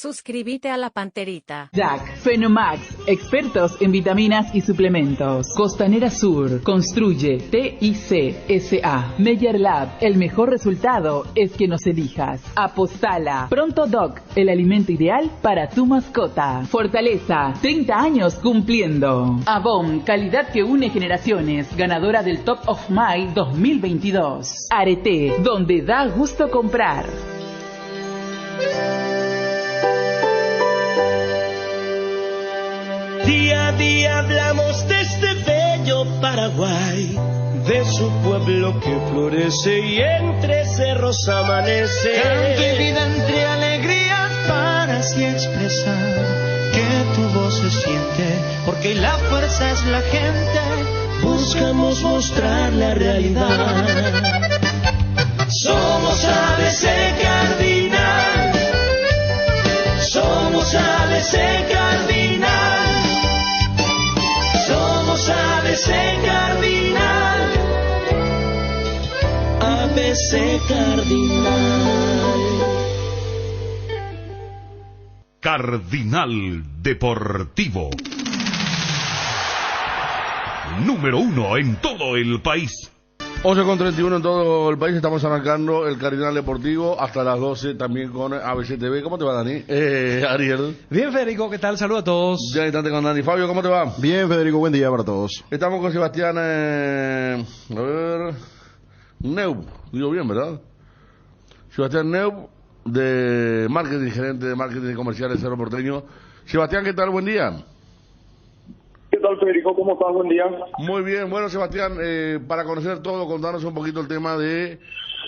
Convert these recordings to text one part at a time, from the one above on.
Suscríbete a la Panterita. Jack, Fenomax, expertos en vitaminas y suplementos. Costanera Sur, construye TIC SA. Meyer Lab, el mejor resultado es que nos elijas. Apostala, Pronto Doc, el alimento ideal para tu mascota. Fortaleza, 30 años cumpliendo. Avon, calidad que une generaciones, ganadora del Top of Mind 2022. Arete, donde da gusto comprar. Día a día hablamos de este bello Paraguay, de su pueblo que florece y entre cerros amanece. Canto y vida entre alegrías para así expresar que tu voz se siente, porque la fuerza es la gente. Buscamos mostrar la realidad. Somos ABC Cardinal. Somos ABC Cardinal. Somos ABC Cardinal. ABC Cardinal. Cardinal Deportivo. Número 1 en todo el país. 8:31 en todo el país. Estamos arrancando el Cardinal Deportivo hasta las 12 también con ABC TV. ¿Cómo te va, Dani? Ariel. Bien, Federico, ¿qué tal? Saludos a todos. Ya instante con Dani. Fabio, ¿cómo te va? Bien, Federico, buen día para todos. Estamos con Sebastián Neup. Digo bien, ¿verdad? Sebastián Neup, de marketing, gerente de marketing comercial de Cerro Porteño. Sebastián, ¿qué tal? Buen día. ¿Qué tal, Federico? ¿Cómo estás? Buen día. Muy bien. Bueno, Sebastián, para conocer todo, contarnos un poquito el tema de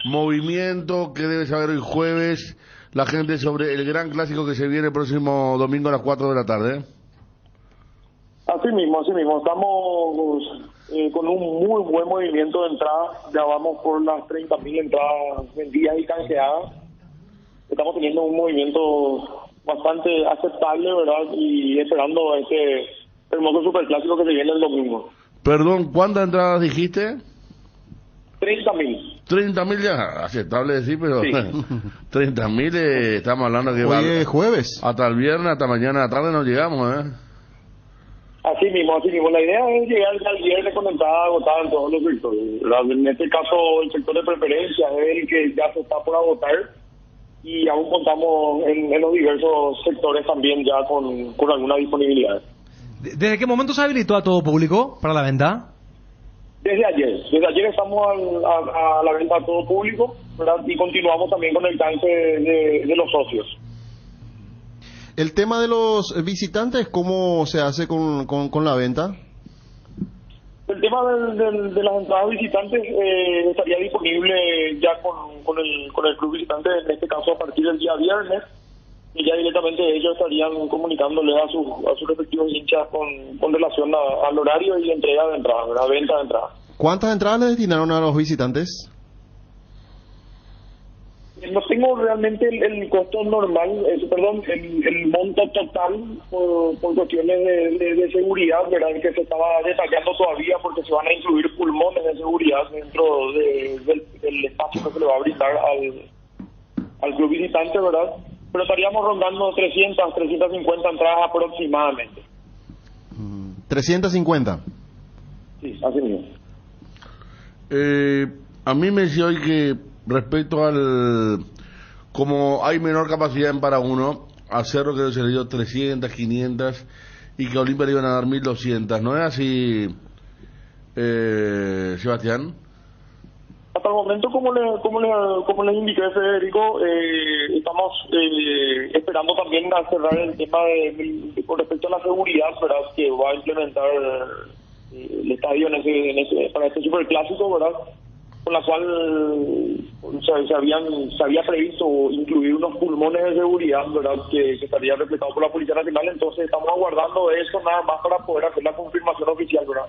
movimiento que debe saber hoy jueves la gente sobre el gran clásico que se viene el próximo domingo a las 4 de la tarde. Así mismo. Estamos con un muy buen movimiento de entrada. Ya vamos por las 30.000 entradas vendidas y canjeadas. Estamos teniendo un movimiento bastante aceptable, ¿verdad? Y esperando este hermoso superclásico que se viene el domingo. Perdón, ¿cuántas entradas dijiste? 30.000. 30.000 ya, aceptable decir, pero sí. 30.000 estamos hablando que hoy es jueves. Hasta el viernes, hasta mañana a la tarde no llegamos, ¿eh? Así mismo. La idea es llegar ya el viernes con entrada agotada en todos los sectores. En este caso, el sector de preferencia es el que ya se está por agotar y aún contamos en los diversos sectores también ya con alguna disponibilidad. ¿Desde qué momento se habilitó a todo público para la venta? Desde ayer estamos a la venta a todo público, ¿verdad? Y continuamos también con el canje de los socios. El tema de los visitantes, ¿cómo se hace con la venta? El tema de las entradas visitantes estaría disponible ya con el club visitante, en este caso a partir del día viernes, y ya directamente ellos estarían comunicándole a sus respectivos hinchas con relación al horario y entrega de entradas, la venta de entradas. ¿Cuántas entradas le destinaron a los visitantes? No tengo realmente el costo normal, el monto total por cuestiones de seguridad, ¿verdad? Que se estaba detallando todavía porque se van a incluir pulmones de seguridad dentro del espacio que se le va a brindar al club visitante, ¿verdad? Pero estaríamos rondando 350 entradas aproximadamente. 350. Sí, así mismo. A mí me decía hoy que respecto como hay menor capacidad en para uno, a Cerro que se le dio 300, 500 y que a Olimpia le iban a dar 1200, ¿no es así, Sebastián? Hasta el momento, como les indiqué, Federico, estamos esperando también a cerrar el tema con respecto a la seguridad, ¿verdad? Que va a implementar el estadio para este superclásico, ¿verdad? Con la cual se había previsto incluir unos pulmones de seguridad, ¿verdad? Que estaría reflejado por la Policía Nacional. Entonces estamos aguardando eso nada más para poder hacer la confirmación oficial, ¿verdad?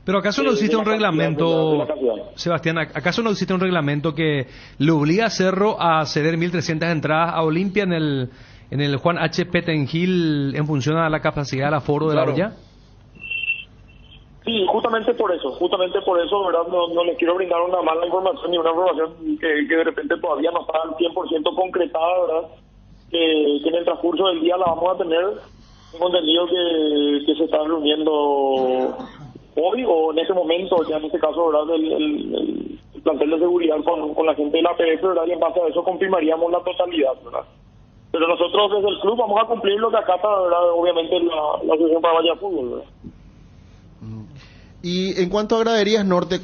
Pero ¿acaso no existe un reglamento, Sebastián, acaso no existe un reglamento que le obliga a Cerro a ceder 1.300 entradas a Olimpia en el Juan H. Petengil en función a la capacidad del aforo de la olla? Sí, justamente por eso, ¿verdad? No les quiero brindar una mala información ni una información que de repente todavía no está al 100% concretada, ¿verdad? que en el transcurso del día la vamos a tener. Tengo entendido que se está reuniendo hoy o en ese momento, ya en este caso, ¿verdad? El plantel de seguridad con la gente de la APF, ¿verdad? Y en base a eso confirmaríamos la totalidad, ¿verdad? Pero nosotros desde el club vamos a cumplir lo que acata, ¿verdad? Obviamente la Asociación Paraguaya de Fútbol, ¿verdad? Y en cuanto a graderías norte,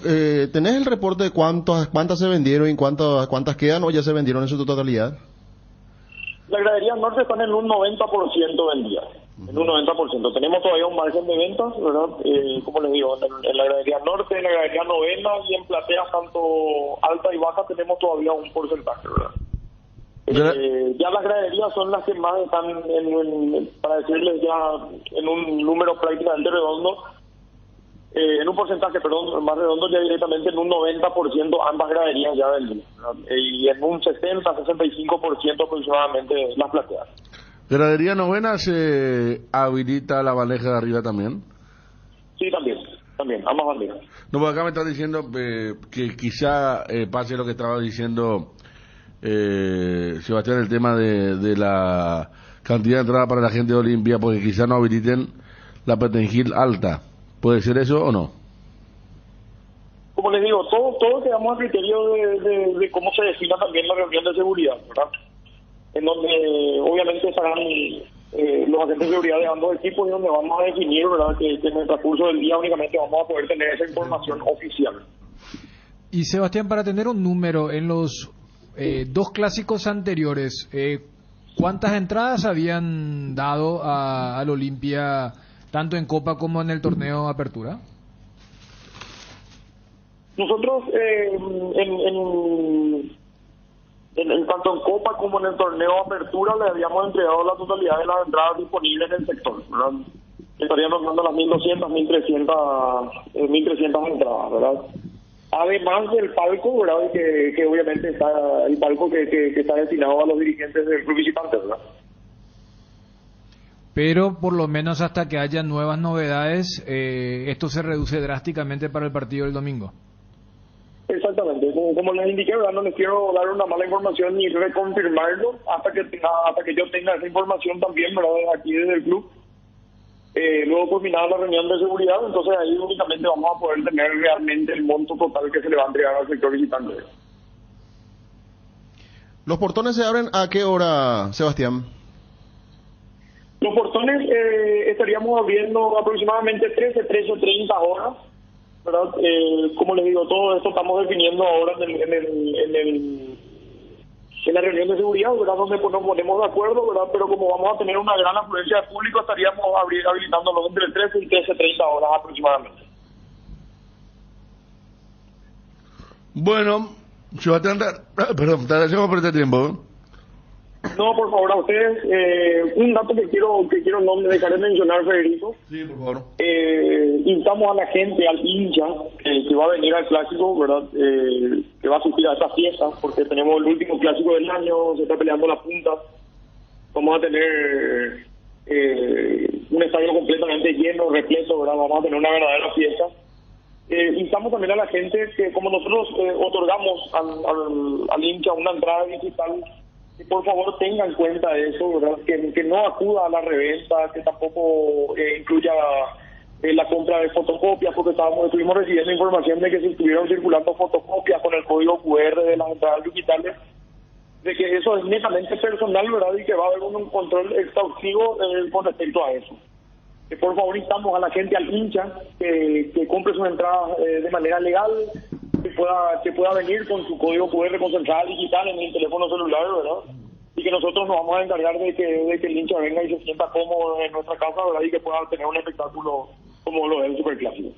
¿tenés el reporte de cuántas se vendieron y cuántas quedan o ya se vendieron en su totalidad? Las graderías norte están en un 90% vendidas, en un 90%. Tenemos todavía un margen de ventas, ¿verdad? Como les digo, en la gradería norte, en la gradería novena y en plateas tanto alta y baja tenemos todavía un porcentaje, ¿verdad? Ya las graderías son las que más están, para decirles ya, en un número prácticamente redondo, en un porcentaje, perdón, más redondo, ya directamente en un 90% ambas graderías ya vendidas, y en un 60-65% aproximadamente las plateadas. ¿Gradería novena se habilita la bandeja de arriba también? Sí, también, ambas bandejas. No, porque acá me están diciendo que quizá pase lo que estaba diciendo Sebastián, el tema de la cantidad de entrada para la gente de Olimpia, porque quizá no habiliten la Petengil alta. ¿Puede ser eso o no? Como les digo, todo quedamos a criterio de cómo se defina también la reunión de seguridad, ¿verdad? En donde obviamente estarán los agentes de seguridad de ambos equipos y donde vamos a definir, ¿verdad? Que en el transcurso del día únicamente vamos a poder tener esa información oficial. Y Sebastián, para tener un número, en los dos clásicos anteriores, ¿cuántas entradas habían dado al Olimpia, tanto en Copa como en el torneo Apertura? Nosotros, tanto en Copa como en el torneo Apertura, le habíamos entregado la totalidad de las entradas disponibles en el sector, ¿verdad? Estaríamos dando las 1.200, 1.300 entradas, ¿verdad? Además del palco, ¿verdad? Que obviamente está el palco que está destinado a los dirigentes del club visitante, ¿verdad? Pero por lo menos hasta que haya nuevas novedades, esto se reduce drásticamente para el partido del domingo. Exactamente, como les indiqué, ¿verdad? No les quiero dar una mala información ni reconfirmarlo hasta que yo tenga esa información también, ¿verdad? Aquí desde el club. Luego culminada la reunión de seguridad, entonces ahí únicamente vamos a poder tener realmente el monto total que se le va a entregar al sector visitante. ¿Los portones se abren a qué hora, Sebastián? Los portones estaríamos abriendo aproximadamente 13:30 horas, ¿verdad? Como les digo, todo esto estamos definiendo ahora en la reunión de seguridad, ¿verdad? Donde pues, nos ponemos de acuerdo, ¿verdad? Pero como vamos a tener una gran afluencia de público, estaríamos habilitándolo entre 13 y 13:30 horas aproximadamente. Bueno, Sebastián, perdón, te agradecemos por este tiempo. No, por favor, a ustedes, un dato que quiero no me dejaré mencionar, Federico. Sí, por favor. Instamos a la gente, al hincha, que va a venir al clásico, ¿verdad? Que va a asistir a esta fiesta, porque tenemos el último clásico del año, se está peleando la punta. Vamos a tener un estadio completamente lleno, repleto, ¿verdad? Vamos a tener una verdadera fiesta. Instamos también a la gente que, como nosotros otorgamos al hincha una entrada digital, que por favor tengan en cuenta eso, ¿verdad? Que no acuda a la reventa, que tampoco incluya la compra de fotocopias, porque estuvimos recibiendo información de que se estuvieron circulando fotocopias con el código QR de las entradas digitales, de que eso es netamente personal, ¿verdad? Y que va a haber un control exhaustivo con respecto a eso. Que por favor instamos a la gente, al hincha, que compre sus entradas de manera legal, que pueda venir con su código QR con su entrada digital en el teléfono celular, ¿verdad? Y que nosotros nos vamos a encargar de que el hincha venga y se sienta cómodo en nuestra casa, ¿verdad? Y que pueda tener un espectáculo como lo es el Superclásico.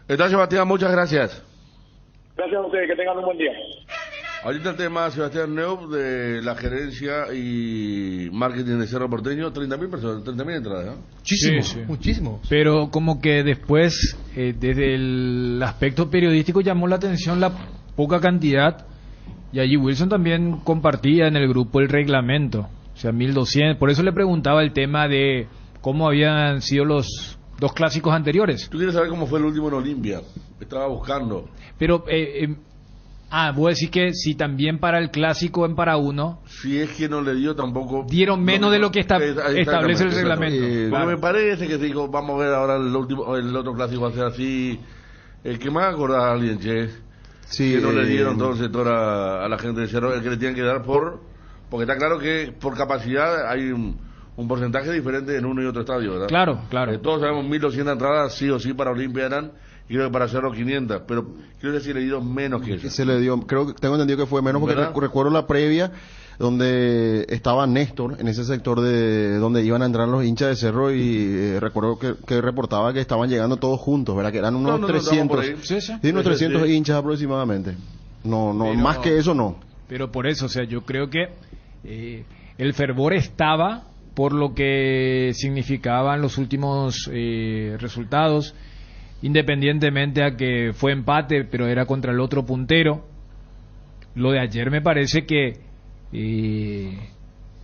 Está, Sebastián, muchas gracias. Gracias a ustedes, que tengan un buen día. Ahorita el tema, Sebastián Neuf, de la gerencia y marketing de Cerro Porteño, 30.000 personas, 30.000 entradas, ¿no? Muchísimo, Sí. muchísimo. Pero como que después, desde el aspecto periodístico, llamó la atención la poca cantidad, y allí Wilson también compartía en el grupo el reglamento, o sea, 1.200, por eso le preguntaba el tema de cómo habían sido los dos clásicos anteriores. Tú quieres saber cómo fue el último en Olimpia, estaba buscando. Pero Vos decís que si también para el clásico en para uno. Si es que no le dio tampoco. Dieron menos de lo que establece el reglamento. Claro. Me parece que digo, vamos a ver ahora el otro clásico va a ser así. El que más acordaba a alguien, che. Sí, que no le dieron todo el sector a la gente de Cerro, el que le tienen que dar porque está claro que por capacidad hay un porcentaje diferente en uno y otro estadio, ¿verdad? Claro. Todos sabemos 1.200 entradas sí o sí para Olimpia eran, y creo que para Cerro 500, pero creo que sí le dio menos que eso. Se le dio, tengo entendido que fue menos porque recuerdo la previa donde estaba Néstor en ese sector de donde iban a entrar los hinchas de Cerro y recuerdo que reportaba que estaban llegando todos juntos, ¿verdad? Que eran unos 300, unos 300 hinchas aproximadamente. No, pero, más que eso no. Pero por eso, o sea, yo creo que el fervor estaba por lo que significaban los últimos resultados, independientemente a que fue empate, pero era contra el otro puntero. Lo de ayer me parece que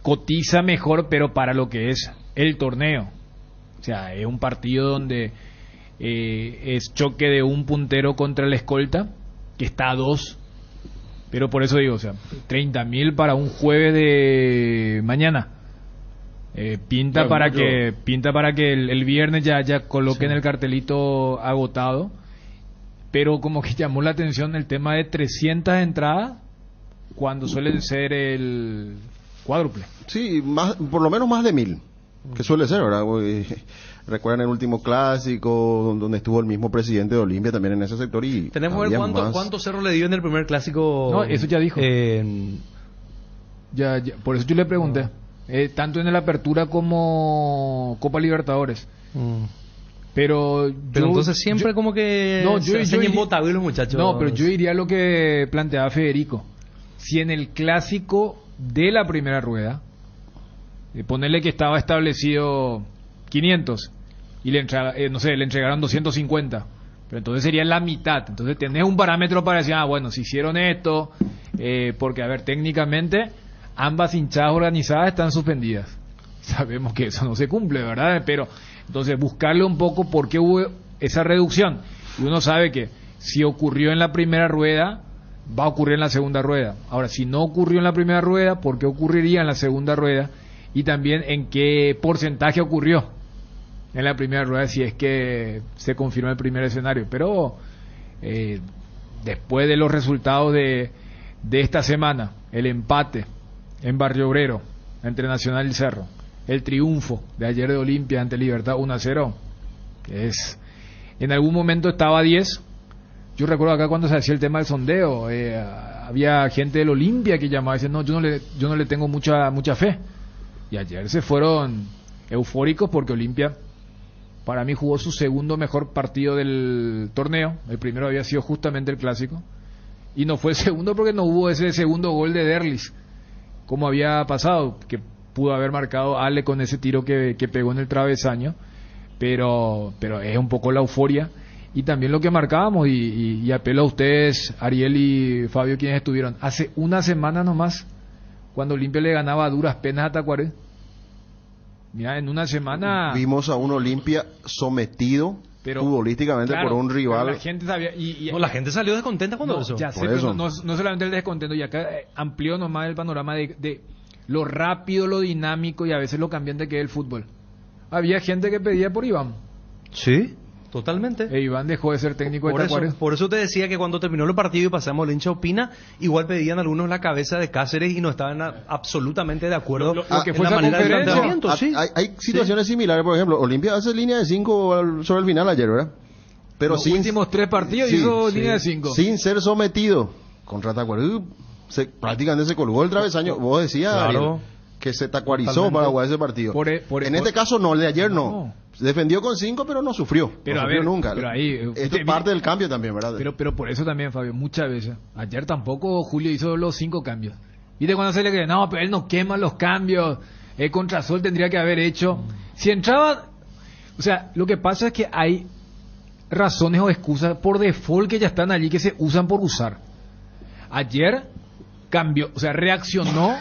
cotiza mejor, pero para lo que es el torneo. O sea, es un partido donde es choque de un puntero contra el escolta, que está a 2. Pero por eso digo, o sea, 30.000 para un jueves de mañana. Pinta para que el viernes ya coloquen el cartelito agotado. Pero como que llamó la atención el tema de 300 entradas cuando suele ser el cuádruple. Sí, por lo menos más de 1.000, que suele ser, ¿verdad? Recuerdan el último clásico donde estuvo el mismo presidente de Olimpia también en ese sector y tenemos que ver cuánto Cerro le dio en el primer clásico. No, eso ya dijo. Ya, por eso yo le pregunté. Tanto en la apertura como Copa Libertadores. Pero entonces siempre como que se enseñan botados los muchachos. No, pero yo diría lo que planteaba Federico. Si en el clásico de la primera rueda, ponerle que estaba establecido 500 y le entregaron 250, pero entonces sería la mitad. Entonces tenés un parámetro para decir, bueno, si hicieron esto, porque a ver, técnicamente ambas hinchadas organizadas están suspendidas. Sabemos que eso no se cumple, ¿verdad? Pero entonces buscarle un poco por qué hubo esa reducción. Y uno sabe que si ocurrió en la primera rueda, va a ocurrir en la segunda rueda. Ahora, si no ocurrió en la primera rueda, ¿por qué ocurriría en la segunda rueda? Y también en qué porcentaje ocurrió en la primera rueda, si es que se confirma el primer escenario. Pero después de los resultados de esta semana, el empate en Barrio Obrero entre Nacional y Cerro, el triunfo de ayer de Olimpia ante Libertad 1-0, en algún momento estaba a 10. Yo recuerdo acá cuando se hacía el tema del sondeo, había gente del Olimpia que llamaba y decía, no, yo no le tengo mucha fe. Y ayer se fueron eufóricos porque Olimpia, para mí, jugó su segundo mejor partido del torneo. El primero había sido justamente el clásico. Y no fue el segundo porque no hubo ese segundo gol de Derlis, como había pasado, que pudo haber marcado Ale con ese tiro que pegó en el travesaño. Pero es un poco la euforia. Y también lo que marcábamos, y apelo a ustedes, Ariel y Fabio, quienes estuvieron hace una semana nomás, cuando Olimpia le ganaba a duras penas a Tacuaré. Mira, en una semana vimos a un Olimpia sometido futbolísticamente por un rival. La gente sabía, la gente salió descontenta cuando eso. Ya sé, pero no solamente el descontento, y acá amplió nomás el panorama de lo rápido, lo dinámico y a veces lo cambiante que es el fútbol. Había gente que pedía por Iván. Sí, totalmente. Iván dejó de ser técnico de Tacuarembó. Por eso te decía que cuando terminó el partido y pasamos al hincha opina, igual pedían algunos la cabeza de Cáceres y no estaban absolutamente de acuerdo lo que fue en la manera del planteamiento. Sí. Hay situaciones similares, por ejemplo, Olimpia hace línea de 5 sobre el final ayer, ¿verdad? Pero los últimos 3 partidos hizo línea de 5. Sin ser sometido contra Tacuarembó, prácticamente se colgó el travesaño. Vos decías, claro, que se tacuarizó para jugar ese partido. Este caso no, el de ayer no. Defendió con 5, pero no sufrió. Pero no sufrió nunca. Pero ahí, esto es parte del cambio también, ¿verdad? Pero por eso también, Fabio, muchas veces. Ayer tampoco Julio hizo los 5 cambios. ¿Viste cuando se le cree? No, pero él no quema los cambios. Contra Sol tendría que haber hecho. Si entraba... O sea, lo que pasa es que hay razones o excusas por default que ya están allí, que se usan por usar. Ayer cambió, o sea, reaccionó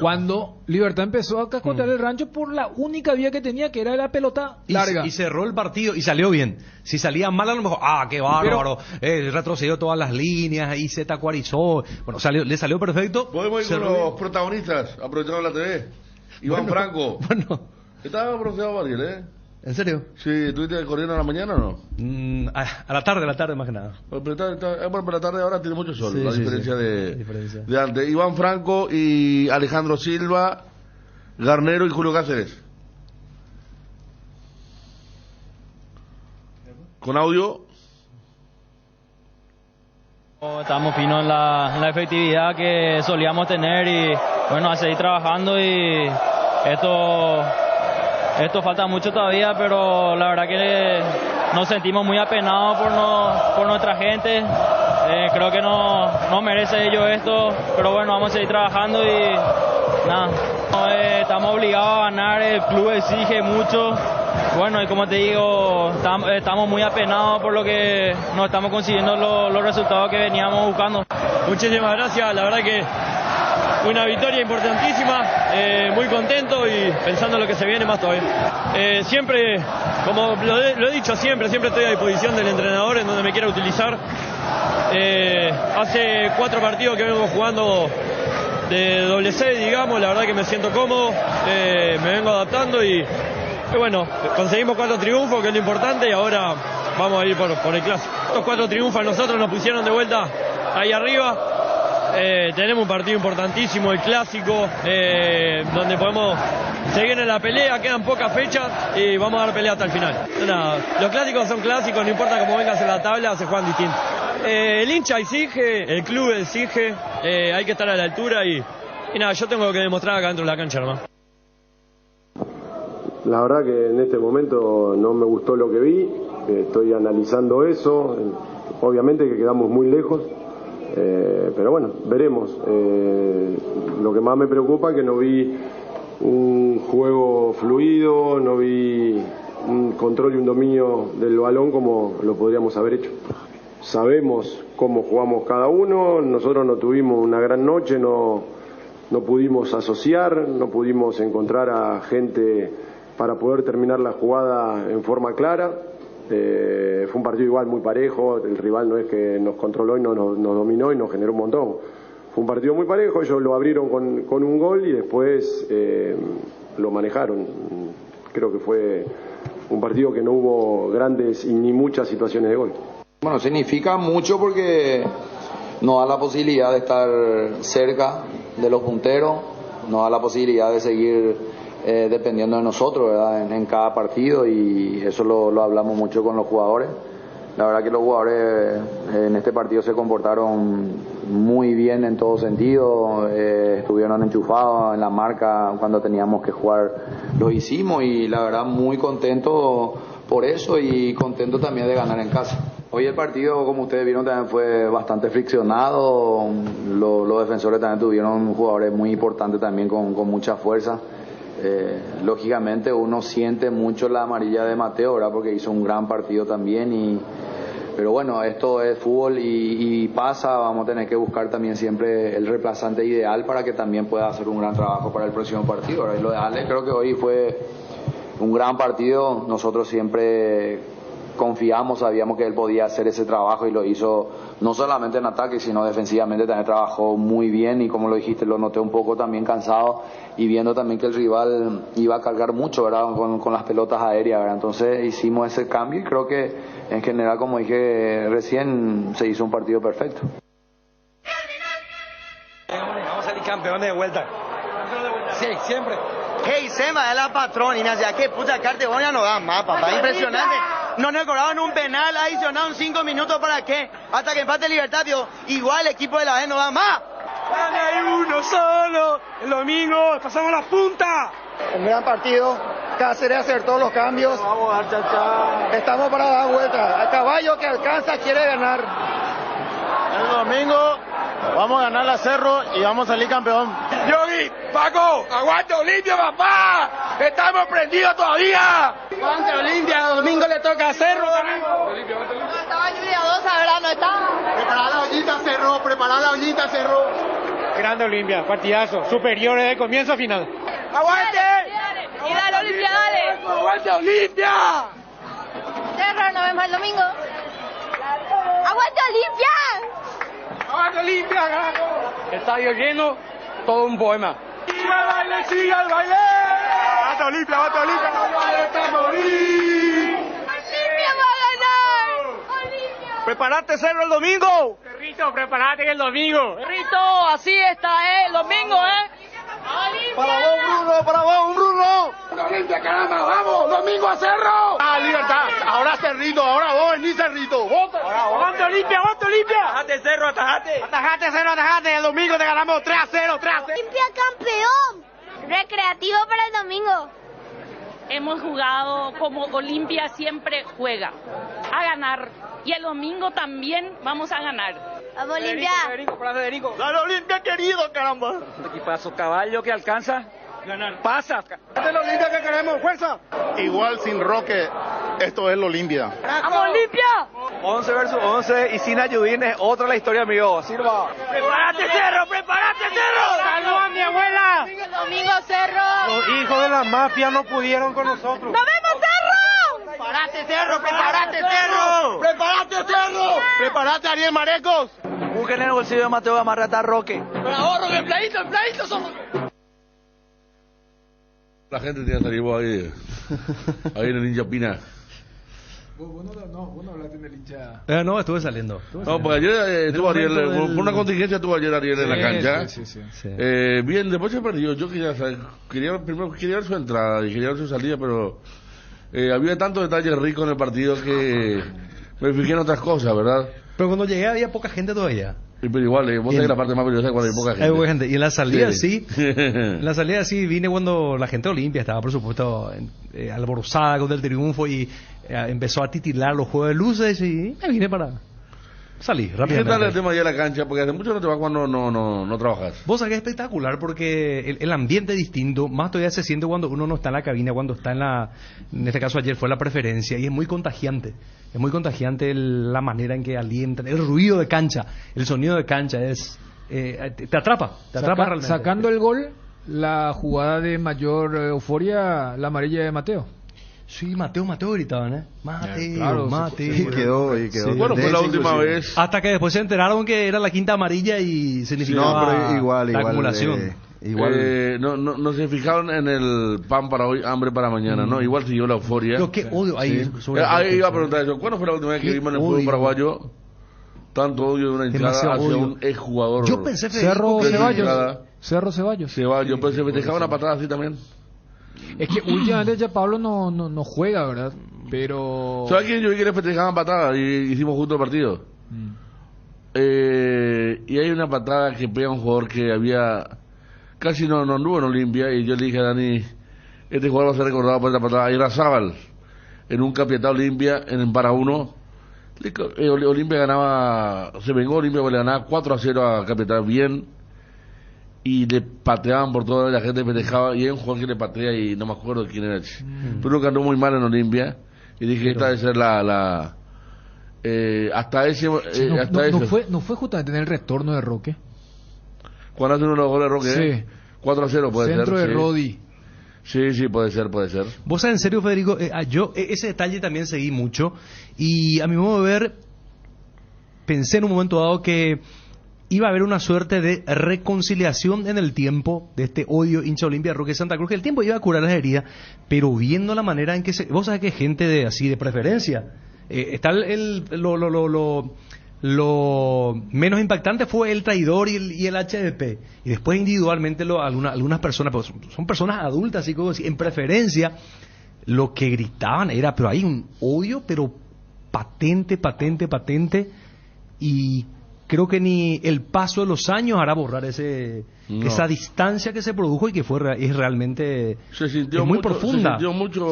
cuando Libertad empezó a cascotear el rancho por la única vía que tenía, que era la pelota larga. Y cerró el partido y salió bien. Si salía mal, a lo mejor, qué bárbaro, retrocedió todas las líneas y se tacuarizó. Bueno, le salió perfecto. Podemos ir con los protagonistas, aprovechando la TV. Iván Franco. Bueno. Estaba bronceado Ariel, ¿En serio? Sí, ¿estuviste corriendo a la mañana o no? A la tarde más que nada. Pero la tarde ahora tiene mucho sol, Sí, la sí, diferencia sí. de antes. Iván Franco y Alejandro Silva, Garnero y Julio Cáceres. Con audio. Estamos finos en la efectividad que solíamos tener y bueno, a seguir trabajando y esto falta mucho todavía, pero la verdad que nos sentimos muy apenados por nuestra gente. Creo que no merece ello esto, pero bueno, vamos a seguir trabajando y nada. Estamos obligados a ganar, el club exige mucho. Bueno, y como te digo, estamos muy apenados por lo que no estamos consiguiendo los resultados que veníamos buscando. Muchísimas gracias, la verdad que una victoria importantísima, muy contento y pensando en lo que se viene más todavía. Siempre, como lo he dicho siempre estoy a disposición del entrenador en donde me quiera utilizar. Hace 4 partidos que vengo jugando de doble C, digamos, la verdad que me siento cómodo, me vengo adaptando y bueno, conseguimos 4 triunfos, que es lo importante, y ahora vamos a ir por el clásico. Estos 4 triunfos a nosotros nos pusieron de vuelta ahí arriba. Tenemos un partido importantísimo, el clásico, donde podemos seguir en la pelea, quedan pocas fechas y vamos a dar pelea hasta el final. Nada, los clásicos son clásicos, no importa cómo vengas en la tabla, se juegan distintos. El hincha exige, el club exige, hay que estar a la altura y nada, yo tengo que demostrar acá dentro de la cancha nomás. La verdad que en este momento no me gustó lo que vi, estoy analizando eso, obviamente que quedamos muy lejos. Pero bueno, veremos. Lo que más me preocupa es que no vi un juego fluido, no vi un control y un dominio del balón como lo podríamos haber hecho. Sabemos cómo jugamos cada uno, nosotros no tuvimos una gran noche, no pudimos asociar, no pudimos encontrar a gente para poder terminar la jugada en forma clara. Fue un partido igual muy parejo, el rival no es que nos controló y nos dominó y nos generó un montón. Fue un partido muy parejo, ellos lo abrieron con un gol y después lo manejaron. Creo que fue un partido que no hubo grandes y ni muchas situaciones de gol. Bueno, significa mucho porque nos da la posibilidad de estar cerca de los punteros, nos da la posibilidad de seguir dependiendo de nosotros, ¿verdad? En cada partido, y eso lo hablamos mucho con los jugadores. La verdad que los jugadores en este partido se comportaron muy bien en todo sentido, estuvieron enchufados en la marca cuando teníamos que jugar, lo hicimos y la verdad muy contento por eso y contento también de ganar en casa. Hoy el partido, como ustedes vieron, también fue bastante friccionado, los defensores también tuvieron jugadores muy importantes también con mucha fuerza. Lógicamente uno siente mucho la amarilla de Mateo, ¿verdad? Porque hizo un gran partido también pero bueno, esto es fútbol y pasa, vamos a tener que buscar también siempre el reemplazante ideal para que también pueda hacer un gran trabajo para el próximo partido, ¿verdad? Y lo de Ale creo que hoy fue un gran partido, nosotros siempre confiamos, sabíamos que él podía hacer ese trabajo y lo hizo no solamente en ataque sino defensivamente, también trabajó muy bien y como lo dijiste, lo noté un poco también cansado y viendo también que el rival iba a cargar mucho, ¿verdad? Con las pelotas aéreas, ¿verdad? Entonces hicimos ese cambio y creo que en general, como dije recién, se hizo un partido perfecto. Vamos a salir campeones de vuelta. Sí, siempre. Hey, Sema es la patrona, ya que puta Cartegonia no da más, papá, impresionante. No nos cobraban un penal adicionado en 5 minutos, ¿para qué? Hasta que empate Libertad, tío. Igual el equipo de la B no da más. Hay uno solo, el domingo, pasamos la punta. Un gran partido, Cáceres acertó los cambios. Vamos a dar chachá. Estamos para dar vuelta. El caballo que alcanza quiere ganar. El domingo vamos a ganar la Cerro y vamos a salir campeón. Yogi, Paco, aguante Olimpia, papá. Estamos prendidos todavía. Aguante Olimpia, el domingo le toca a Cerro. Estaba Julia 2, ¿verdad? No estaba. Preparar la ollita, Cerro. Grande Olimpia, partidazo, superior desde comienzo a final. ¡Aguante! ¡Y dale, Olimpia, dale! ¡Aguante, Olimpia! Cerro, nos vemos el domingo. ¡Aguante, Olimpia! ¡Aguante, Olimpia, carajo! Estadio lleno, todo un poema. ¡Siga el baile, siga el baile! ¡Aguante, Olimpia, aguante, Olimpia! ¡Aguante, morir! ¡Olimpia va a ganar! ¡Olimpia! ¡Prepárate, Cerro, el domingo! Cerrito, prepárate que el domingo. Cerrito, así está, el domingo, ¡Olimpia! ¡Para vos, Bruno! ¡Para vos, Bruno! ¡Olimpia, caramba! ¡Vamos! ¡Domingo a Cerro! ¡Ah, Libertad! Ahora Cerrito, ahora vos venís, Cerrito. ¡Vos! ¡Aguante, Olimpia, aguante, Olimpia! ¡Atajate, Cerro, atajate! ¡Atajate, Cerro, atajate! El domingo te ganamos 3-0, 3-0. ¡Olimpia campeón! Recreativo para el domingo. Hemos jugado como Olimpia siempre juega, a ganar. Y el domingo también vamos a ganar. ¡Vamos, Olimpia! Federico. ¡Dale, Olimpia, querido, caramba! Equipazo, caballo que alcanza. Ganar. Pasa. Este es el Olimpia que queremos, fuerza. Igual sin Roque, esto es la Olimpia. ¡Vamos, Olimpia! 11 versus 11 y sin ayudines, otra la historia, amigo. Sirva. ¡Prepárate, Cerro! ¡Prepárate, Cerro! ¡Saludos a mi abuela! ¡Domingo, Cerro! Los hijos de la mafia no pudieron con nosotros. ¡Nos vemos, Cerro! ¡Prepárate, Cerro! ¡Prepárate, Cerro! ¡Prepárate, Cerro! ¡Prepárate, Ariel Marecos! Busquen en el bolsillo de Mateo Gamarrata Roque. ¡Bravo, Roque! ¡En playito somos! La gente tiene que salir vos ahí en el Ninja Pina. Vos no hablaste en el hincha. No, estuve saliendo. No, pues ayer estuvo Ariel, por una contingencia estuvo ayer Ariel en la cancha. Sí. Bien, después se perdió. Yo quería saber, primero quería ver su entrada y quería ver su salida, pero había tantos detalles ricos en el partido que me fijé en otras cosas, ¿verdad? Pero cuando llegué había poca gente todavía. Pero igual, vos sabés la parte más peligrosa cuando hay poca gente. Hay poca gente. Y en la salida sí. En la salida sí vine cuando la gente de Olimpia estaba, por supuesto, alborozada con el triunfo y empezó a titilar los juegos de luces y me vine para salir rápidamente. ¿Qué tal el tema allá de la cancha? Porque hace mucho no te vas cuando no trabajas. Vos sabés que es espectacular porque el ambiente es distinto, más todavía se siente cuando uno no está en la cabina, cuando está en este caso ayer fue la preferencia y es muy contagiante. Es muy contagiante la manera en que alientan, el ruido de cancha, el sonido de cancha te atrapa realmente. Sacando el gol, la jugada de mayor euforia, la amarilla de Mateo. Sí, Mateo gritaban, Mateo, claro, Mateo. Y quedó. Sí. Bueno, fue la última vez. Hasta que después se enteraron que era la quinta amarilla y significaba pero igual, la acumulación. No se fijaron en el pan para hoy, hambre para mañana, ¿no? Igual siguió la euforia. Lo que odio ahí. Ahí iba a preguntar eso. ¿Cuándo fue la última vez que vimos en el fútbol paraguayo tanto odio de una hinchada hacia un exjugador? Yo pensé Cerro Ceballos. Yo pensé que festejaba una patada así también. Es que últimamente ya Pablo no juega, ¿verdad? Pero... ¿Sabes quién yo vi que le festejaban patadas? Y hicimos juntos el partido. Y hay una patada que pega un jugador que había... Casi no anduvo en Olimpia. Y yo le dije a Dani, este jugador va a ser recordado por esta patada. Y era Zábal, en un campeonato Olimpia, en para uno. Olimpia ganaba... Se vengó Olimpia porque le ganaba 4-0 a Capital bien. Y le pateaban por toda la gente festejaba y hay un jugador que le patea y no me acuerdo quién era. Pero uno que andó muy mal en Olimpia y dije esta debe ser hasta ese no fue justamente en el retorno de Roque cuando hace uno de los goles de Roque. 4-0 puede ser centro de Rodi. Sí, puede ser. Vos sabés, en serio, Federico, yo ese detalle también seguí mucho y a mi modo de ver pensé en un momento dado que iba a haber una suerte de reconciliación en el tiempo de este odio hincha Olimpia Roque Santa Cruz, que el tiempo iba a curar las heridas, pero viendo la manera en que vos sabés que gente de preferencia, está lo menos impactante fue el traidor y el HDP, y después individualmente algunas personas, pues son personas adultas, así como en preferencia, lo que gritaban era, pero hay un odio, pero patente, y creo que ni el paso de los años hará borrar esa distancia que se produjo y que es realmente se sintió muy mucho, profunda. Se sintió mucho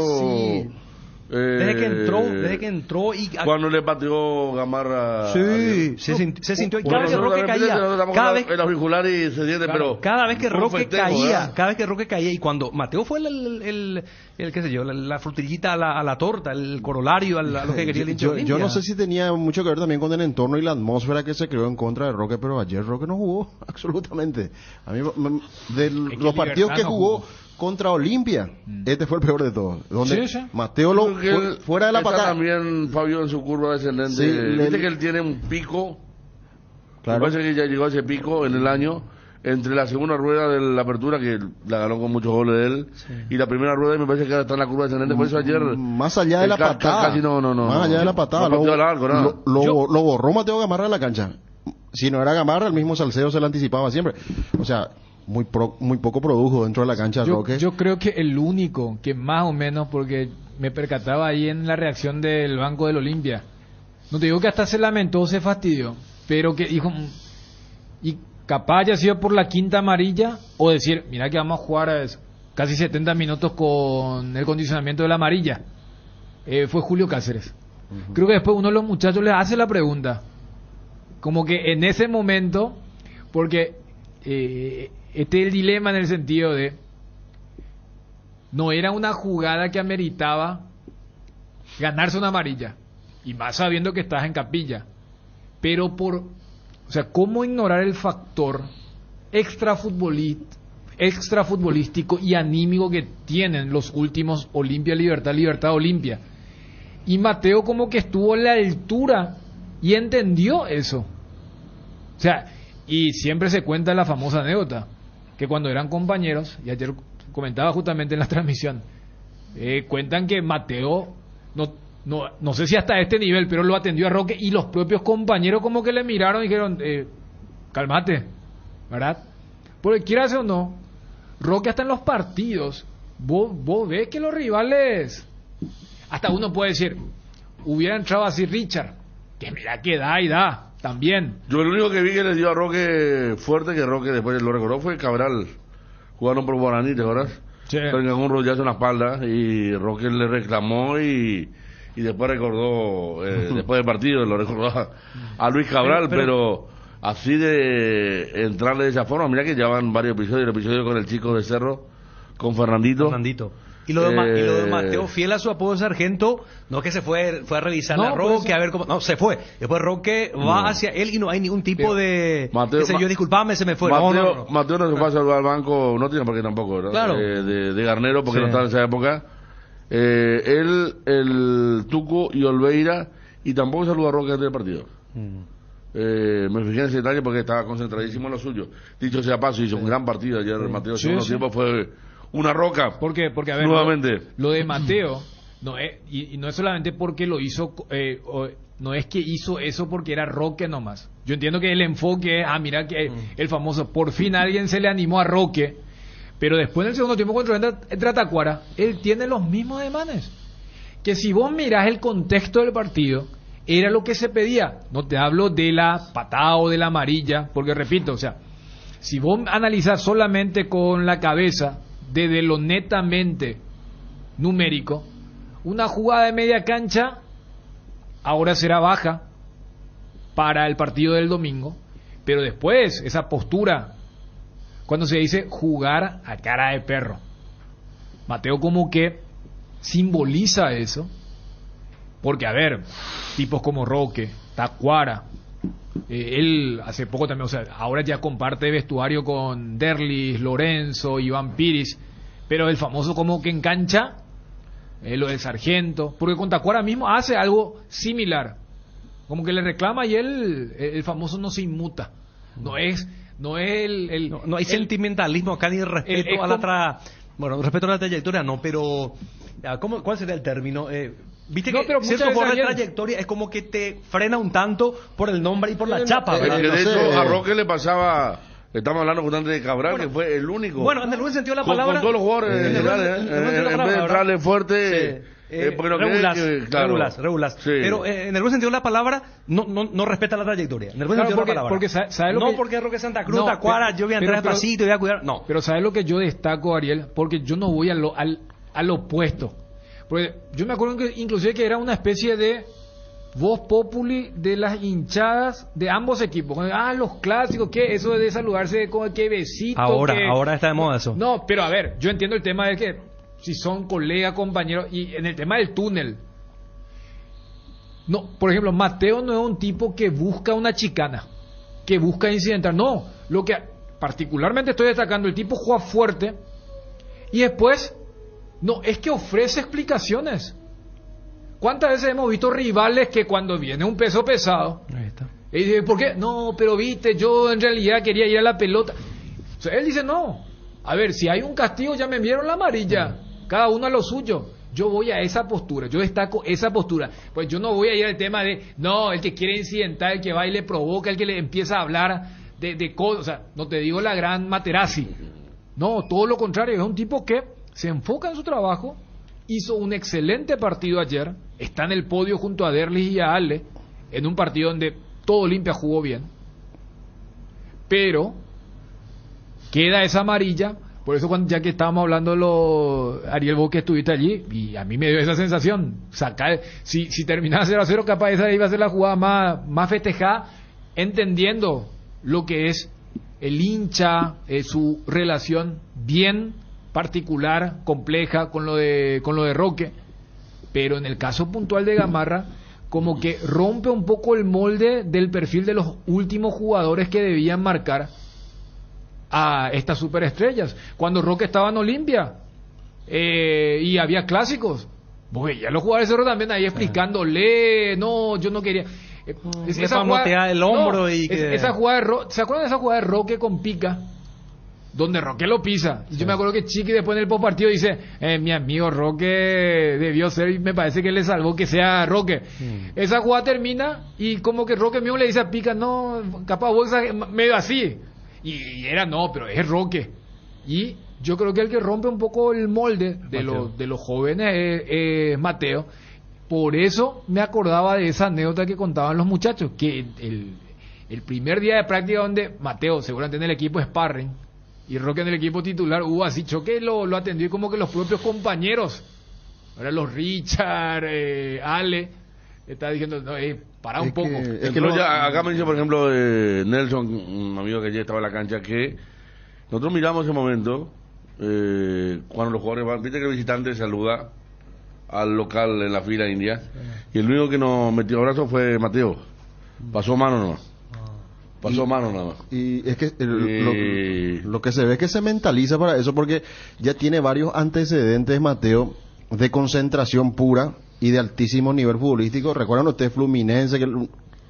Desde que entró y... Cuando le pateó Gamarra... Sí, se sintió... Y cada vez que Roque caía... El auricular y se siente, pero... Cada vez que Roque caía, y cuando Mateo fue el qué sé yo, la frutillita a la torta, el corolario a lo que quería el hincha. Yo no sé si tenía mucho que ver también con el entorno y la atmósfera que se creó en contra de Roque, pero ayer Roque no jugó absolutamente. A mí, los partidos que jugó contra Olimpia, este fue el peor de todos, donde Mateo fuera de la patada. También Fabio en su curva descendente, sí, viste que él tiene un pico, claro. Me parece que ya llegó a ese pico en el año, entre la segunda rueda de la apertura, que la ganó con muchos goles de él, y la primera rueda, y me parece que está en la curva descendente. Por eso ayer, más allá de la patada, casi no, más allá de la patada, lo borró Mateo Gamarra de la cancha. Si no era Gamarra, el mismo Salcedo se la anticipaba siempre. O sea, muy poco produjo dentro de la cancha Roque. Yo creo que el único que más o menos, porque me percataba ahí en la reacción del banco del Olimpia, no te digo que hasta se lamentó, se fastidió, pero que dijo, y capaz haya sido por la quinta amarilla, o decir, mira que vamos a jugar casi 70 minutos con el condicionamiento de la amarilla. Fue Julio Cáceres. Creo que después uno de los muchachos le hace la pregunta, como que en ese momento, porque este es el dilema en el sentido de, no era una jugada que ameritaba ganarse una amarilla, y más sabiendo que estás en Capilla, pero o sea, ¿cómo ignorar el factor extrafutbolístico y anímico que tienen los últimos Olimpia Libertad, Libertad Olimpia? Y Mateo como que estuvo a la altura y entendió eso. O sea, y siempre se cuenta la famosa anécdota, que cuando eran compañeros, y ayer comentaba justamente en la transmisión, cuentan que Mateo, no sé si hasta este nivel, pero lo atendió a Roque, y los propios compañeros como que le miraron y dijeron, cálmate, ¿verdad? Porque quieras o no, Roque hasta en los partidos, vos ves que los rivales, hasta uno puede decir, hubiera entrado así Richard, que mira que da también. Yo el único que vi que le dio a Roque fuerte, que Roque después lo recordó, fue Cabral. Jugaron por Guaraní, ¿te acuerdas? Sí. Tenía un rollazo en la espalda y Roque le reclamó y después recordó, después del partido, lo recordó a Luis Cabral, pero así de entrarle de esa forma, mira que ya van varios episodios, el episodio con el chico de Cerro, con Fernandito. Y lo de Mateo, fiel a su apodo de sargento, no que se fue a revisar a Roque, a ver cómo... No, se fue. Después Roque va hacia él y no hay ningún tipo de... Mateo, yo disculpame, se me fue. Mateo no se fue a saludar al banco, no tiene por qué tampoco, ¿verdad? Claro. De Garnero, porque no estaba en esa época. Él, el Tuco y Olveira, y tampoco saludó a Roque antes del partido. Me fijé en ese detalle porque estaba concentradísimo en lo suyo. Dicho sea paso, hizo un gran partido ayer. Mateo, segundo tiempo fue una roca. Porque a ver, nuevamente. Lo de Mateo no es, y no es solamente porque lo hizo, no es que hizo eso porque era Roque nomás. Yo entiendo que el enfoque es, mira que el famoso, por fin alguien se le animó a Roque, pero después en el segundo tiempo cuando entra Tacuara, él tiene los mismos ademanes. Que si vos mirás el contexto del partido, era lo que se pedía. No te hablo de la patada o de la amarilla, porque repito, o sea, si vos analizás solamente con la cabeza, desde lo netamente numérico, una jugada de media cancha ahora será baja para el partido del domingo, pero después esa postura, cuando se dice jugar a cara de perro, Mateo como que simboliza eso, porque a ver, tipos como Roque, Tacuara, él hace poco también, o sea, ahora ya comparte vestuario con Derlis, Lorenzo, Iván Piris, pero el famoso como que en cancha, lo del sargento, porque con Tacuara mismo hace algo similar, como que le reclama y él, el famoso no se inmuta, no hay sentimentalismo acá ni respeto a la respeto a la trayectoria, no, pero ¿cuál sería el término? Viste que cierto por la trayectoria es como que te frena un tanto por el nombre y por la chapa, ¿verdad? Que de hecho a Roque le pasaba, estamos hablando justamente de Cabral, que fue el único. Bueno, en el buen sentido de la palabra. Con todos los jugadores en vez de entrarle fuerte. Regulas. Sí. Pero en el buen sentido de la palabra, no respeta la trayectoria. En el buen sentido de la palabra. Porque ¿sabe lo no que... porque Roque Santa Cruz, Tacuara, yo voy a entrar despacito y voy a cuidar. No. Pero ¿sabes lo que yo destaco, Ariel? Porque yo no voy al opuesto. Porque yo me acuerdo que inclusive que era una especie de voz populi de las hinchadas de ambos equipos. Los clásicos, que eso de saludarse con que besito. Ahora está de moda eso. No, pero a ver, yo entiendo el tema de que si son colegas, compañeros, y en el tema del túnel. No, por ejemplo, Mateo no es un tipo que busca una chicana, que busca incidentar. No, lo que particularmente estoy destacando, el tipo juega fuerte y después, no, es que ofrece explicaciones. ¿Cuántas veces hemos visto rivales que cuando viene un peso pesado, y dice, ¿por qué? No, pero viste, yo en realidad quería ir a la pelota. O sea, él dice, no, a ver, si hay un castigo ya me enviaron la amarilla, cada uno a lo suyo. Yo voy a esa postura, yo destaco esa postura. Pues yo no voy a ir al tema de, no, el que quiere incidentar, el que va y le provoca, el que le empieza a hablar de cosas. O sea, no te digo la gran Materazzi. No, todo lo contrario, es un tipo que se enfoca en su trabajo, hizo un excelente partido ayer, está en el podio junto a Derlis y a Ale, en un partido donde todo Olimpia jugó bien. Pero queda esa amarilla. Por eso ya que estábamos hablando Ariel, vos que estuviste allí, y a mí me dio esa sensación, si terminaba 0-0, capaz esa iba a ser la jugada más festejada, entendiendo lo que es el hincha, su relación bien particular, compleja con lo de Roque, pero en el caso puntual de Gamarra, como que rompe un poco el molde del perfil de los últimos jugadores que debían marcar a estas superestrellas. Cuando Roque estaba en Olimpia y había clásicos, ya los jugadores de Cerro también ahí explicándole, no, yo no quería. Esa jugada del hombro esa jugada ¿se acuerdan de esa jugada de Roque con Pica? Donde Roque lo pisa. Y yo me acuerdo que Chiqui después en el postpartido dice, mi amigo Roque debió ser, y me parece que le salvó que sea Roque. Esa jugada termina y como que Roque mismo le dice a Pica, no, capaz vos medio así. Y era no, pero es Roque. Y yo creo que el que rompe un poco el molde de los jóvenes es Mateo. Por eso me acordaba de esa anécdota que contaban los muchachos, que el primer día de práctica donde Mateo seguramente en el equipo sparring y Roque en el equipo titular, hubo así choque, lo atendió y como que los propios compañeros, ahora los Richard, Ale, está diciendo, no, para un poco. Acá me dice, por ejemplo, Nelson, un amigo que ya estaba en la cancha, que nosotros miramos ese momento, cuando los jugadores van, viste que el visitante saluda al local en la fila india, y el único que nos metió abrazo fue Mateo. Pasó mano nomás. Nada más. Y es que lo que se ve es que se mentaliza para eso, porque ya tiene varios antecedentes, Mateo, de concentración pura y de altísimo nivel futbolístico. ¿Recuerdan ustedes Fluminense, que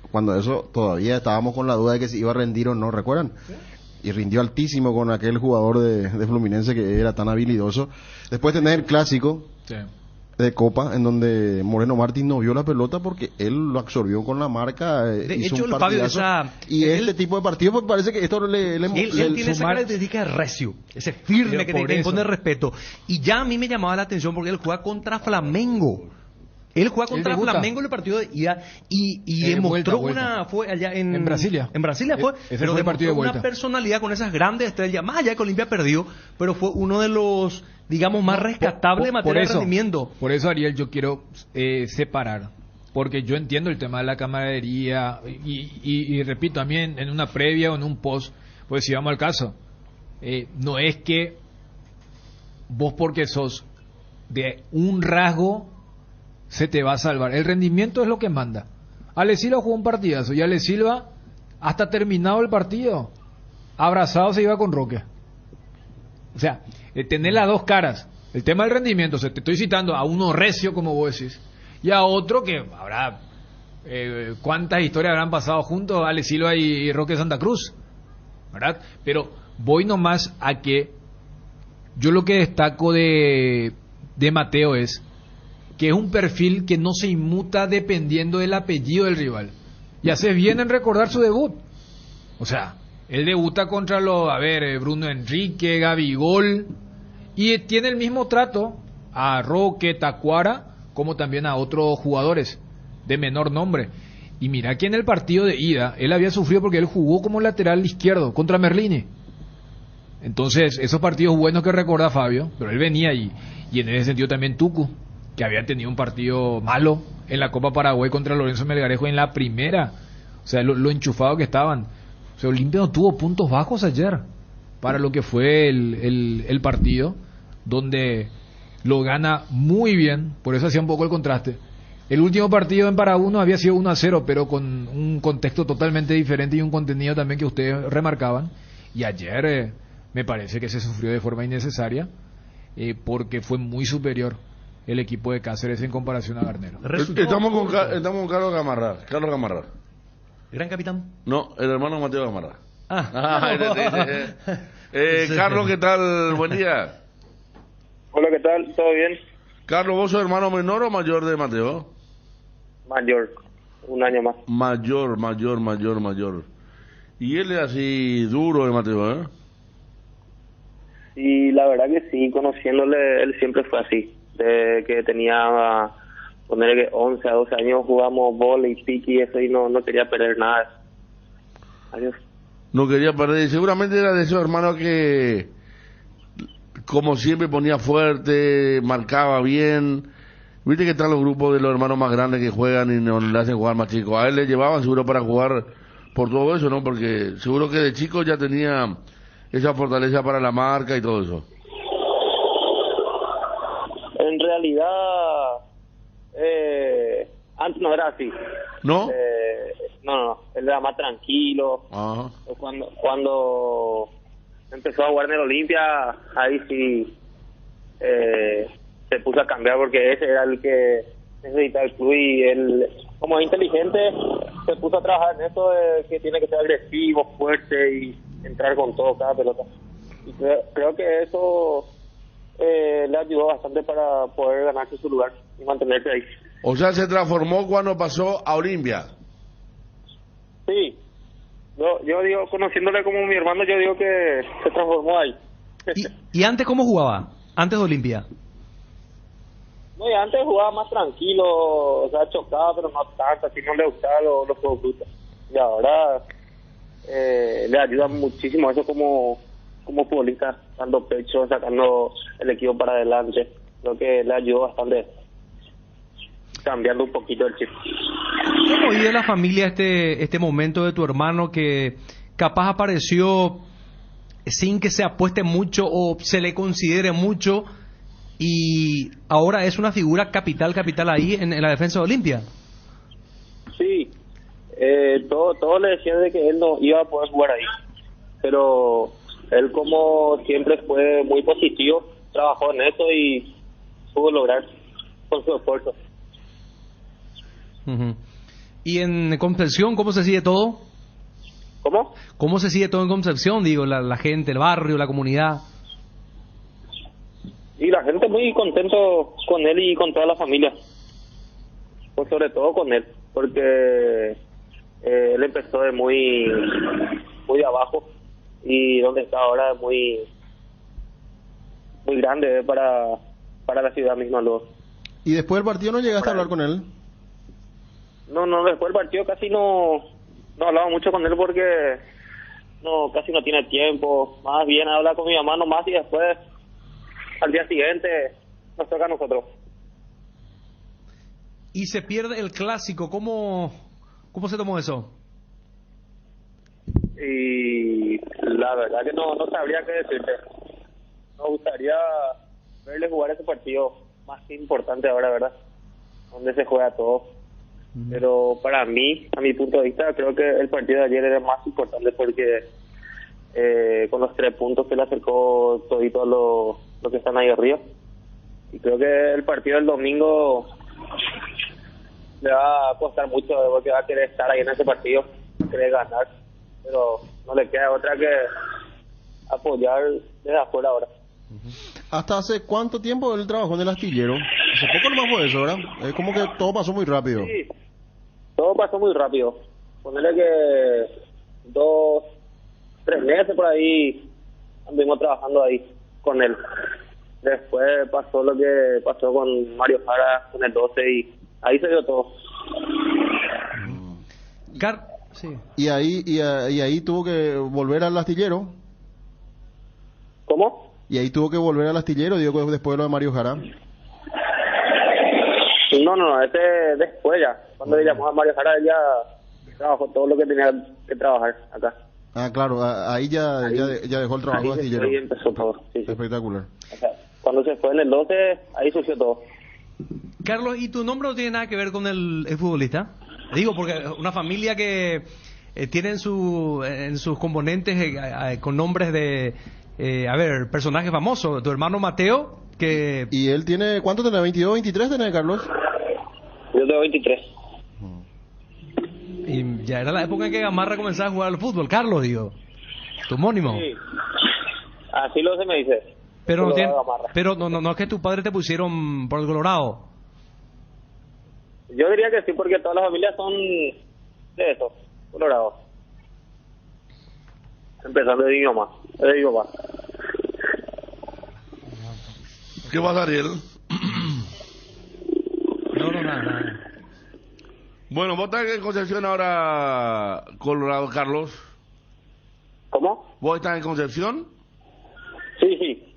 cuando eso todavía estábamos con la duda de que si iba a rendir o no? ¿Recuerdan? Y rindió altísimo con aquel jugador de Fluminense que era tan habilidoso. Después tenés el clásico de Copa, en donde Moreno Martín no vio la pelota porque él lo absorbió con la marca, de hizo hecho, un partidazo. Y este tipo de partidos, pues parece que esto él tiene esa característica de recio, ese firme que te impone respeto. Y ya a mí me llamaba la atención porque él juega contra Flamengo. Él juega contra Flamengo en el partido de ida y demostró fue allá en Brasilia. En Brasilia fue, pero el partido de vuelta. Una personalidad con esas grandes estrellas, más allá de que Olimpia perdió, pero fue uno de los, digamos, más rescatables en materia de rendimiento. Por eso, Ariel, yo quiero separar, porque yo entiendo el tema de la camaradería y repito, también en una previa o en un post, pues si vamos al caso, no es que vos porque sos de un rasgo se te va a salvar. El rendimiento es lo que manda. Ale Silva jugó un partidazo y Ale Silva, hasta terminado el partido, abrazado se iba con Roque. O sea, tener las dos caras. El tema del rendimiento, te estoy citando a uno recio, como vos decís, y a otro que habrá cuántas historias habrán pasado juntos, Ale Silva y Roque Santa Cruz, ¿verdad? Pero voy nomás a que yo lo que destaco de Mateo es que es un perfil que no se inmuta dependiendo del apellido del rival. Y hace bien en recordar su debut. O sea, él debuta contra Bruno Enrique, Gabigol, y tiene el mismo trato a Roque, Tacuara, como también a otros jugadores de menor nombre. Y mira que en el partido de ida, él había sufrido porque él jugó como lateral izquierdo contra Merlini. Entonces, esos partidos buenos que recuerda Fabio, pero él venía y en ese sentido también Tucu, que había tenido un partido malo en la Copa Paraguay contra Lorenzo Melgarejo en la primera. O sea, lo enchufado que estaban. O sea, Olimpia no tuvo puntos bajos ayer para lo que fue el partido, donde lo gana muy bien, por eso hacía un poco el contraste. El último partido en Paraguay había sido 1-0, pero con un contexto totalmente diferente y un contenido también que ustedes remarcaban. Y ayer me parece que se sufrió de forma innecesaria, porque fue muy superior el equipo de Cáceres en comparación a Garnero. Estamos con Carlos Gamarra. Carlos Gamarra. ¿Gran capitán? No, el hermano Mateo Gamarra. Sí. Carlos, ¿qué tal? Buen día. Hola, ¿qué tal? ¿Todo bien? Carlos, ¿vos sos hermano menor o mayor de Mateo? Mayor, un año más. Mayor. Y él es así duro de Mateo, ¿eh? Y la verdad que sí, conociéndole, él siempre fue así. De que tenía, ponerle que 11 a 12 años jugamos vóley, pique y eso, y no quería perder nada. Adiós. No quería perder, y seguramente era de esos hermanos que, como siempre, ponía fuerte, marcaba bien. Viste que están los grupos de los hermanos más grandes que juegan y no le hacen jugar más chicos. A él le llevaban seguro para jugar por todo eso, ¿no? Porque seguro que de chico ya tenía esa fortaleza para la marca y todo eso. En realidad, antes no era así. ¿No? No, él era más tranquilo. Ajá. Cuando empezó a jugar en el Olimpia, ahí sí se puso a cambiar, porque ese era el que necesitaba el club, y él, como es inteligente, se puso a trabajar en eso de que tiene que ser agresivo, fuerte y entrar con todo cada pelota. Y creo que eso le ayudó bastante para poder ganarse su lugar y mantenerse ahí. O sea, se transformó cuando pasó a Olimpia. Sí, yo digo, conociéndole como mi hermano, yo digo que se transformó ahí. ¿Y antes cómo jugaba? Antes de Olimpia. No, y antes jugaba más tranquilo, o sea, chocaba, pero no tanto, así no le gustaba los juegos brutos. Y ahora le ayuda muchísimo eso como futbolista, dando pecho, sacando el equipo para adelante. Creo que le ayudó bastante, cambiando un poquito el chip. ¿Cómo vive la familia este momento de tu hermano que capaz apareció sin que se apueste mucho o se le considere mucho, y ahora es una figura capital ahí en la defensa de Olimpia? Sí, todo le decían de que él no iba a poder jugar ahí, pero él, como siempre, fue muy positivo, trabajó en eso y pudo lograr con su esfuerzo. Uh-huh. ¿Y en Concepción cómo se sigue todo? ¿Cómo? ¿Cómo se sigue todo en Concepción? Digo, la gente, el barrio, la comunidad. Y la gente muy contento con él y con toda la familia. Pues sobre todo con él, porque él empezó de muy abajo, y donde está ahora es muy grande para la ciudad misma. ¿Y después del partido no llegaste a hablar con él? No, después del partido casi no hablaba mucho con él, porque casi no tiene tiempo. Más bien habla con mi mamá nomás, y después al día siguiente nos toca a nosotros. Y se pierde el clásico, ¿cómo se tomó eso? Y la verdad que no sabría qué decirte. Nos gustaría verle jugar ese partido más importante ahora, ¿verdad? Donde se juega todo. Pero para mí, a mi punto de vista, creo que el partido de ayer era más importante, porque con los 3 puntos se le acercó todito a lo que están ahí arriba. Y creo que el partido del domingo le va a costar mucho, porque va a querer estar ahí en ese partido, va a querer ganar, pero no le queda otra que apoyar desde afuera ahora. ¿Hasta hace cuánto tiempo él trabajó en el astillero? Hace poco nomás fue eso, ¿verdad? Es como que todo pasó muy rápido. Sí, todo pasó muy rápido. Ponerle que 2-3 meses por ahí anduvimos trabajando ahí con él. Después pasó lo que pasó con Mario Jara con el 12, y ahí se dio todo. Sí. ¿Y ahí tuvo que volver al astillero? ¿Cómo? Y ahí tuvo que volver al astillero, digo, después de lo de Mario Jara. No, ese después ya. Cuando le llamó a Mario Jara, ella trabajó todo lo que tenía que trabajar acá. Ah, claro, ahí ya dejó el trabajo de astillero. Ahí empezó todo. Sí. Espectacular. O sea, cuando se fue en el 12, ahí surgió todo. Carlos, ¿y tu nombre no tiene nada que ver con el futbolista? Digo, porque una familia que tiene en sus componentes con nombres de, personajes famosos. Tu hermano Mateo, que... ¿Y él tiene, cuánto tiene? ¿22, 23 tiene, Carlos? Yo tengo 23. Y ya era la época en que Gamarra comenzaba a jugar al fútbol. Carlos, digo. Tu homónimo. Sí. Así se me dice. Pero no es que tus padres te pusieron por el Colorado. Yo diría que sí, porque todas las familias son de eso, Colorado. Empezando de idioma. ¿Qué pasa, Ariel? Nada. Bueno, ¿vos estás en Concepción ahora, Colorado, Carlos? ¿Cómo? ¿Vos estás en Concepción? Sí.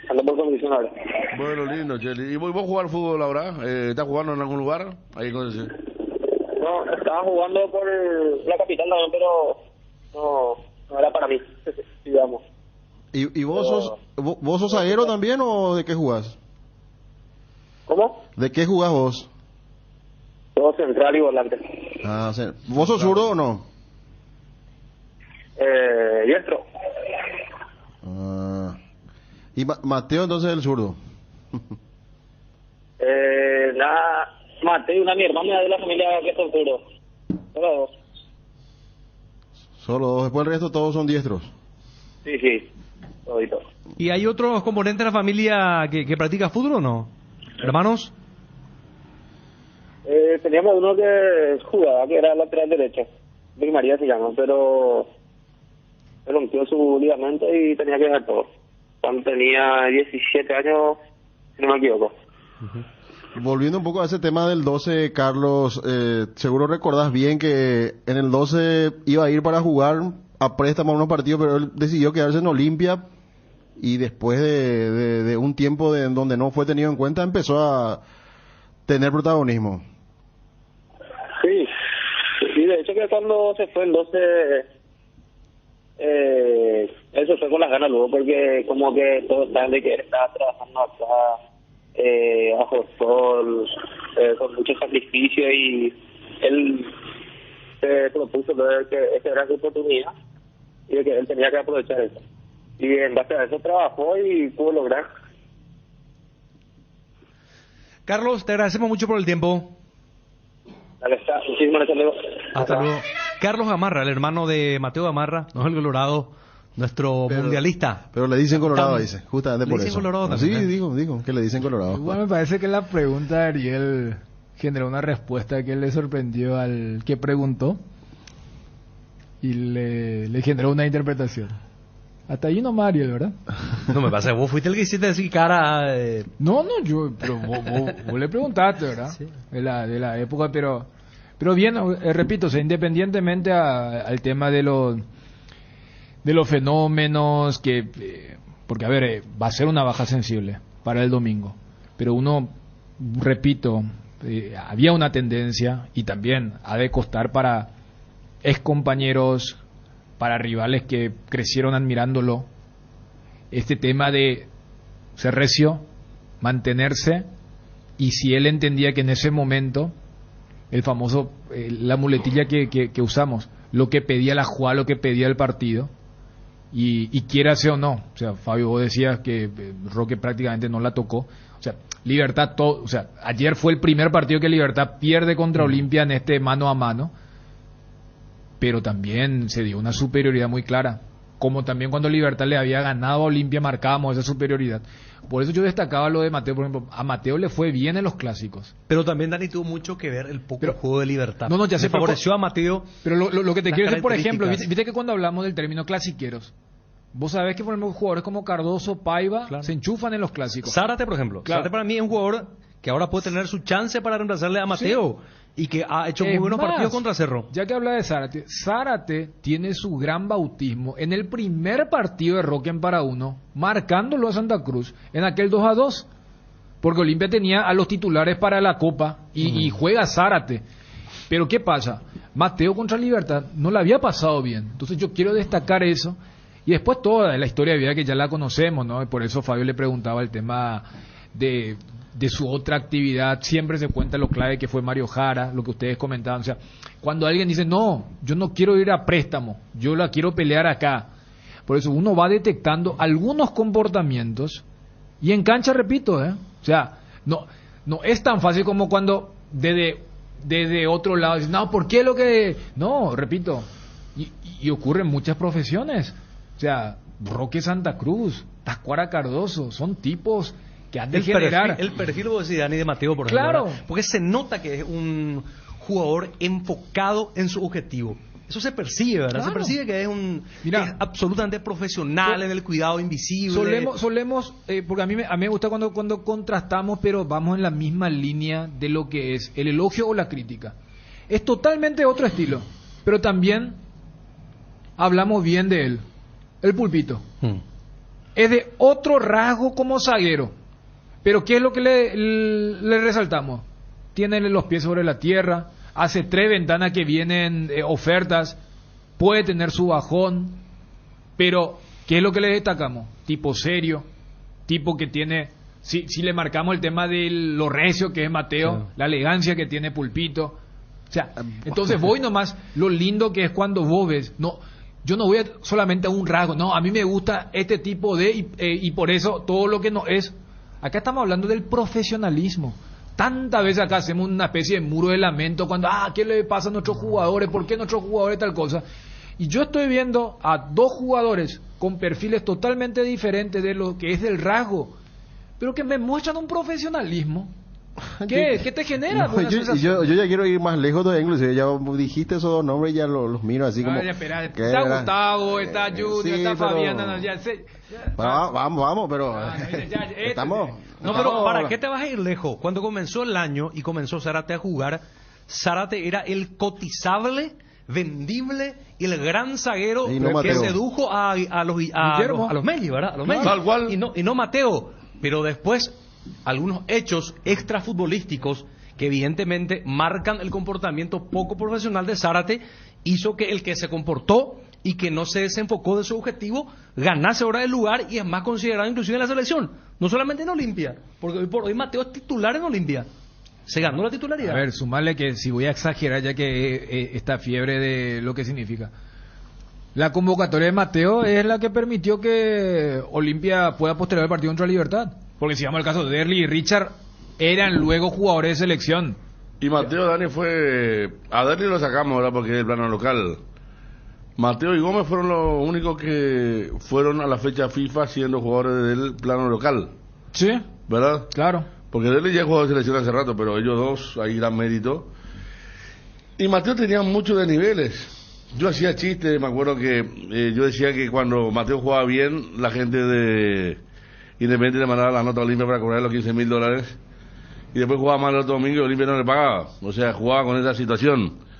Ando por Concepción ahora. Bueno, lindo, Cheli. ¿Y vos jugás al fútbol ahora? ¿Estás jugando en algún lugar? Ahí en Concepción. No, estaba jugando por la capital también, pero no era para mí, digamos. ¿Y vos sos zaguero también o de qué jugás? ¿Cómo? ¿De qué jugás vos? Todo central y volante. Ah, sí. ¿Vos sos zurdo o no? Diestro. Ah. ¿Y Mateo entonces el zurdo? Mateo y una mi hermana de la familia que son zurdos. Solo dos. Solo dos, después el resto todos son diestros. Sí, todito. ¿Y hay otros componentes de la familia que practica fútbol o no? ¿Hermanos? Teníamos uno que jugaba, que era lateral derecho. Luis María se llama, pero rompió su ligamento y tenía que dejar todo. Cuando tenía 17 años, si no me equivoco. Volviendo un poco a ese tema del 12, Carlos, seguro recordás bien que en el 12 iba a ir para jugar a préstamo a unos partidos, pero él decidió quedarse en Olimpia y después de un tiempo en donde no fue tenido en cuenta empezó a tener protagonismo. Sí, de hecho que cuando se fue el 12, él se fue con las ganas luego, porque como que todos saben de que él estaba trabajando acá bajo el sol, con mucho sacrificio, y él se propuso de que esa era su oportunidad y de que él tenía que aprovechar eso. Y en base a eso trabajó y pudo lograr. Carlos, te agradecemos mucho por el tiempo. Muchísimas gracias, Hasta luego. Carlos Gamarra, el hermano de Mateo Gamarra, no es el Colorado, nuestro mundialista. Pero le dicen Colorado, dice, justamente por eso. Le dicen Colorado sí, también. digo que le dicen Colorado. Igual me parece que la pregunta de Ariel generó una respuesta que le sorprendió al que preguntó y le generó una interpretación. Hasta ahí no Ariel, ¿verdad? No me pasa, vos fuiste el que hiciste así cara... No, pero vos le preguntaste, ¿verdad? Sí. De la época, pero bien, repito, o sea, independientemente al tema de los fenómenos que... porque, a ver, va a ser una baja sensible para el domingo, pero uno, repito, había una tendencia y también ha de costar para excompañeros, para rivales que crecieron admirándolo, este tema de ser recio, mantenerse, y si él entendía que en ese momento, el famoso, la muletilla que usamos, lo que pedía la jugada, lo que pedía el partido, y quiera ser o no, o sea, Fabio, vos decías que Roque prácticamente no la tocó, o sea, Libertad, o sea, ayer fue el primer partido que Libertad pierde contra Olimpia en este mano a mano, pero también se dio una superioridad muy clara, como también cuando Libertad le había ganado a Olimpia marcábamos esa superioridad. Por eso yo destacaba lo de Mateo, por ejemplo, a Mateo le fue bien en los clásicos. Pero también, Dani, tuvo mucho que ver el poco juego de Libertad. No, ya se favoreció a Mateo. Pero lo que te quiero decir, por ejemplo, viste que cuando hablamos del término clasiqueros, vos sabés que por ejemplo jugadores como Cardoso, Paiva, se enchufan en los clásicos. Zárate, por ejemplo. Claro. Zárate para mí es un jugador que ahora puede tener su chance para reemplazarle a Mateo. Sí. Y que ha hecho muy buenos partidos contra Cerro. Ya que habla de Zárate tiene su gran bautismo en el primer partido de Roque en para uno, marcándolo a Santa Cruz en aquel 2-2. porque Olimpia tenía a los titulares para la Copa y juega Zárate. Pero ¿qué pasa? Mateo contra Libertad no le había pasado bien. Entonces yo quiero destacar eso. Y después toda la historia de vida que ya la conocemos, ¿no? Y por eso Fabio le preguntaba el tema de su otra actividad. Siempre se cuenta lo clave que fue Mario Jara, lo que ustedes comentaban. O sea, cuando alguien dice, no, yo no quiero ir a préstamo, yo la quiero pelear acá. Por eso uno va detectando algunos comportamientos y en cancha, repito, o sea, no es tan fácil como cuando desde otro lado dicen, no, ¿por qué lo que...? No, repito, y ocurre en muchas profesiones. O sea, Roque Santa Cruz, Tacuara Cardoso, son tipos que han de generar... El perfil de Dani de Mateo, por ejemplo. Claro. ¿Verdad? Porque se nota que es un jugador enfocado en su objetivo. Eso se percibe, ¿verdad? Claro. Se percibe que es que es absolutamente profesional en el cuidado invisible. Solemos porque a mí me gusta cuando contrastamos, pero vamos en la misma línea de lo que es el elogio o la crítica. Es totalmente otro estilo, pero también hablamos bien de él. El Pulpito. Es de otro rasgo como zaguero. Pero ¿qué es lo que le resaltamos? Tiene los pies sobre la tierra, hace 3 ventanas que vienen ofertas, puede tener su bajón, pero ¿qué es lo que le destacamos? Tipo serio, tipo que tiene, si le marcamos el tema de lo recio que es Mateo, la elegancia que tiene Pulpito, o sea, entonces voy nomás, lo lindo que es cuando vos ves, yo no voy solamente a un rasgo, no, a mí me gusta este tipo y por eso todo lo que no es, acá estamos hablando del profesionalismo. Tantas veces acá hacemos una especie de muro de lamento cuando, ¿qué le pasa a nuestros jugadores? ¿Por qué nuestros jugadores tal cosa? Y yo estoy viendo a 2 jugadores con perfiles totalmente diferentes de lo que es del rasgo, pero que me muestran un profesionalismo. ¿Qué te genera? Yo ya quiero ir más lejos todavía, inclusive ya dijiste esos 2 nombres y ya los miro así como... Está Gustavo, está Junior, está Fabiana, Vamos, pero... estamos... No, pero ¿para qué te vas a ir lejos? Cuando comenzó el año y comenzó Zárate a jugar, Zárate era el cotizable, vendible y el gran zaguero que sedujo a los Melli, ¿verdad? A los Melli. Tal cual. Y no Mateo. Pero después, algunos hechos extrafutbolísticos que evidentemente marcan el comportamiento poco profesional de Zárate, hizo que el que se comportó y que no se desenfocó de su objetivo ganase ahora el lugar y es más considerado inclusive en la selección, no solamente en Olimpia, porque hoy por hoy Mateo es titular en Olimpia, se ganó la titularidad. A ver, sumarle que si voy a exagerar ya que esta fiebre de lo que significa, la convocatoria de Mateo es la que permitió que Olimpia pueda postergar el partido contra Libertad, porque si vamos al caso de Derli y Richard eran luego jugadores de selección. Y Mateo, Dani, a Derli lo sacamos ahora porque es el plano local. Mateo y Gómez fueron los únicos que fueron a la fecha FIFA siendo jugadores del plano local. Sí. ¿Verdad? Claro. Porque Derli ya jugó de selección hace rato, pero ellos 2, hay gran mérito. Y Mateo tenía muchos desniveles. Yo hacía chistes, me acuerdo que yo decía que cuando Mateo jugaba bien, la gente de Independiente le mandaba la nota a Olimpia para cobrar los $15,000. Y después jugaba mal el otro domingo y Olimpia no le pagaba. O sea, jugaba con esa situación.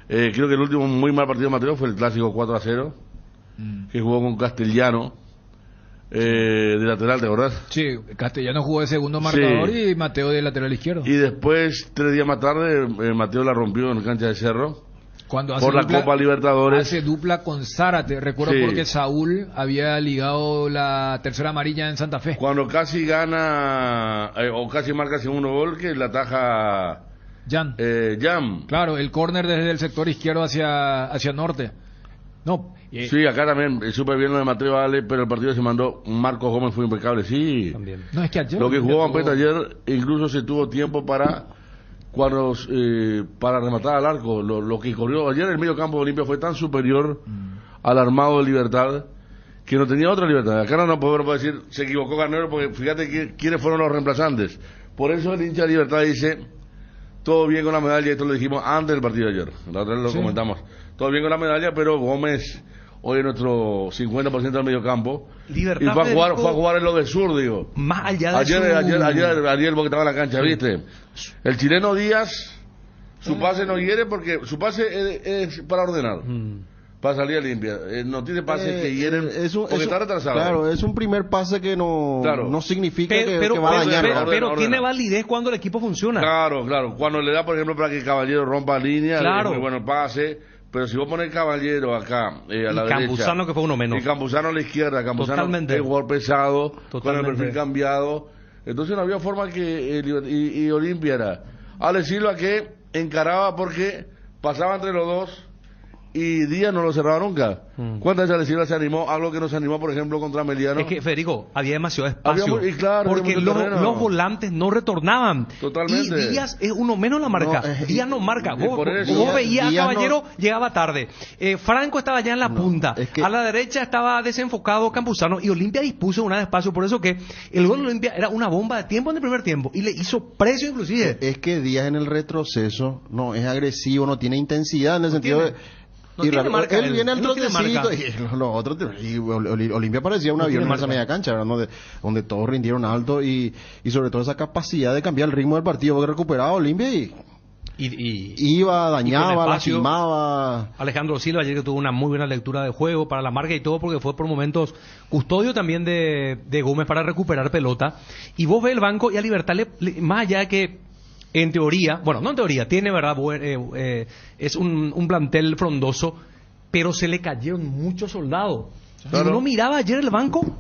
Creo que el último muy mal partido de Mateo fue el clásico 4-0, que jugó con Castellano, de lateral, ¿te acordás? Sí, Castellano jugó de segundo marcador y Mateo de lateral izquierdo. Y después, 3 días más tarde, Mateo la rompió en cancha de Cerro. Cuando por la Copa Libertadores. Hace dupla con Zárate, recuerdo porque Saúl había ligado la tercera amarilla en Santa Fe. Cuando casi gana, o casi marca el segundo gol, que la ataja... Jam. Claro, el córner desde el sector izquierdo hacia norte. No. Sí, acá también súper bien lo de Mateo Ale, pero el partido se mandó. Marcos Gómez fue impecable, sí. También. No, es que ayer, lo que jugó Vampeta ayer, incluso se tuvo tiempo para rematar al arco. Lo que corrió ayer en el medio campo de Olimpia fue tan superior al armado de Libertad que no tenía otra libertad. Acá no podemos decir se equivocó Garnero, porque fíjate quiénes fueron los reemplazantes. Por eso el hincha de Libertad dice: todo bien con la medalla, y esto lo dijimos antes del partido de ayer. La otra vez lo comentamos. Todo bien con la medalla, pero Gómez hoy es nuestro 50% del medio campo. Libertad, y fue a jugar en lo de sur, digo. Más allá de ayer porque estaba en la cancha, ¿viste? El chileno Díaz, su pase no hiere porque su pase es para ordenar. para salir a Olimpia. No tiene pases que hieren porque está retrasado. Claro, es un primer pase que no significa que va a dañar. Pero tiene validez cuando el equipo funciona. Claro. Cuando le da, por ejemplo, para que Caballero rompa línea, es muy bueno el pase. Pero si vos pones Caballero acá, a la derecha. Campuzano, que fue uno menos. Y Campuzano a la izquierda. Campuzano es jugador pesado, con el perfil cambiado. Entonces no había forma que y Olimpia era Alex Silva, que encaraba porque pasaba entre los dos y Díaz no lo cerraba nunca. ¿Cuántas veces Alex Silva se animó? Algo que no se animó, por ejemplo, contra Meliano. Es que, Federico, había demasiado espacio. Claro, porque los volantes no retornaban. Totalmente. Y Díaz es uno menos en la marca. Díaz no marca. Vos veías a Caballero, llegaba tarde. Franco estaba ya en la punta. A la derecha estaba desenfocado Campuzano. Y Olimpia dispuso una de espacio. Por eso que el gol de Olimpia era una bomba de tiempo en el primer tiempo. Y le hizo precio inclusive. Es que Díaz en el retroceso no es agresivo, no tiene intensidad en el sentido de... No tiene marca, él viene al trotecito y los otros, y Olimpia parecía un avión en esa media cancha, ¿verdad? Donde todos rindieron alto y sobre todo esa capacidad de cambiar el ritmo del partido, porque recuperaba Olimpia y iba, dañaba, lastimaba. Alejandro Silva ayer que tuvo una muy buena lectura de juego para la marca y todo, porque fue por momentos custodio también de Gómez para recuperar pelota. Y vos ves el banco y a Libertad, más allá de que en teoría, bueno, no en teoría, tiene verdad, es un plantel frondoso, pero se le cayeron muchos soldados. Claro. Uno miraba ayer el banco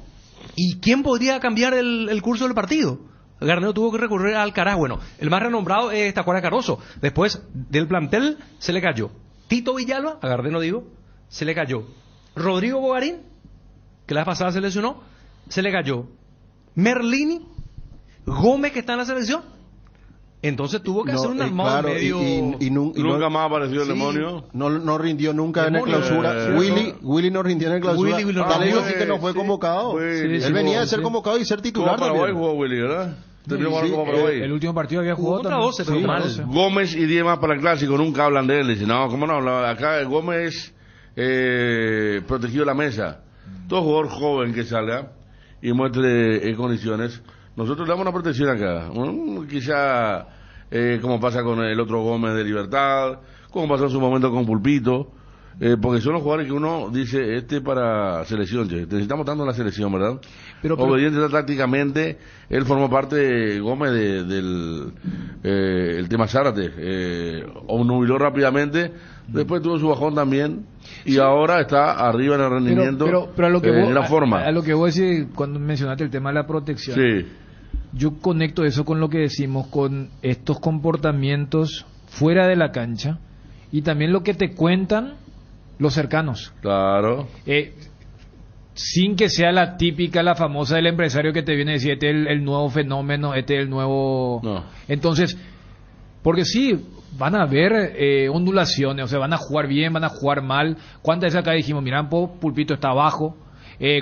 y ¿quién podría cambiar el curso del partido? Garnero tuvo que recurrir a Alcaraz. Bueno, el más renombrado es Tacuara Caroso. Después del plantel se le cayó Tito Villalba, a Garnero digo, se le cayó Rodrigo Bogarín, que la vez pasada se lesionó, se le cayó Merlini, Gómez, que está en la selección. Entonces tuvo que hacer un armado medio... nunca más apareció el demonio. No rindió nunca en el clausura. Willy no rindió en el clausura. Dale, sí que no fue convocado. Él venía de ser convocado y ser titular también. Paraguay jugó Willy, ¿verdad? El último partido había jugado contra 12, pero mal. Gómez y 10 más para el clásico, nunca hablan de él. Dicen, no, ¿cómo no hablan? Acá Gómez protegido la mesa. Todo jugador joven que salga y muestre condiciones. Nosotros le damos una protección acá, quizá como pasa con el otro Gómez de Libertad, como pasó en su momento con Pulpito, porque son los jugadores que uno dice, para selección, necesitamos tanto en la selección, ¿verdad? Pero obediente tácticamente, él formó parte, Gómez, del el tema Zárate, nubiló rápidamente, después tuvo su bajón también, y ahora está arriba en el rendimiento, pero a lo que en la forma. A lo que vos decís, cuando mencionaste el tema de la protección, sí. Yo conecto eso con lo que decimos, con estos comportamientos fuera de la cancha y también lo que te cuentan los cercanos. Claro. Sin que sea la típica, la famosa del empresario que te viene a decir, este es el nuevo fenómeno, este es el nuevo... No. Entonces, porque sí, van a haber ondulaciones, o sea, van a jugar bien, van a jugar mal. ¿Cuántas veces acá dijimos, mirá, Pulpito está abajo?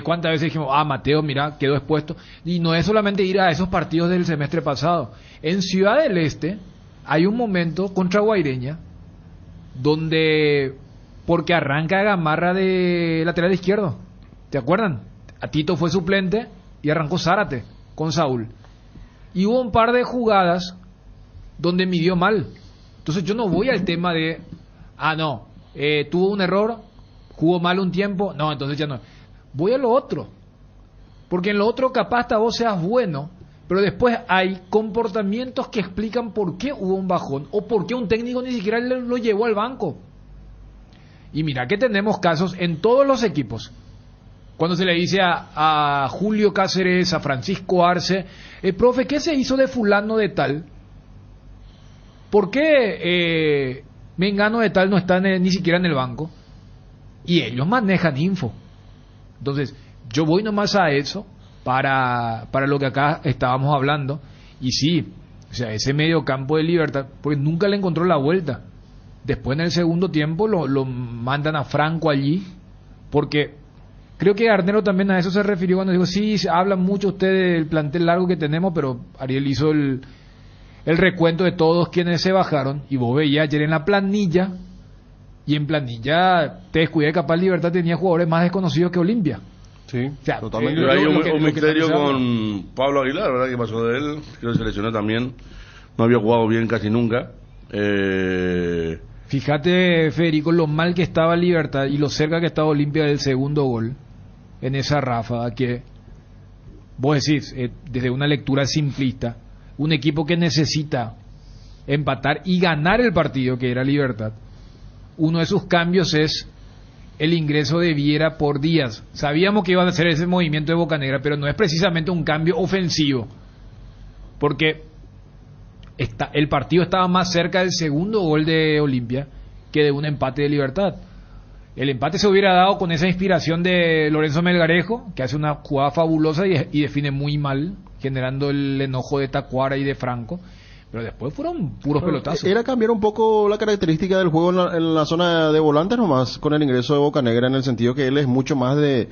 ¿Cuántas veces dijimos, Mateo, mira, quedó expuesto? Y no es solamente ir a esos partidos del semestre pasado. En Ciudad del Este hay un momento contra Guaireña donde, porque arranca Gamarra de lateral izquierdo, ¿te acuerdan? A Tito fue suplente y arrancó Zárate con Saúl. Y hubo un par de jugadas donde midió mal. Entonces yo no voy al tema de, tuvo un error, jugó mal un tiempo, no, entonces ya no. Voy a lo otro, porque en lo otro capaz hasta vos seas bueno, pero después hay comportamientos que explican por qué hubo un bajón o por qué un técnico ni siquiera lo llevó al banco. Y mira que tenemos casos en todos los equipos. Cuando se le dice a Julio Cáceres, a Francisco Arce, profe, ¿qué se hizo de fulano de tal? ¿Por qué Mengano de tal no está ni siquiera en el banco? Y ellos manejan info. Entonces, yo voy nomás a eso para lo que acá estábamos hablando. Y sí, o sea, ese medio campo de Libertad, porque nunca le encontró la vuelta. Después en el segundo tiempo lo mandan a Franco allí, porque creo que Garnero también a eso se refirió cuando dijo, sí, hablan mucho ustedes del plantel largo que tenemos, pero Ariel hizo el recuento de todos quienes se bajaron, y vos veías ayer en la planilla, y en planilla te descuidé, capaz Libertad tenía jugadores más desconocidos que Olimpia. Sí, o sea, totalmente. Hay un misterio con Pablo Aguilar, ¿verdad? ¿Qué pasó de él? Creo que se lesionó también. No había jugado bien casi nunca. Fíjate, Federico, lo mal que estaba Libertad y lo cerca que estaba Olimpia del segundo gol en esa ráfaga, que vos decís, desde una lectura simplista, un equipo que necesita empatar y ganar el partido, que era Libertad, uno de sus cambios es el ingreso de Viera por Díaz. Sabíamos que iba a hacer ese movimiento de Bocanegra, pero no es precisamente un cambio ofensivo, porque el partido estaba más cerca del segundo gol de Olimpia que de un empate de Libertad. El empate se hubiera dado con esa inspiración de Lorenzo Melgarejo, que hace una jugada fabulosa y define muy mal, generando el enojo de Tacuara y de Franco. Pero después fueron puros pelotazos. Era cambiar un poco la característica del juego en la zona de volantes nomás, con el ingreso de Bocanegra, en el sentido que él es mucho más de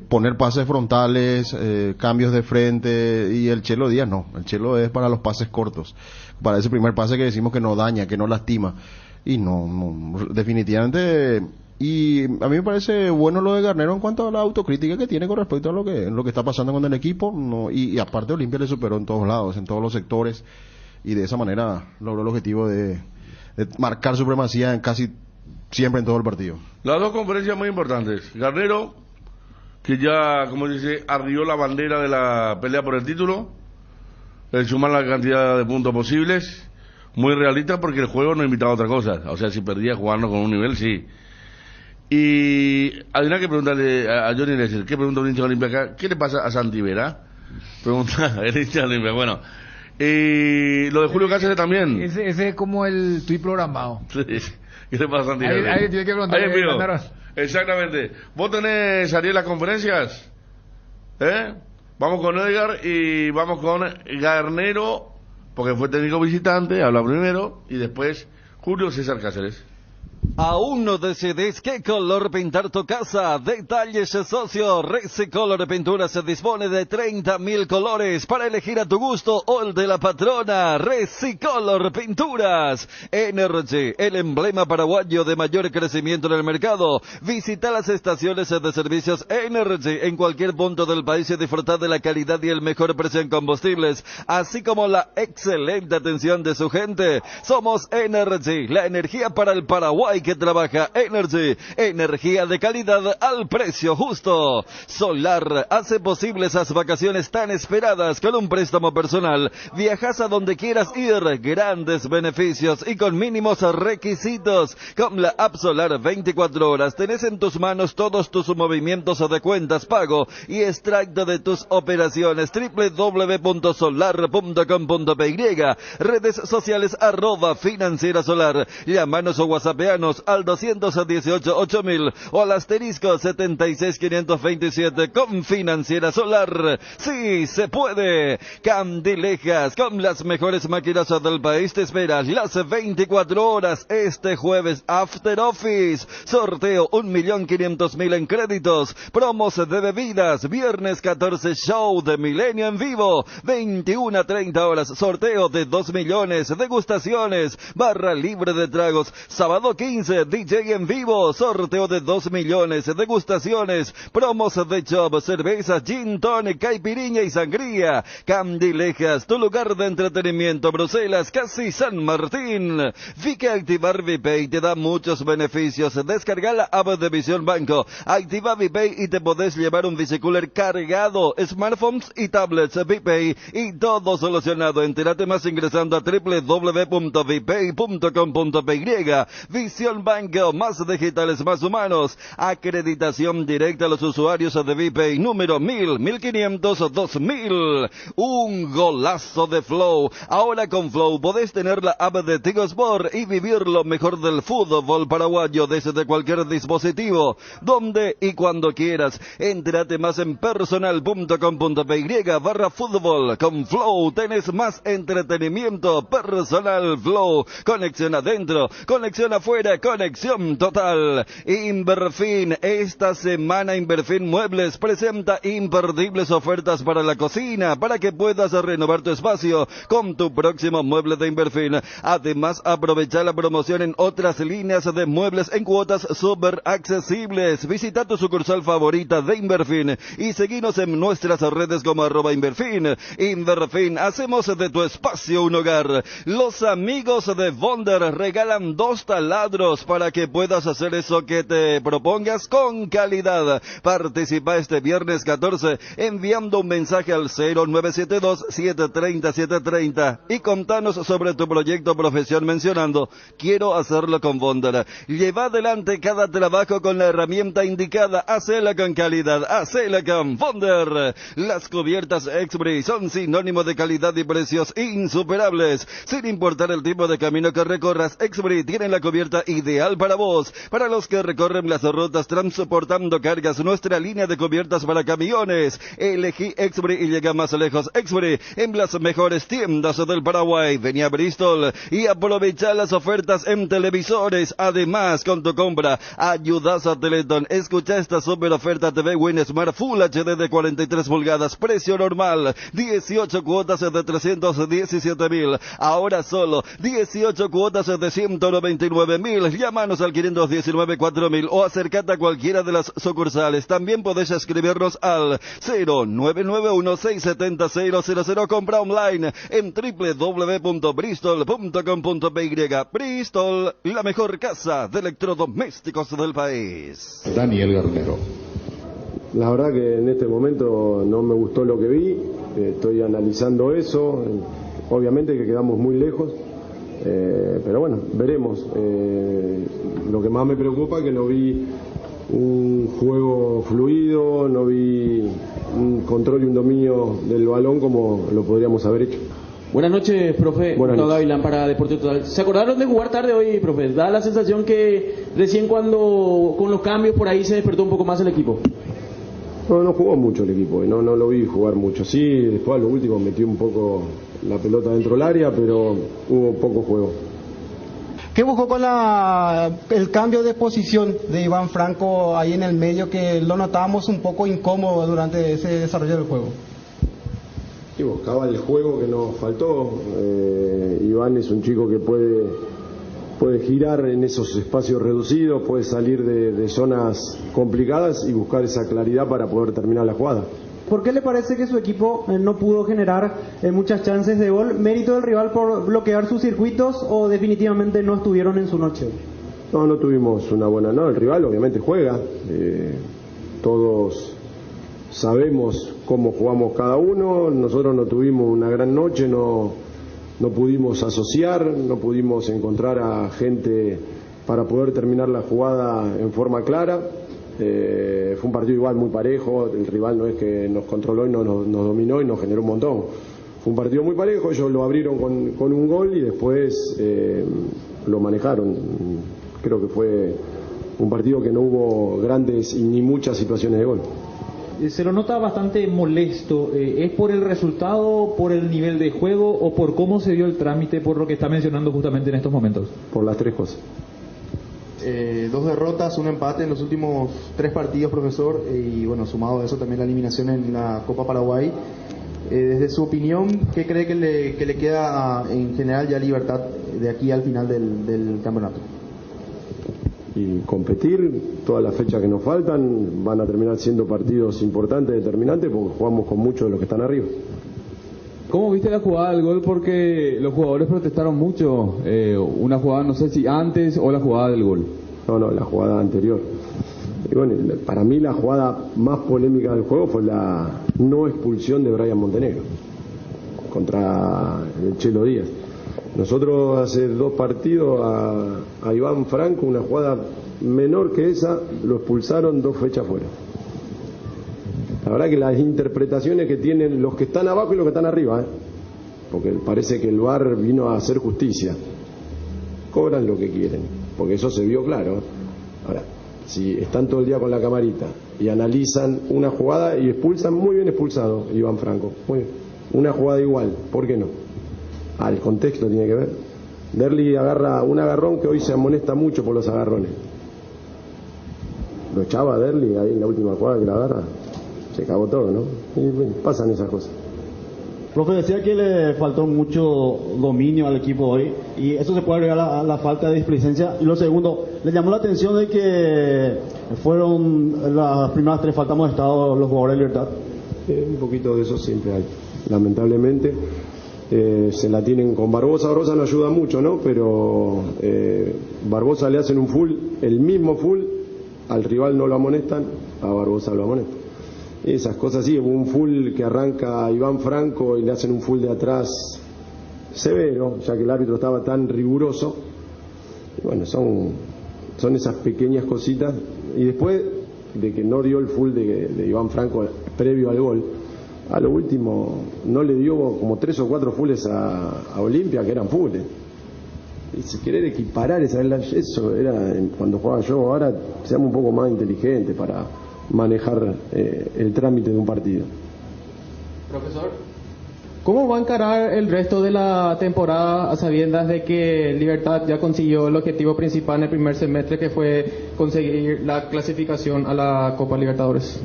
poner pases frontales, cambios de frente, y el Chelo Díaz no. El Chelo es para los pases cortos, para ese primer pase que decimos que no daña, que no lastima. Y no, definitivamente. Y a mí me parece bueno lo de Garnero en cuanto a la autocrítica que tiene con respecto a lo que está pasando con el equipo. Y aparte Olimpia le superó en todos lados, en todos los sectores, y de esa manera logró el objetivo de marcar supremacía en casi siempre en todo el partido. Las dos conferencias muy importantes. Garnero, que ya, como dice, arrió la bandera de la pelea por el título, el sumar la cantidad de puntos posibles, muy realista, porque el juego no invitaba a otra cosa. O sea, si perdía jugando con un nivel, sí. Y hay que preguntarle a Johnny Lesser, ¿qué pregunta un hincha de Olimpia acá? ¿Qué le pasa a Santi Vera? Pregunta el hincha de Olimpia. Bueno, lo de Julio Cáceres también. Ese es como el tuit programado. Sí. ¿Qué le pasa a Santi Vera? Ahí tiene que preguntarle. Exactamente. ¿Vos tenés, Ariel, las conferencias? Vamos con Edgar y vamos con Garnero, porque fue técnico visitante, habla primero, y después Julio César Cáceres. ¿Aún no decides qué color pintar tu casa? Detalles socio. Recicolor Pinturas se dispone de 30.000 colores para elegir a tu gusto o el de la patrona. Recicolor Pinturas. Energy, el emblema paraguayo de mayor crecimiento en el mercado. Visita las estaciones de servicios Energy en cualquier punto del país y disfrutar de la calidad y el mejor precio en combustibles, así como la excelente atención de su gente. Somos Energy, la energía para el Paraguay que trabaja. Energy, energía de calidad al precio justo. Solar hace posible esas vacaciones tan esperadas. Con un préstamo personal viajas a donde quieras ir, grandes beneficios y con mínimos requisitos. Con la app Solar 24 horas tenés en tus manos todos tus movimientos de cuentas, pago y extracto de tus operaciones. www.solar.com.py, redes sociales @Financiera Solar. Llamanos o whatsappeanos al 218-8000 o al asterisco 76527. Con Financiera Solar sí se puede. Candilejas, con las mejores máquinas del país, te esperas las 24 horas este jueves. After Office, sorteo 1.500.000 en créditos, promos de bebidas, viernes 14 show de Milenio en vivo, 21 a 30 horas, sorteo de 2 millones, degustaciones, barra libre de tragos, sábado 15 DJ en vivo, sorteo de 2 millones, degustaciones, promos de shop, cervezas, gin, tonic, caipirinha y sangría. Candilejas, tu lugar de entretenimiento. Bruselas, casi San Martín. Vi que activar VPay te da muchos beneficios. Descarga la app de Visión Banco, activa VPay y te podés llevar un bicicooler cargado, smartphones y tablets. VPay y todo solucionado. Entérate más ingresando a www.vpay.com.py. Visión Banco, más digitales, más humanos. Acreditación directa a los usuarios de VPay, número 1000, 1500, 2000. Un golazo de Flow. Ahora con Flow podés tener la app de Tigo Sport y vivir lo mejor del fútbol paraguayo desde cualquier dispositivo, donde y cuando quieras. Entérate más en personal.com.py/fútbol. Con Flow tenés más entretenimiento. Personal Flow. Conexión adentro, conexión afuera familia, conexión total. Inverfin, esta semana Inverfin Muebles presenta imperdibles ofertas para la cocina, para que puedas renovar tu espacio con tu próximo mueble de Inverfin. Además, aprovecha la promoción en otras líneas de muebles en cuotas súper accesibles. Visita tu sucursal favorita de Inverfin y seguinos en nuestras redes como @Inverfin. Inverfin, hacemos de tu espacio un hogar. Los amigos de Bonder regalan 2 taladros para que puedas hacer eso que te propongas con calidad. Participa este viernes 14 enviando un mensaje al 0972-730-730 y contanos sobre tu proyecto o profesión mencionando quiero hacerlo con Bonder. Lleva adelante cada trabajo con la herramienta indicada. Hacela con calidad, hacela con Bonder. Las cubiertas Exbri son sinónimo de calidad y precios insuperables. Sin importar el tipo de camino que recorras, Exbri tiene la cubierta ideal para vos. Para los que recorren las rutas transportando cargas, nuestra línea de cubiertas para camiones. Elegí Exbri y llega más lejos. Exbri en las mejores tiendas del Paraguay. Vení a Bristol y aprovecha las ofertas en televisores. Además, con tu compra ayudas a Teleton. Escucha esta super oferta: TV Win Smart Full HD de 43 pulgadas, precio normal 18 cuotas de 317.000, ahora solo 18 cuotas de 199.000. Llámanos al 519-4000 o acércate a cualquiera de las sucursales. También podés escribirnos al 0991-670-000. Compra online en www.bristol.com.py. Bristol, la mejor casa de electrodomésticos del país. Daniel Garnero. La verdad que en este momento no me gustó lo que vi, estoy analizando eso, obviamente que quedamos muy lejos, pero bueno, veremos. Lo que más me preocupa es que no vi un juego fluido, no vi un control y un dominio del balón como lo podríamos haber hecho. Buenas noches, profe. Buenas noches. Gavilán para Deporte Total. ¿Se acordaron de jugar tarde hoy, profe? Da la sensación que recién cuando con los cambios por ahí se despertó un poco más el equipo. No jugó mucho el equipo, no lo vi jugar mucho. Sí, después a lo último metió un poco la pelota dentro del área, pero hubo poco juego. ¿Qué buscó con el cambio de posición de Iván Franco ahí en el medio, que lo notábamos un poco incómodo durante ese desarrollo del juego? Y buscaba el juego que nos faltó. Iván es un chico que puede girar en esos espacios reducidos, puede salir de zonas complicadas y buscar esa claridad para poder terminar la jugada. ¿Por qué le parece que su equipo no pudo generar muchas chances de gol? ¿Mérito del rival por bloquear sus circuitos o definitivamente no estuvieron en su noche? No tuvimos una buena... No, el rival obviamente juega. Todos sabemos cómo jugamos cada uno. Nosotros no tuvimos una gran noche, no pudimos asociar, no pudimos encontrar a gente para poder terminar la jugada en forma clara. Fue un partido igual muy parejo, el rival no es que nos controló y nos dominó y nos generó un montón. Fue un partido muy parejo, ellos lo abrieron con un gol y después lo manejaron. Creo que fue un partido que no hubo grandes ni muchas situaciones de gol. Se lo nota bastante molesto. ¿Es por el resultado, por el nivel de juego o por cómo se dio el trámite, por lo que está mencionando justamente en estos momentos? Por las tres cosas. 2 derrotas, un empate en los últimos 3 partidos, profesor, y bueno, sumado a eso también la eliminación en la Copa Paraguay. Desde su opinión, ¿qué cree que le queda en general ya Libertad de aquí al final del campeonato? Y competir, todas las fechas que nos faltan van a terminar siendo partidos importantes, determinantes, porque jugamos con muchos de los que están arriba. ¿Cómo viste la jugada del gol? Porque los jugadores protestaron mucho. Una jugada, no sé si antes o la jugada del gol. No, la jugada anterior. Y bueno, para mí la jugada más polémica del juego fue la no expulsión de Brian Montenegro contra el Chelo Díaz. Nosotros hace 2 partidos a Iván Franco, una jugada menor que esa, lo expulsaron 2 fechas fuera. La verdad que las interpretaciones que tienen los que están abajo y los que están arriba, porque parece que el VAR vino a hacer justicia, cobran lo que quieren, porque eso se vio claro. Ahora, si están todo el día con la camarita y analizan una jugada y expulsan, muy bien expulsado Iván Franco, muy bien. Una jugada igual, ¿por qué no? El contexto tiene que ver. Derli agarra un agarrón que hoy se amonesta mucho por los agarrones. Lo echaba a Derli ahí en la última jugada que la agarra. Se cagó todo, ¿no? Y bueno, pasan esas cosas. Profe, decía que le faltó mucho dominio al equipo hoy y eso se puede agregar a la falta de displicencia. Y lo segundo, le llamó la atención de que fueron las primeras 3 faltas amonestados los jugadores de Libertad. Un poquito de eso siempre hay, lamentablemente. Se la tienen con Barbosa. Barbosa no ayuda mucho, ¿no? Pero Barbosa le hacen un full, el mismo full, al rival no lo amonestan, a Barbosa lo amonestan. Esas cosas sí, un full que arranca Iván Franco y le hacen un full de atrás severo, ya que el árbitro estaba tan riguroso. Y bueno, son esas pequeñas cositas. Y después de que no dio el full de Iván Franco previo al gol, a lo último no le dio como 3 o 4 fulles a Olimpia que eran fulles. Y si querer equiparar eso era cuando jugaba yo. Ahora seamos un poco más inteligentes para manejar el trámite de un partido. Profesor, ¿cómo va a encarar el resto de la temporada a sabiendas de que Libertad ya consiguió el objetivo principal en el primer semestre, que fue conseguir la clasificación a la Copa Libertadores?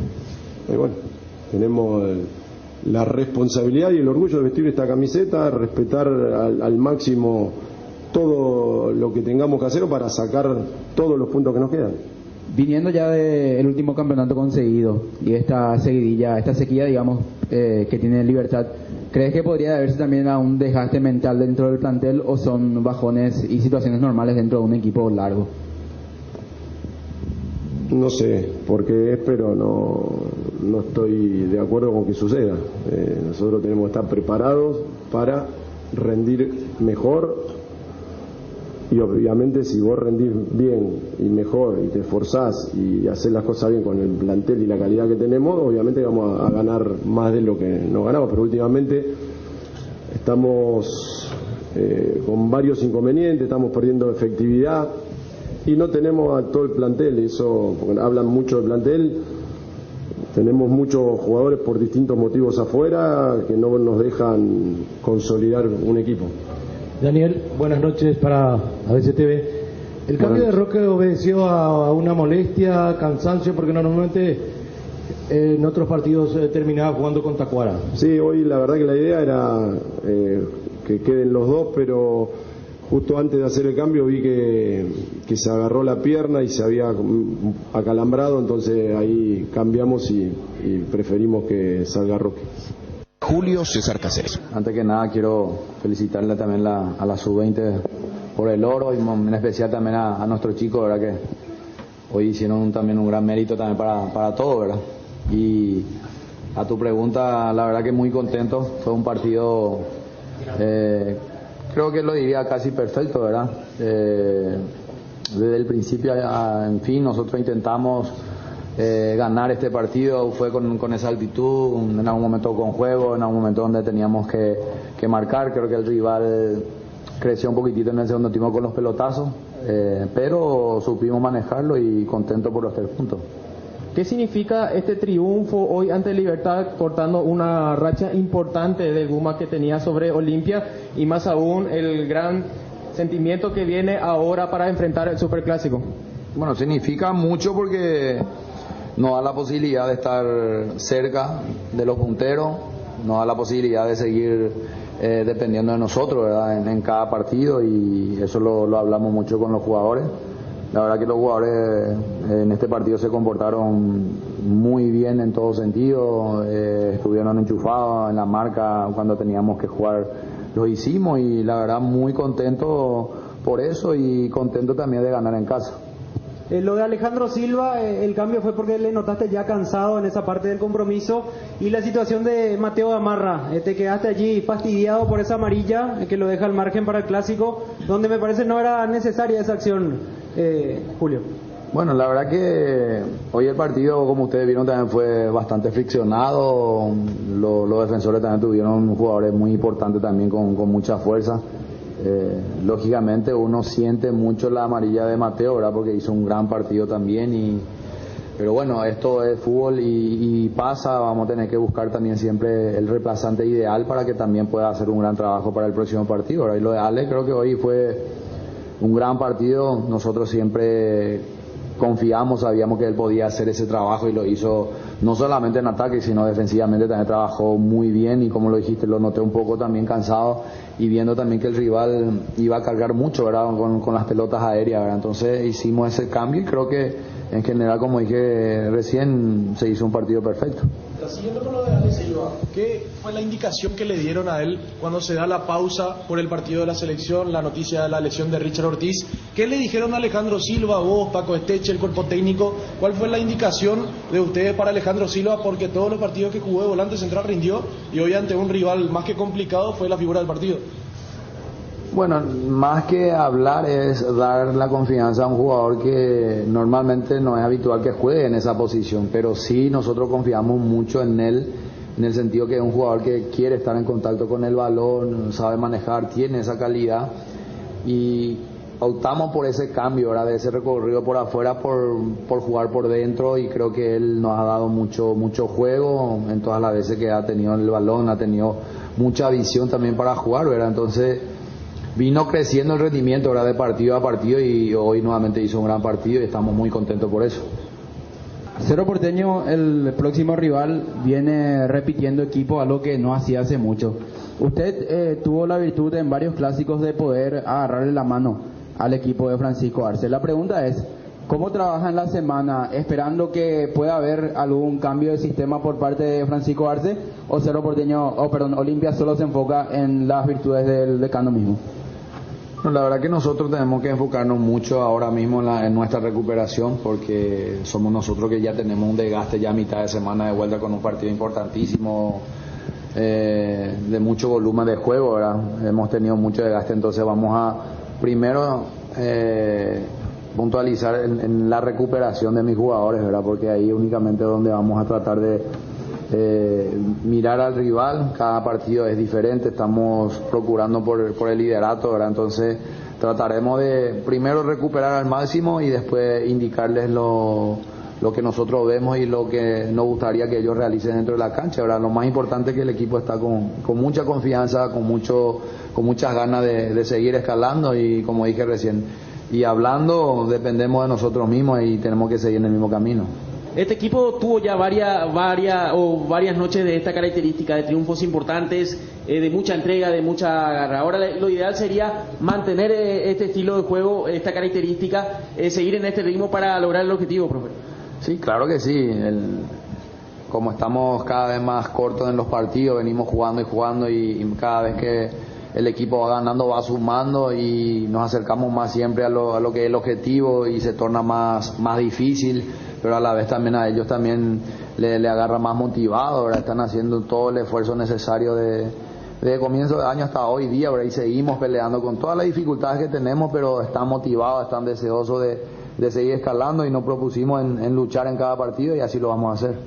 Bueno, tenemos la responsabilidad y el orgullo de vestir esta camiseta, respetar al máximo todo lo que tengamos que hacer para sacar todos los puntos que nos quedan. Viniendo ya del último campeonato conseguido y esta sequía, digamos, que tiene Libertad, ¿crees que podría deberse también a un desgaste mental dentro del plantel o son bajones y situaciones normales dentro de un equipo largo? No sé por qué es, pero no estoy de acuerdo con que suceda. Nosotros tenemos que estar preparados para rendir mejor. Y obviamente si vos rendís bien y mejor y te esforzás y haces las cosas bien con el plantel y la calidad que tenemos, obviamente vamos a ganar más de lo que nos ganamos. Pero últimamente estamos con varios inconvenientes, estamos perdiendo efectividad y no tenemos a todo el plantel. Eso, porque hablan mucho del plantel, tenemos muchos jugadores por distintos motivos afuera que no nos dejan consolidar un equipo. Daniel, buenas noches para ABC TV. El cambio de Roque obedeció a una molestia, cansancio, porque normalmente en otros partidos terminaba jugando con Tacuara. Sí, hoy la verdad que la idea era que queden los dos, pero justo antes de hacer el cambio vi que se agarró la pierna y se había acalambrado, entonces ahí cambiamos y preferimos que salga Roque. Julio César Cáceres. Antes que nada quiero felicitarle también a la sub-20 por el oro y en especial también a nuestros chicos, ¿verdad? Que hoy hicieron también un gran mérito también para todo, ¿verdad? Y a tu pregunta, la verdad que muy contento. Fue un partido, creo que lo diría casi perfecto, ¿verdad? Desde el principio en fin, nosotros intentamos ganar este partido, fue con esa actitud, en algún momento con juego, en algún momento donde teníamos que marcar. Creo que el rival creció un poquitito en el segundo tiempo con los pelotazos, pero supimos manejarlo y contento por los 3 puntos. ¿Qué significa este triunfo hoy ante Libertad, cortando una racha importante de Guma que tenía sobre Olimpia, y más aún el gran sentimiento que viene ahora para enfrentar el Superclásico? Bueno, significa mucho porque nos da la posibilidad de estar cerca de los punteros, nos da la posibilidad de seguir dependiendo de nosotros, ¿verdad? En cada partido, y eso lo hablamos mucho con los jugadores. La verdad que los jugadores en este partido se comportaron muy bien en todo sentido, estuvieron enchufados en la marca cuando teníamos que jugar, lo hicimos, y la verdad muy contento por eso y contento también de ganar en casa. Lo de Alejandro Silva, el cambio fue porque le notaste ya cansado en esa parte del compromiso, y la situación de Mateo Gamarra, te quedaste allí fastidiado por esa amarilla que lo deja al margen para el Clásico, donde me parece no era necesaria esa acción, Julio. Bueno, la verdad que hoy el partido, como ustedes vieron, también fue bastante friccionado. Los defensores también tuvieron jugadores muy importantes también con mucha fuerza. Lógicamente uno siente mucho la amarilla de Mateo, ¿verdad? Porque hizo un gran partido también, y Pero bueno, esto es fútbol y pasa, vamos a tener que buscar también siempre el reemplazante ideal para que también pueda hacer un gran trabajo para el próximo partido. Ahora, y lo de Ale, creo que hoy fue un gran partido. Nosotros siempre confiamos, sabíamos que él podía hacer ese trabajo y lo hizo no solamente en ataque, sino defensivamente también trabajó muy bien y como lo dijiste, lo noté un poco también cansado y viendo también que el rival iba a cargar mucho, ¿verdad? Con las pelotas aéreas, ¿verdad? Entonces hicimos ese cambio y creo que en general, como dije recién, se hizo un partido perfecto. Siguiendo con lo de Ale Silva, ¿qué fue la indicación que le dieron a él cuando se da la pausa por el partido de la selección, la noticia de la lesión de Richard Ortiz? ¿Qué le dijeron a Alejandro Silva, vos, Paco Esteche, el cuerpo técnico? ¿Cuál fue la indicación de ustedes para Alejandro Silva? Porque todos los partidos que jugó de volante central rindió y hoy ante un rival más que complicado fue la figura del partido. Bueno, más que hablar es dar la confianza a un jugador que normalmente no es habitual que juegue en esa posición, pero sí nosotros confiamos mucho en él, en el sentido que es un jugador que quiere estar en contacto con el balón, sabe manejar, tiene esa calidad y optamos por ese cambio, ¿verdad? De ese recorrido por afuera por jugar por dentro y creo que él nos ha dado mucho juego en todas las veces que ha tenido el balón, ha tenido mucha visión también para jugar, ¿verdad? Entonces vino creciendo el rendimiento, ¿verdad? De partido a partido y hoy nuevamente hizo un gran partido y estamos muy contentos por eso. Cerro Porteño, el próximo rival, viene repitiendo equipo, algo que no hacía hace mucho. Usted tuvo la virtud en varios clásicos de poder agarrarle la mano al equipo de Francisco Arce. La pregunta es, ¿cómo trabaja en la semana esperando que pueda haber algún cambio de sistema por parte de Francisco Arce o Cerro Porteño, Olimpia solo se enfoca en las virtudes del decano mismo? No, la verdad que nosotros tenemos que enfocarnos mucho ahora mismo en nuestra recuperación porque somos nosotros que ya tenemos un desgaste ya a mitad de semana de vuelta con un partido importantísimo de mucho volumen de juego, ¿verdad? Hemos tenido mucho desgaste, entonces vamos a primero puntualizar en la recuperación de mis jugadores, ¿verdad? Porque ahí únicamente es donde vamos a tratar de mirar al rival. Cada partido es diferente, estamos procurando por el liderato, ¿verdad? Entonces trataremos de primero recuperar al máximo y después indicarles lo que nosotros vemos y lo que nos gustaría que ellos realicen dentro de la cancha, ¿verdad? Lo más importante es que el equipo está con mucha confianza, con muchas ganas de seguir escalando y como dije recién, y hablando dependemos de nosotros mismos y tenemos que seguir en el mismo camino. Este equipo tuvo ya varias noches de esta característica, de triunfos importantes, de mucha entrega, de mucha garra. Ahora lo ideal sería mantener este estilo de juego, esta característica, seguir en este ritmo para lograr el objetivo, profe. Sí, claro que sí. Como estamos cada vez más cortos en los partidos, venimos jugando y cada vez que el equipo va ganando va sumando y nos acercamos más siempre a lo que es el objetivo y se torna más difícil, pero a la vez también a ellos también le agarra más motivado, ¿verdad? Están haciendo todo el esfuerzo necesario desde comienzo de año hasta hoy día, ¿verdad? Y seguimos peleando con todas las dificultades que tenemos, pero están motivados, están deseosos de seguir escalando y nos propusimos en luchar en cada partido y así lo vamos a hacer.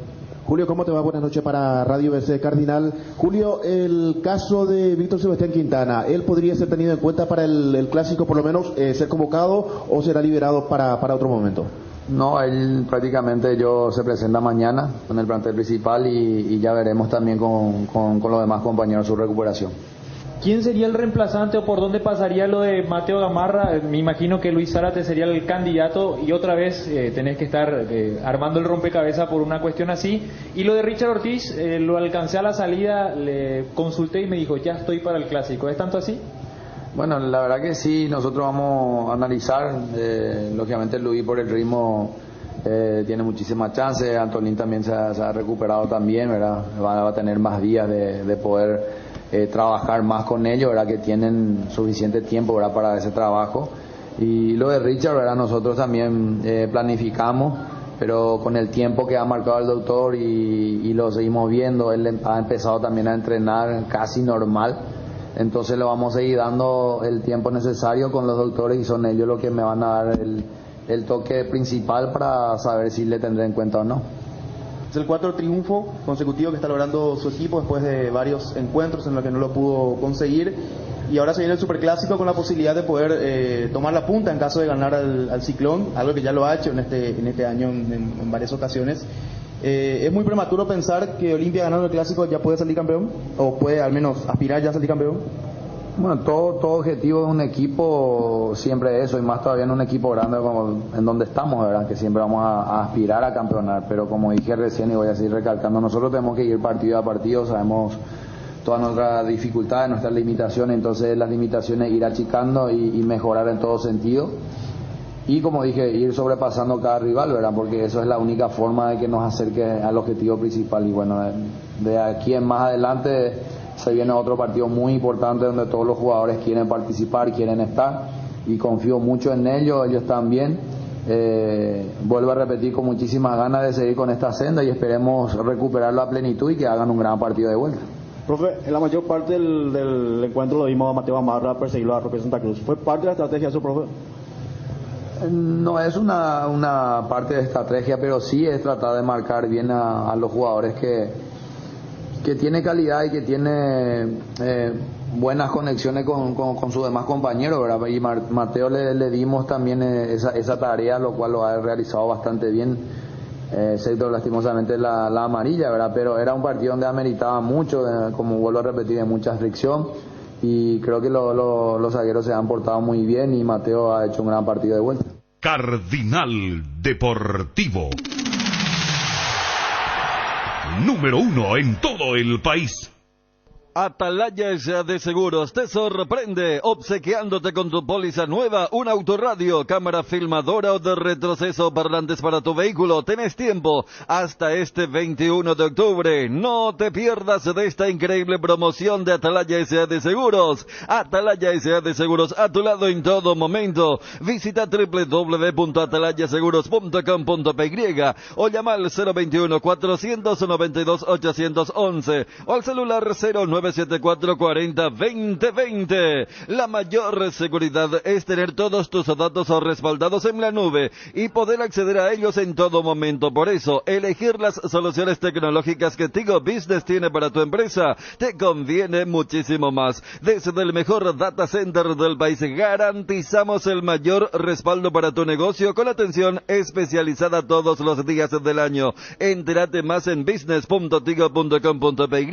Julio, ¿cómo te va? Buenas noches para Radio BC Cardinal. Julio, el caso de Víctor Sebastián Quintana, ¿él podría ser tenido en cuenta para el clásico, por lo menos ser convocado o será liberado para otro momento? No, él prácticamente se presenta mañana con el plantel principal y ya veremos también con los demás compañeros su recuperación. ¿Quién sería el reemplazante o por dónde pasaría lo de Mateo Gamarra? Me imagino que Luis Zárate sería el candidato y otra vez tenés que estar armando el rompecabezas por una cuestión así. Y lo de Richard Ortiz, lo alcancé a la salida, le consulté y me dijo, ya estoy para el clásico. ¿Es tanto así? Bueno, la verdad que sí, nosotros vamos a analizar. Lógicamente Luis por el ritmo tiene muchísimas chances. Antolín también se ha recuperado también, ¿verdad? Va a tener más días de poder trabajar más con ellos, ¿verdad? Que tienen suficiente tiempo, ¿verdad? Para ese trabajo. Y lo de Richard, ¿verdad? Nosotros también planificamos, pero con el tiempo que ha marcado el doctor y lo seguimos viendo, él ha empezado también a entrenar casi normal, entonces le vamos a seguir dando el tiempo necesario con los doctores y son ellos los que me van a dar el toque principal para saber si le tendré en cuenta o no. Es el 4 triunfo consecutivo que está logrando su equipo después de varios encuentros en los que no lo pudo conseguir. y ahora se viene el Superclásico con la posibilidad de poder tomar la punta en caso de ganar al Ciclón, algo que ya lo ha hecho en este año en varias ocasiones. ¿Es muy prematuro pensar que Olimpia ganando el Clásico ya puede salir campeón? ¿O puede al menos aspirar ya a salir campeón? Bueno, todo objetivo de un equipo siempre es eso, y más todavía en un equipo grande como en donde estamos, ¿verdad? Que siempre vamos a aspirar a campeonar, pero como dije recién y voy a seguir recalcando, nosotros tenemos que ir partido a partido, sabemos todas nuestras dificultades, nuestras limitaciones, entonces las limitaciones ir achicando y mejorar en todo sentido. Y como dije, ir sobrepasando cada rival, ¿verdad? Porque eso es la única forma de que nos acerque al objetivo principal. Y bueno, de aquí en más adelante se viene otro partido muy importante donde todos los jugadores quieren participar, quieren estar, y confío mucho en ellos también. Vuelvo a repetir, con muchísimas ganas de seguir con esta senda y esperemos recuperar la plenitud y que hagan un gran partido de vuelta. Profe, en la mayor parte del encuentro lo vimos a Mateo Gamarra perseguirlo a Roque Santa Cruz. ¿Fue parte de la estrategia de su profe? No es una parte de estrategia, pero sí es tratar de marcar bien a los jugadores que tiene calidad y que tiene buenas conexiones con sus demás compañeros, ¿verdad? Y Mateo le dimos también esa tarea, lo cual lo ha realizado bastante bien, excepto lastimosamente la amarilla, ¿verdad? Pero era un partido donde ameritaba mucho, como vuelvo a repetir, de mucha fricción, y creo que los zagueros se han portado muy bien y Mateo ha hecho un gran partido de vuelta. Cardinal Deportivo, número 1 en todo el país. Atalaya S.A. de Seguros te sorprende obsequiándote con tu póliza nueva un autorradio, cámara filmadora o de retroceso, parlantes para tu vehículo. Tenés tiempo hasta este 21 de octubre. No te pierdas de esta increíble promoción de Atalaya S.A. de Seguros. Atalaya S.A. de Seguros, a tu lado en todo momento. Visita www.atalayaseguros.com.py o llama al 021-492-811 o al celular 0974-40-2020. La mayor seguridad es tener todos tus datos respaldados en la nube y poder acceder a ellos en todo momento. Por eso, elegir las soluciones tecnológicas que Tigo Business tiene para tu empresa te conviene muchísimo más. Desde el mejor data center del país garantizamos el mayor respaldo para tu negocio con atención especializada todos los días del año. Entérate más en business.tigo.com.py.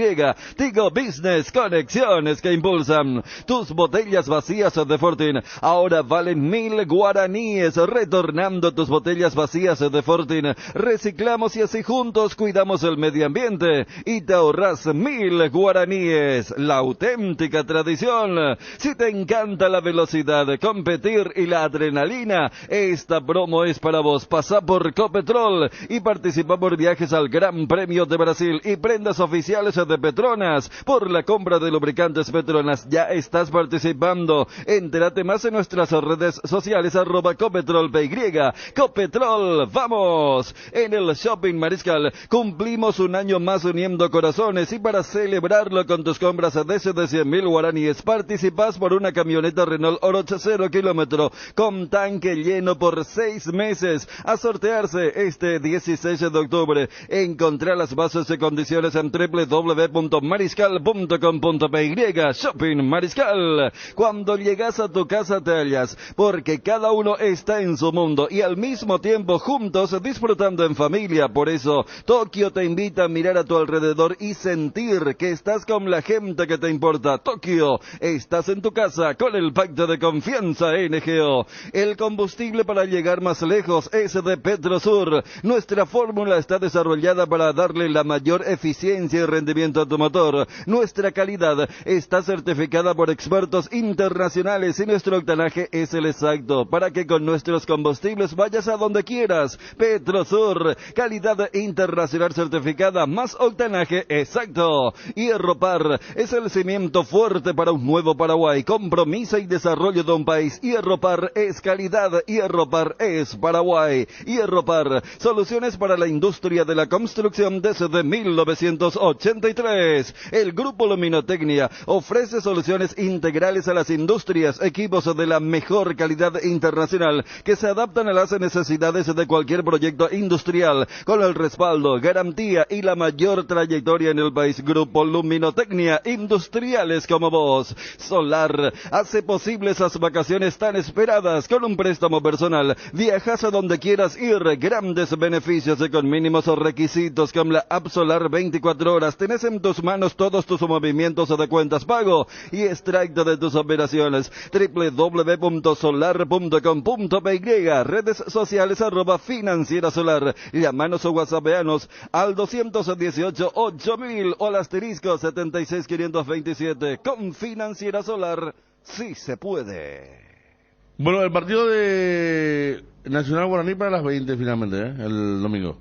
Tigo Business, conexiones que impulsan. Tus botellas vacías de Fortin ahora valen 1000 guaraníes. Retornando tus botellas vacías de Fortin, reciclamos y así juntos cuidamos el medio ambiente y te ahorras 1000 guaraníes. La auténtica tradición. Si te encanta la velocidad, competir y la adrenalina, esta promo es para vos. Pasa por Copetrol y participa por viajes al Gran Premio de Brasil y prendas oficiales de Petronas. Por la compra de lubricantes Petronas ya estás participando. Entérate más en nuestras redes sociales @CopetrolPY. Copetrol, vamos. En el Shopping Mariscal cumplimos un año más uniendo corazones y para celebrarlo con tus compras desde 100.000 guaraníes participas por una camioneta Renault Oroch 0 kilómetro con tanque lleno por 6 meses a sortearse este 16 de octubre. Encontrá las bases y condiciones en www.mariscal.com.py. Shopping Mariscal. Cuando llegas a tu casa te hallas, porque cada uno está en su mundo y al mismo tiempo juntos disfrutando en familia. Por eso Tokio te invita a mirar a tu alrededor y sentir que estás con la gente que te importa. Tokio, estás en tu casa con el pacto de confianza NGO. El combustible para llegar más lejos es de Petrosur. Nuestra fórmula está desarrollada para darle la mayor eficiencia y rendimiento a tu motor. Nuestra calidad está certificada por expertos internacionales y nuestro octanaje es el exacto para que con nuestros combustibles vayas a donde quieras. Petrosur, calidad internacional certificada más octanaje exacto. Hierropar es el cimiento fuerte para un nuevo Paraguay. Compromiso y desarrollo de un país. Hierropar es calidad. Hierropar es Paraguay. Hierropar, soluciones para la industria de la construcción desde 1983. El grupo Grupo Luminotecnia ofrece soluciones integrales a las industrias, equipos de la mejor calidad internacional que se adaptan a las necesidades de cualquier proyecto industrial con el respaldo, garantía y la mayor trayectoria en el país. Grupo Luminotecnia, industriales como vos. Solar hace posible esas vacaciones tan esperadas con un préstamo personal. Viajas a donde quieras ir, grandes beneficios con mínimos requisitos. Con la app Solar 24 horas tenés en tus manos todos tus movimientos de cuentas pago y extracto de tus operaciones. www.solar.com.py, redes sociales @Financiera Solar. Llamanos o whatsappeanos al 218-8000 o al asterisco 76527. Con Financiera Solar, sí se puede. Bueno, el partido de Nacional Guaraní para las 20 finalmente, el domingo.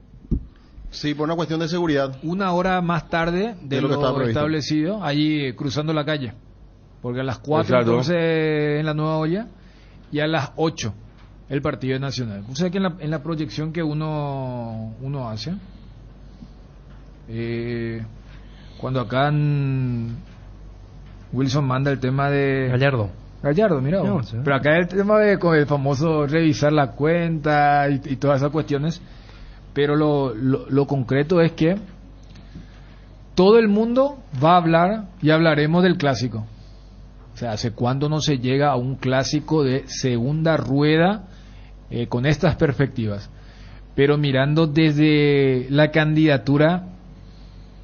Sí, por una cuestión de seguridad. Una hora más tarde de lo establecido, allí cruzando la calle. Porque a las 4 entonces en la Nueva Olla y a las 8 el partido de Nacional. O sea que en la proyección que uno hace, cuando acá Wilson manda el tema de Gallardo, mira, no, sí. Pero acá el tema de con el famoso revisar la cuenta y todas esas cuestiones. Pero lo concreto es que todo el mundo va a hablar y hablaremos del clásico. O sea, ¿hace cuándo no se llega a un clásico de segunda rueda con estas perspectivas? Pero mirando desde la candidatura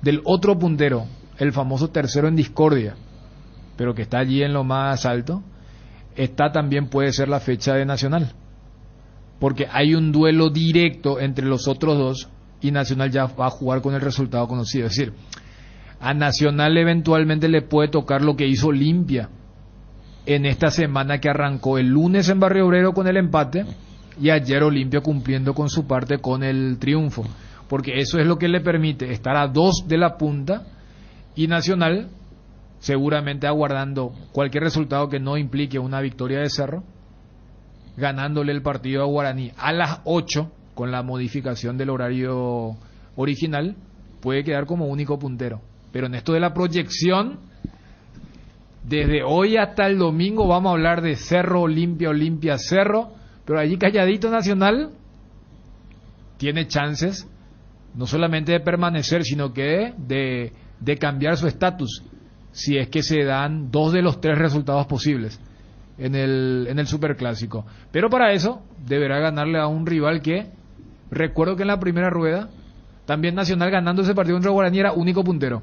del otro puntero, el famoso tercero en discordia, pero que está allí en lo más alto, esta también puede ser la fecha de Nacional. Porque hay un duelo directo entre los otros dos y Nacional ya va a jugar con el resultado conocido. Es decir, a Nacional eventualmente le puede tocar lo que hizo Olimpia en esta semana que arrancó el lunes en Barrio Obrero con el empate y ayer Olimpia cumpliendo con su parte con el triunfo. Porque eso es lo que le permite estar a 2 de la punta y Nacional seguramente aguardando cualquier resultado que no implique una victoria de Cerro, ganándole el partido a Guaraní a las 8 con la modificación del horario original, puede quedar como único puntero. Pero en esto de la proyección, desde hoy hasta el domingo vamos a hablar de Cerro, Olimpia, Cerro, pero allí calladito Nacional tiene chances no solamente de permanecer, sino que de cambiar su estatus, si es que se dan 2 de los 3 resultados posibles en el Superclásico. Pero para eso deberá ganarle a un rival que, recuerdo que en la primera rueda también Nacional ganando ese partido contra Guaraní era único puntero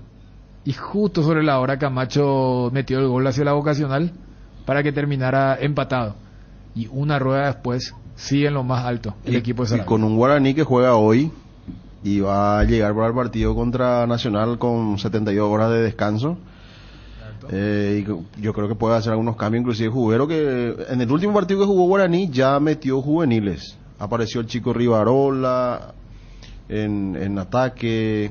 y justo sobre la hora Camacho metió el gol hacia la vocacional para que terminara empatado, y una rueda después sigue en lo más alto el equipo de Sarabia. Y con un Guaraní que juega hoy y va a llegar para el partido contra Nacional con 72 horas de descanso. Y yo creo que puede hacer algunos cambios, inclusive Jubero, que en el último partido que jugó Guaraní ya metió juveniles. Apareció el chico Rivarola en ataque,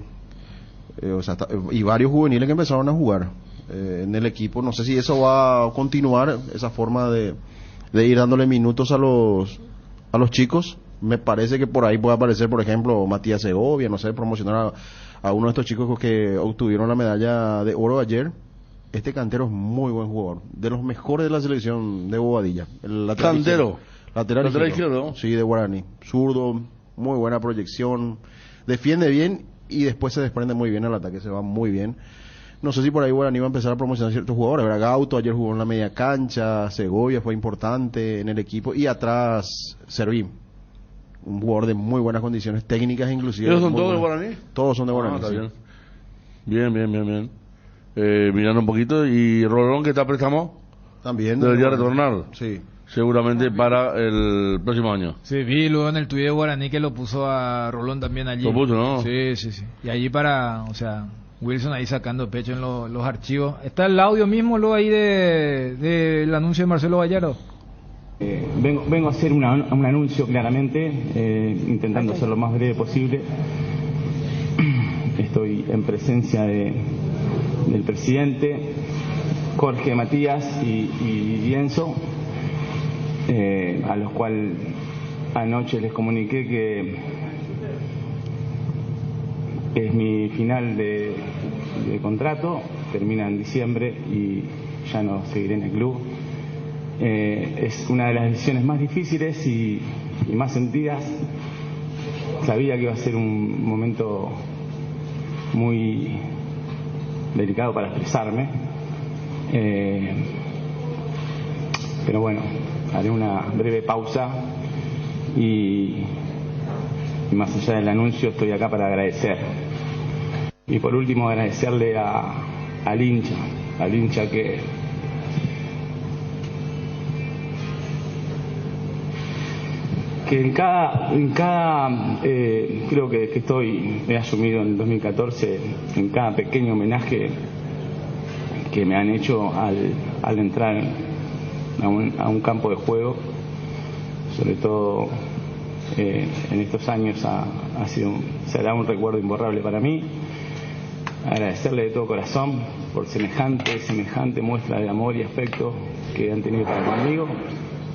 y varios juveniles que empezaron a jugar en el equipo. No sé si eso va a continuar, esa forma de ir dándole minutos a los chicos. Me parece que por ahí puede aparecer, por ejemplo, Matías Segovia, no sé, promocionar a uno de estos chicos que obtuvieron la medalla de oro ayer. Este cantero es muy buen jugador, de los mejores de la selección de Bobadilla. El lateral izquierdo, sí, de Guaraní. Zurdo, muy buena proyección, defiende bien y después se desprende muy bien al ataque, se va muy bien. No sé si por ahí Guaraní va a empezar a promocionar ciertos jugadores. Gauto ayer jugó en la media cancha, Segovia fue importante en el equipo, y atrás Servín, un jugador de muy buenas condiciones técnicas inclusive. ¿Ellos son todos de Guaraní? Todos son de Guaraní. Está bien. Bien. Mirando un poquito, y Rolón, que está a préstamo, también debería retornar, sí, seguramente para el próximo año. Sí, vi luego en el tuit de Guaraní que lo puso a Rolón también allí. Lo puso, ¿no? Sí. Y allí Wilson ahí sacando pecho en los archivos. ¿Está el audio mismo luego ahí del anuncio de Marcelo Gallardo? Vengo a hacer un anuncio claramente, intentando ser lo más breve posible. Estoy en presencia del presidente, Jorge, Matías y Lienzo, a los cuales anoche les comuniqué que es mi final de contrato termina en diciembre y ya no seguiré en el club. Es una de las decisiones más difíciles y más sentidas. Sabía que iba a ser un momento muy delicado para expresarme, pero bueno, haré una breve pausa y más allá del anuncio estoy acá para agradecer. Y por último agradecerle al hincha que en cada creo que he asumido en el 2014, en cada pequeño homenaje que me han hecho al entrar a un campo de juego, sobre todo en estos años será un recuerdo imborrable para mí. Agradecerle de todo corazón por semejante muestra de amor y afecto que han tenido para conmigo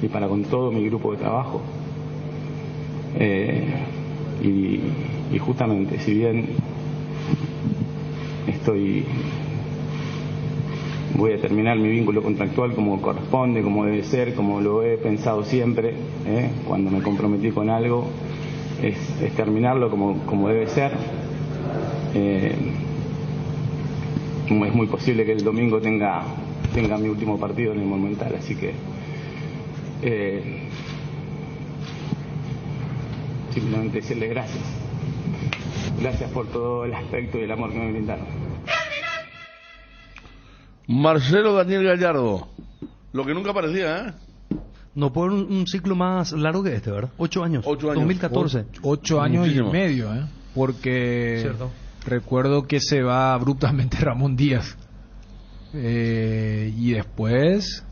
y para con todo mi grupo de trabajo. Y justamente, si bien voy a terminar mi vínculo contractual como corresponde, como debe ser, como lo he pensado siempre, cuando me comprometí con algo, es terminarlo como debe ser. Es muy posible que el domingo tenga mi último partido en el Monumental, así que simplemente decirle gracias. Gracias por todo el aspecto y el amor que me brindaron. Marcelo Daniel Gallardo, lo que nunca parecía, No por un ciclo más largo que este, ¿verdad? 8 años. 2014. 8 años Muchísimo. y medio, porque Cierto. recuerdo que se va abruptamente Ramón Díaz. Y después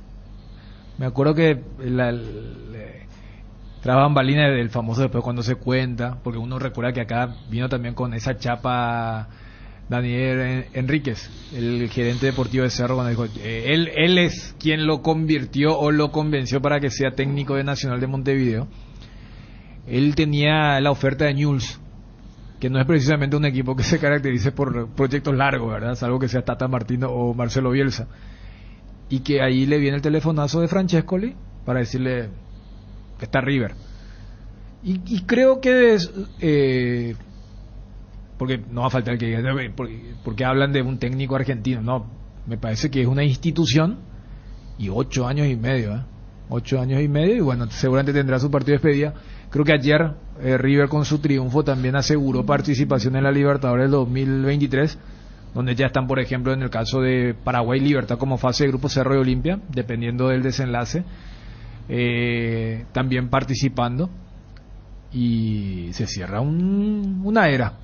me acuerdo que tras bambalinas del famoso después cuando se cuenta, porque uno recuerda que acá vino también con esa chapa Daniel Enríquez, el gerente deportivo de Cerro, cuando dijo él es quien lo convirtió o lo convenció para que sea técnico de Nacional de Montevideo. Él tenía la oferta de Newell's, que no es precisamente un equipo que se caracterice por proyectos largos, ¿verdad? Salvo que sea Tata Martino o Marcelo Bielsa. Y que ahí le viene el telefonazo de Francescoli para decirle que está River. Y creo que porque no va a faltar que diga porque hablan de un técnico argentino. No, me parece que es una institución y 8 años y medio, 8 años y medio, y bueno, seguramente tendrá su partido de despedida. Creo que ayer River con su triunfo también aseguró participación en la Libertadores 2023, donde ya están, por ejemplo, en el caso de Paraguay Libertad como fase de grupo Cerro y Olimpia, dependiendo del desenlace, también participando, y se cierra una era,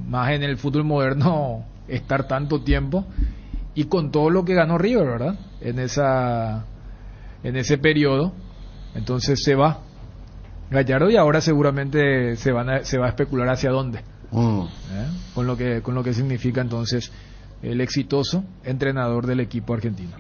más en el fútbol moderno estar tanto tiempo y con todo lo que ganó River, ¿verdad? En ese periodo. Entonces se va Gallardo y ahora seguramente se va a especular hacia dónde, con lo que significa entonces el exitoso entrenador del equipo argentino.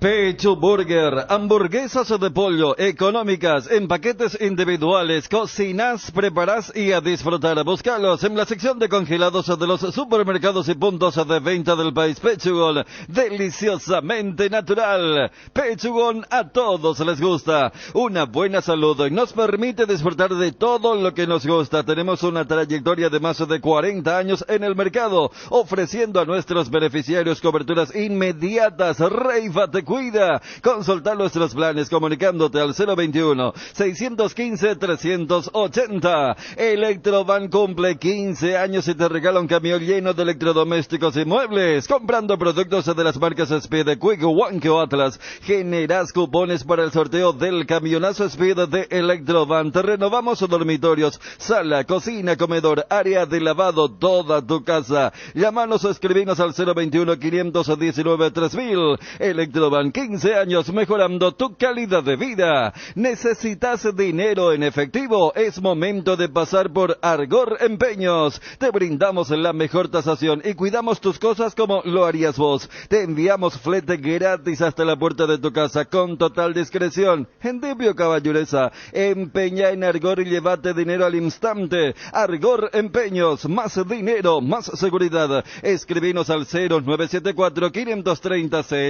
Pecho Burger, hamburguesas de pollo, económicas, en paquetes individuales, cocinas, preparas y a disfrutar. Búscalos en la sección de congelados de los supermercados y puntos de venta del país. Pechugón, deliciosamente natural. Pechugón, a todos les gusta. Una buena salud nos permite disfrutar de todo lo que nos gusta. Tenemos una trayectoria de más de 40 años en el mercado, ofreciendo a nuestros beneficiarios coberturas inmediatas. Reifate Cuida. Consulta nuestros planes comunicándote al 021-615-380. Electrovan cumple 15 años y te regala un camión lleno de electrodomésticos y muebles. Comprando productos de las marcas Speed, Quick, Wanke o Atlas, generas cupones para el sorteo del camionazo Speed de Electrovan. Te renovamos dormitorios, sala, cocina, comedor, área de lavado, toda tu casa. Llámanos o escribinos al 021-519-3000. Electrovan, Llevan 15 años mejorando tu calidad de vida. ¿Necesitas dinero en efectivo? Es momento de pasar por Argor Empeños. Te brindamos la mejor tasación y cuidamos tus cosas como lo harías vos. Te enviamos flete gratis hasta la puerta de tu casa con total discreción. Endebio caballureza, empeña en Argor y llévate dinero al instante. Argor Empeños, más dinero, más seguridad. Escribinos al 0974-530-000.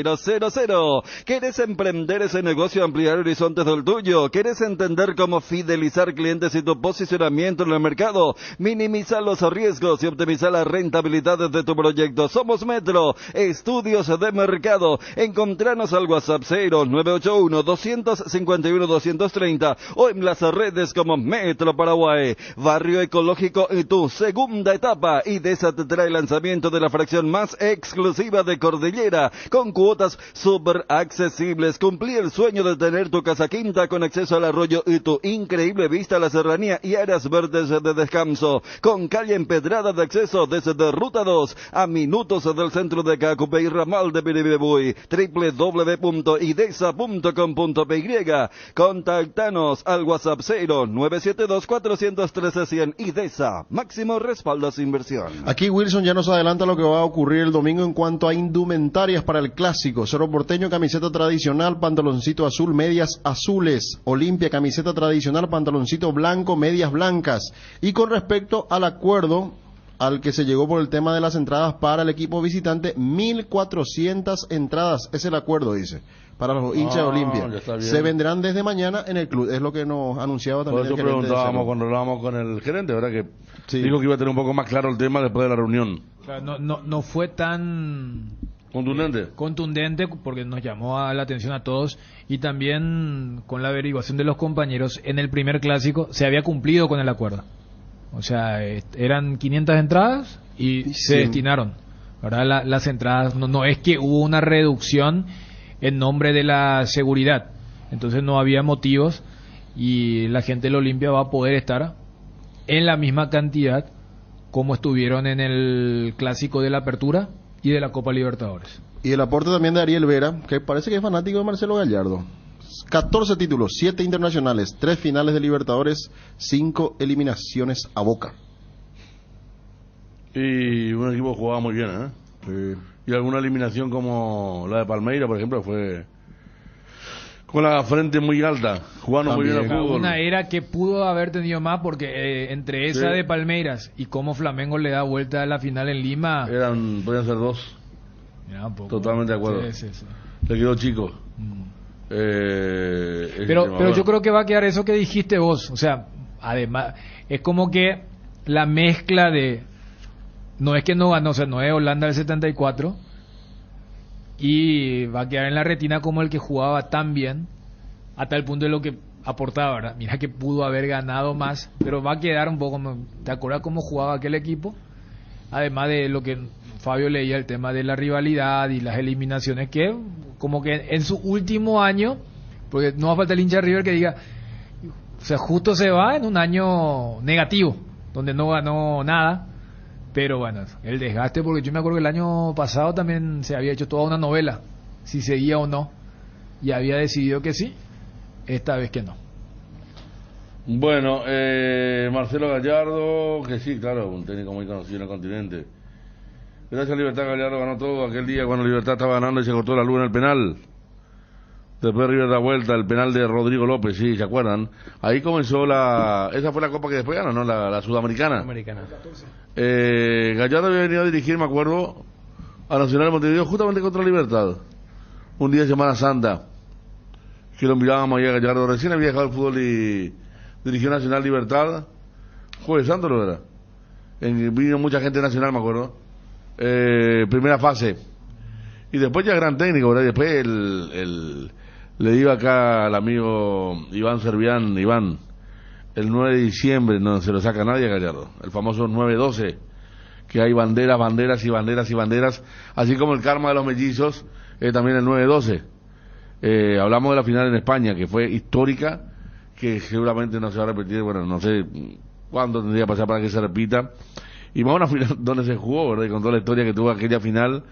¿Querés emprender ese negocio, ampliar horizontes del tuyo? ¿Querés entender cómo fidelizar clientes y tu posicionamiento en el mercado? Minimizar los riesgos y optimizar la rentabilidad de tu proyecto. Somos Metro, estudios de mercado. Encontranos al WhatsApp 0981-251-230 o en las redes como Metro Paraguay. Barrio Ecológico y tu segunda etapa. IDESA te trae el lanzamiento de la fracción más exclusiva de Cordillera, con cuotas súper accesibles. Cumplí el sueño de tener tu casa quinta con acceso al arroyo y tu increíble vista a la serranía y áreas verdes de descanso, con calle empedrada de acceso desde Ruta 2 a minutos del centro de Cacupe y ramal de Piribebuy. www.idesa.com.py. Contactanos al WhatsApp 0972-413-100. IDESA, máximo respaldo a su inversión. Aquí Wilson ya nos adelanta lo que va a ocurrir el domingo en cuanto a indumentarias para el clásico. Cerro Porteño, camiseta tradicional, pantaloncito azul, medias azules. Olimpia, camiseta tradicional, pantaloncito blanco, medias blancas. Y con respecto al acuerdo al que se llegó por el tema de las entradas para el equipo visitante, 1.400 entradas, es el acuerdo, dice, para los hinchas de Olimpia. Se vendrán desde mañana en el club, es lo que nos anunciaba también el gerente. Por eso preguntábamos cuando hablábamos con el gerente, ¿verdad? Que dijo que iba a tener un poco más claro el tema después de la reunión. O sea, no fue tan contundente porque nos llamó a la atención a todos, y también con la averiguación de los compañeros en el primer clásico se había cumplido con el acuerdo. O sea, eran 500 entradas y se destinaron. ¿Verdad? Las entradas, no es que hubo una reducción en nombre de la seguridad. Entonces no había motivos y la gente de la Olimpia va a poder estar en la misma cantidad como estuvieron en el clásico de la Apertura y de la Copa Libertadores. Y el aporte también de Ariel Vera, que parece que es fanático de Marcelo Gallardo. 14 títulos, 7 internacionales, 3 finales de Libertadores, 5 eliminaciones a Boca. Y un equipo que jugaba muy bien, ¿eh? Sí. Y alguna eliminación como la de Palmeiras, por ejemplo, fue con la frente muy alta, jugando muy bien al fútbol. Una era que pudo haber tenido más, porque entre esa de Palmeiras y cómo Flamengo le da vuelta a la final en Lima, podían ser 2. Totalmente de acuerdo. Sí. Le quedó chico. Pero yo creo que va a quedar eso que dijiste vos. O sea, además, es como que la mezcla de... No es que no ganó, o sea, no es Holanda del 74, y va a quedar en la retina como el que jugaba tan bien, hasta el punto de lo que aportaba, ¿verdad? Mira que pudo haber ganado más, pero va a quedar un poco... ¿Te acuerdas cómo jugaba aquel equipo? Además de lo que Fabio leía, el tema de la rivalidad y las eliminaciones, que como que en su último año, porque no va a faltar el hincha de River que diga, o sea, justo se va en un año negativo, donde no ganó nada. Pero bueno, el desgaste, porque yo me acuerdo que el año pasado también se había hecho toda una novela, si seguía o no, y había decidido que sí, esta vez que no. Bueno, Marcelo Gallardo, que sí, claro, un técnico muy conocido en el continente. Gracias a Libertad, Gallardo ganó todo aquel día cuando Libertad estaba ganando y se cortó la luz en el penal. Después River da vuelta, el penal de Rodrigo López, sí, ¿se acuerdan? Ahí comenzó esa fue la copa que después ganó, ¿no? La sudamericana. Gallardo había venido a dirigir, me acuerdo, a Nacional de Montevideo justamente contra Libertad. Un día de Semana Santa, que lo mirábamos ahí a Gallardo. Recién había dejado el fútbol y dirigió Nacional Libertad. Jueves Santo lo era. Vino mucha gente nacional, me acuerdo. Primera fase. Y después ya gran técnico, ¿verdad? Y después le digo acá al amigo Iván Servián, el 9 de diciembre no se lo saca nadie a Gallardo, el famoso 9-12, que hay banderas y banderas, así como el karma de los mellizos, también el 9-12. Hablamos de la final en España, que fue histórica, que seguramente no se va a repetir, bueno, no sé cuándo tendría que pasar para que se repita, y más una final donde se jugó, ¿verdad? Y con toda la historia que tuvo aquella final,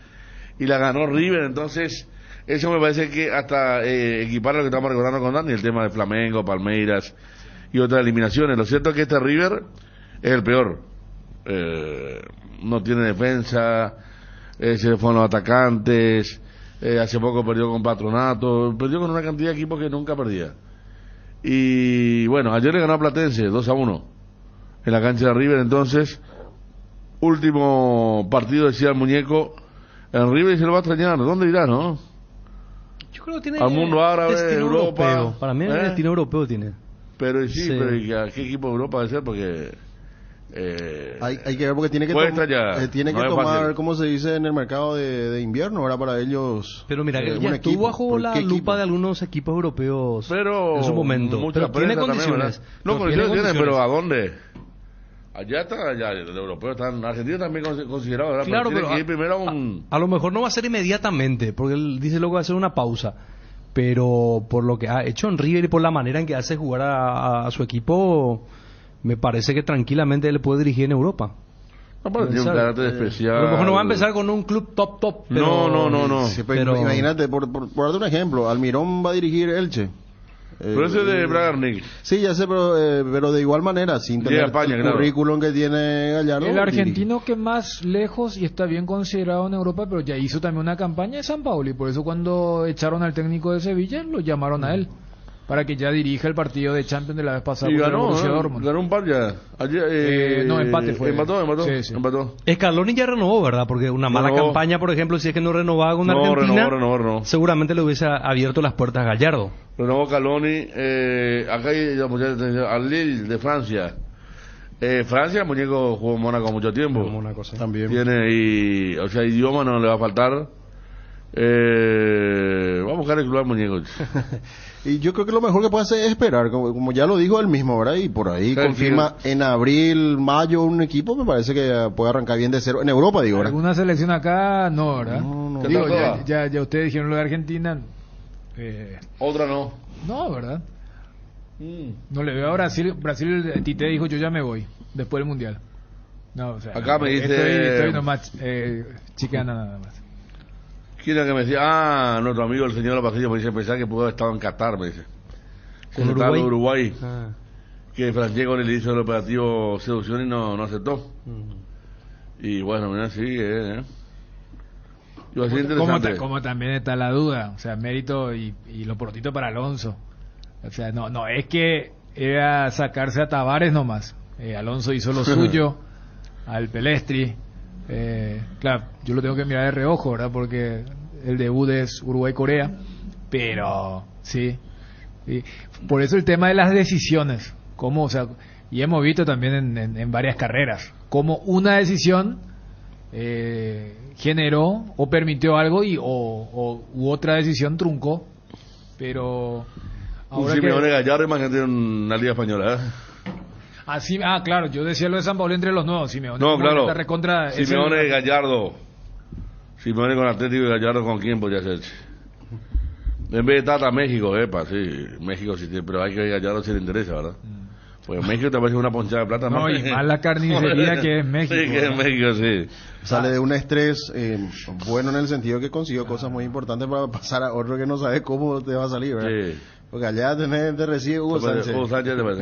y la ganó River. Entonces Eso me parece que hasta equipara lo que estamos recordando con Dani, el tema de Flamengo, Palmeiras y otras eliminaciones. Lo cierto es que este River es el peor. No tiene defensa, se le fueron los atacantes, hace poco perdió con Patronato, perdió con una cantidad de equipos que nunca perdía. Y bueno, ayer le ganó a Platense 2-1 en la cancha de River. Entonces, último partido, decía el muñeco, en River se lo va a extrañar. ¿Dónde irá, no? Yo creo que tiene al mundo árabe, destino Europa, europeo. Para mí el destino europeo tiene. Pero sí, pero ¿y a qué equipo de Europa debe ser? Porque hay que ver, porque tiene que, tiene que tomar, como se dice en el mercado de invierno, ahora para ellos. Pero mira, él ya estuvo bajo la lupa de algunos equipos europeos en su momento. Pero tiene condiciones. No, condiciones tiene, pero ¿a dónde? Allá está, allá, los europeos están, Argentina también considerado, ¿verdad? Claro, pero primero a lo mejor no va a ser inmediatamente, porque él dice luego va a hacer una pausa. Pero por lo que ha hecho en River y por la manera en que hace jugar a su equipo, me parece que tranquilamente él puede dirigir en Europa. No, pero tiene un carácter especial. A lo mejor no va a empezar con un club top. Pero, no. Sí, pero imagínate, por darte un ejemplo, Almirón va a dirigir Elche. Pero ese es de Bragarnik. Sí, ya sé, pero de igual manera, sin tener el currículum que tiene Gallardo. El argentino que más lejos y está bien considerado en Europa, pero ya hizo también una campaña en San Paulo, y por eso cuando echaron al técnico de Sevilla, lo llamaron a él, para que ya dirija el partido de Champions de la vez pasada. Y ganó un par ya. Ayer, no, empate fue. Empató. Sí. Scaloni ya renovó, ¿verdad? Porque una mala campaña, por ejemplo, si es que no renovaba con Argentina, renovó. seguramente le hubiese abierto las puertas a Gallardo. Renovó Scaloni, acá hay al Lille de Francia. Francia, el muñeco jugó en Mónaco mucho tiempo. Mónaco, sí. También. Tiene, o sea, idioma no le va a faltar. Vamos a buscar el club al muñeco. Y yo creo que lo mejor que puede hacer es esperar, como ya lo dijo él mismo, ¿verdad? Y por ahí confirma en abril, mayo un equipo, me parece que puede arrancar bien de cero. En Europa, digo, ¿verdad? ¿Alguna selección acá? No, ¿verdad? No. Digo, ya ustedes dijeron lo de Argentina. Otra no. No, ¿verdad? No le veo a Brasil. Brasil, Tite dijo, yo ya me voy, después del Mundial. No, o sea, acá me dice... Estoy nomás, chicana nada más. ¿Quién era que me decía? Nuestro amigo el señor Lapacillo me dice, pensaba que pudo haber estado en Qatar, me dice. ¿En Uruguay? Uruguay. Que Francesco le hizo el operativo seducción y no aceptó. Y bueno, mira, sí, iba a ser interesante. Como también está la duda, o sea, mérito y lo protito para Alonso. O sea, no es que era sacarse a Tavares nomás. Alonso hizo lo suyo, al Pelestri. Claro, yo lo tengo que mirar de reojo, ¿verdad? Porque el debut es Uruguay-Corea, pero sí. Por eso el tema de las decisiones, cómo, o sea, y hemos visto también en varias carreras, cómo una decisión generó o permitió algo u otra decisión truncó, pero ahora Simeone Gallardo, imagínate una liga española, ¿eh? Claro, yo decía lo de San Paulo entre los nuevos, Simeone. No, claro. Simeone Gallardo. Simeone con Atlético y Gallardo con quién podría ser. En vez de Tata, México, sí. México sí, pero hay que Gallardo si le interesa, ¿verdad? Pues México te parece una ponchada de plata. No, y más la carnicería que es México. Sí, que es México, sí. Sale de un estrés bueno en el sentido que consiguió cosas muy importantes para pasar a otro que no sabe cómo te va a salir, ¿verdad? Sí. Porque allá tenés de recibe Hugo Sánchez.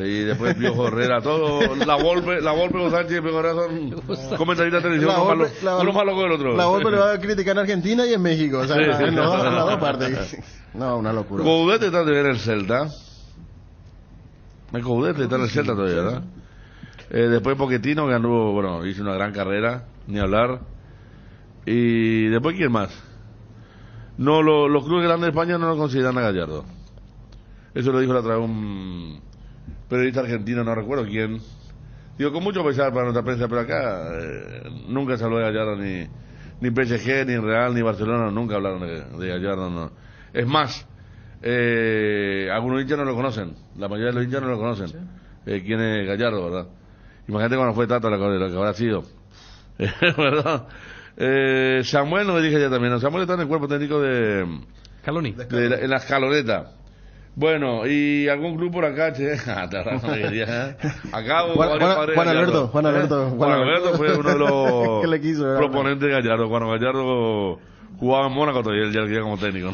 Y después Piojo Herrera, todo. La Volpe, Hugo Sánchez y Piojo Herrera son comentaristas de televisión. Uno más loco que el otro. La Volpe le va a criticar en Argentina y en México. O sea, en las dos partes. No, una locura. Coudet está de ver el Celta. El Coudet está en el Celta todavía, ¿verdad? Después Pochettino, que anduvo, hizo una gran carrera, ni hablar. Y después, ¿quién más? No, los clubes grandes de España no lo consideran a Gallardo. Eso lo dijo la otra vez un periodista argentino, no recuerdo quién. Digo, con mucho pesar para nuestra prensa, pero acá nunca se habló de Gallardo, ni PSG, ni Real, ni Barcelona, nunca hablaron de Gallardo, no. Es más, algunos hinchas no lo conocen, la mayoría de los hinchas no lo conocen. ¿Sí? ¿Quién es Gallardo, verdad? Imagínate cuando fue Tata lo que habrá sido. ¿Verdad? Samuel, no me dije ya también, Samuel está en el cuerpo técnico de Scaloni. En la escaloneta. Bueno, y algún club por acá, che. Acá Juan Alberto fue uno de los proponentes de Gallardo. Cuando Gallardo Jugaba en Mónaco todavía el día como técnico.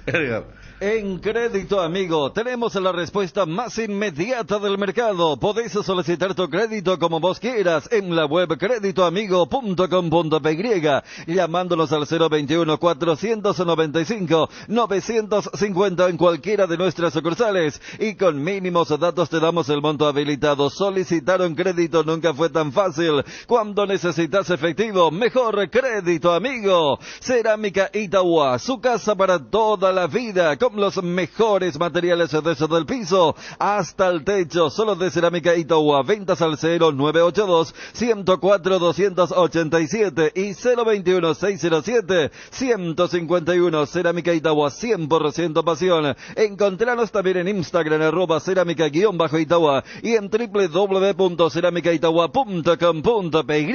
Edgar. En Crédito Amigo tenemos la respuesta más inmediata del mercado. Podés solicitar tu crédito como vos quieras en la web creditoamigo.com.py, llamándonos al 021-495-950 en cualquiera de nuestras sucursales, y con mínimos datos te damos el monto habilitado. Solicitar un crédito nunca fue tan fácil. Cuando necesitas efectivo, mejor Crédito Amigo. Cerámica Itauá, su casa para toda la vida, con los mejores materiales desde el piso hasta el techo. Solo de Cerámica Itauá. Ventas al 0982-104-287 y 021-607-151. Cerámica Itauá, 100% pasión. Encontranos también en Instagram, @cerámica_Itauá, y en www.ceramicaitauá.com.py.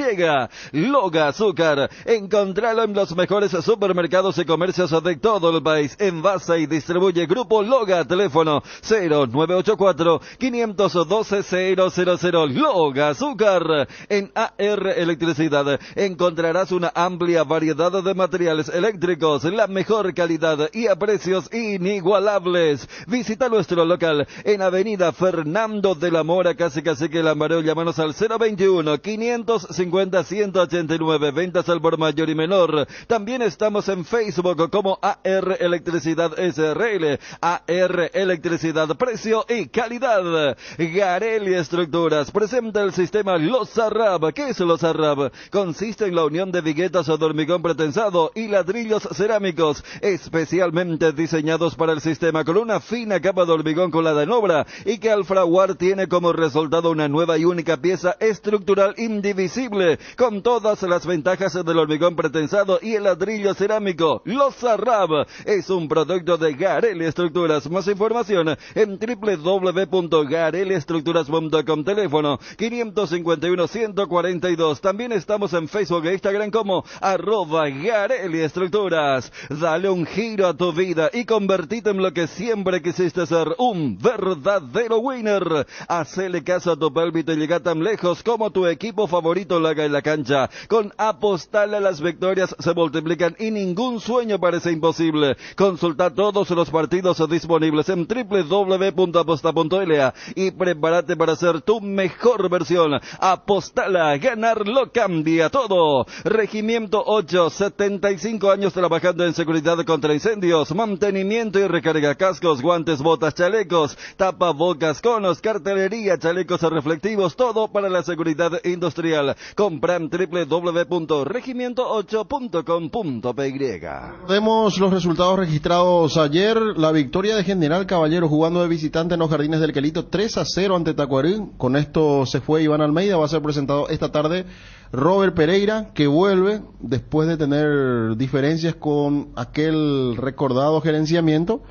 Loga Azúcar, encontralo en los mejores supermercados y comercios de todo el país. Envasa y distribuye Grupo Loga. Teléfono 0984-512-000. Loga Azúcar. En AR Electricidad encontrarás una amplia variedad de materiales eléctricos, la mejor calidad y a precios inigualables. Visita nuestro local en Avenida Fernando de la Mora, casi que el Amareo. Llámanos al 021-550-189. Ventas al por mayor y menor. También estamos en Facebook como AR Electricidad SRL. AR Electricidad, precio y calidad. Garelli Estructuras presenta el sistema Los Arrab. ¿Qué es Los Arrab? Consiste en la unión de viguetas o de hormigón pretensado y ladrillos cerámicos especialmente diseñados para el sistema, con una fina capa de hormigón colada en obra, y que al fraguar tiene como resultado una nueva y única pieza estructural indivisible, con todas las ventajas del hormigón pretensado y el ladrillo cerámico. Los Arrab es un producto de Garelli Estructuras. Más información en www.garelliestructuras.com. Teléfono 551-142. También estamos en Facebook e Instagram como @Garelli Estructuras. Dale un giro a tu vida y convertite en lo que siempre quisiste ser, un verdadero winner. Hacele caso a tu pálpito y llega tan lejos como tu equipo favorito lo haga en la cancha. Con Apostala las victorias se multiplican y ningún sueño parece imposible. Consulta todos los partidos disponibles en www.aposta.la y prepárate para ser tu mejor versión. Apostala, ganar lo cambia todo. Regimiento 8, 75 años trabajando en seguridad contra incendios, mantenimiento y recarga cascos, guantes, botas, chalecos, tapabocas, conos, cartelería, chalecos reflectivos, todo para la seguridad industrial. Compra en www.regimiento8.com.py. Vemos los resultados registrados ayer. La victoria de General Caballero jugando de visitante en los Jardines del Quelito, 3-0 ante Tacuarí. Con esto se fue Iván Almeida. Va a ser presentado esta tarde Robert Pereira, que vuelve después de tener diferencias con aquel recordado gerenciamiento.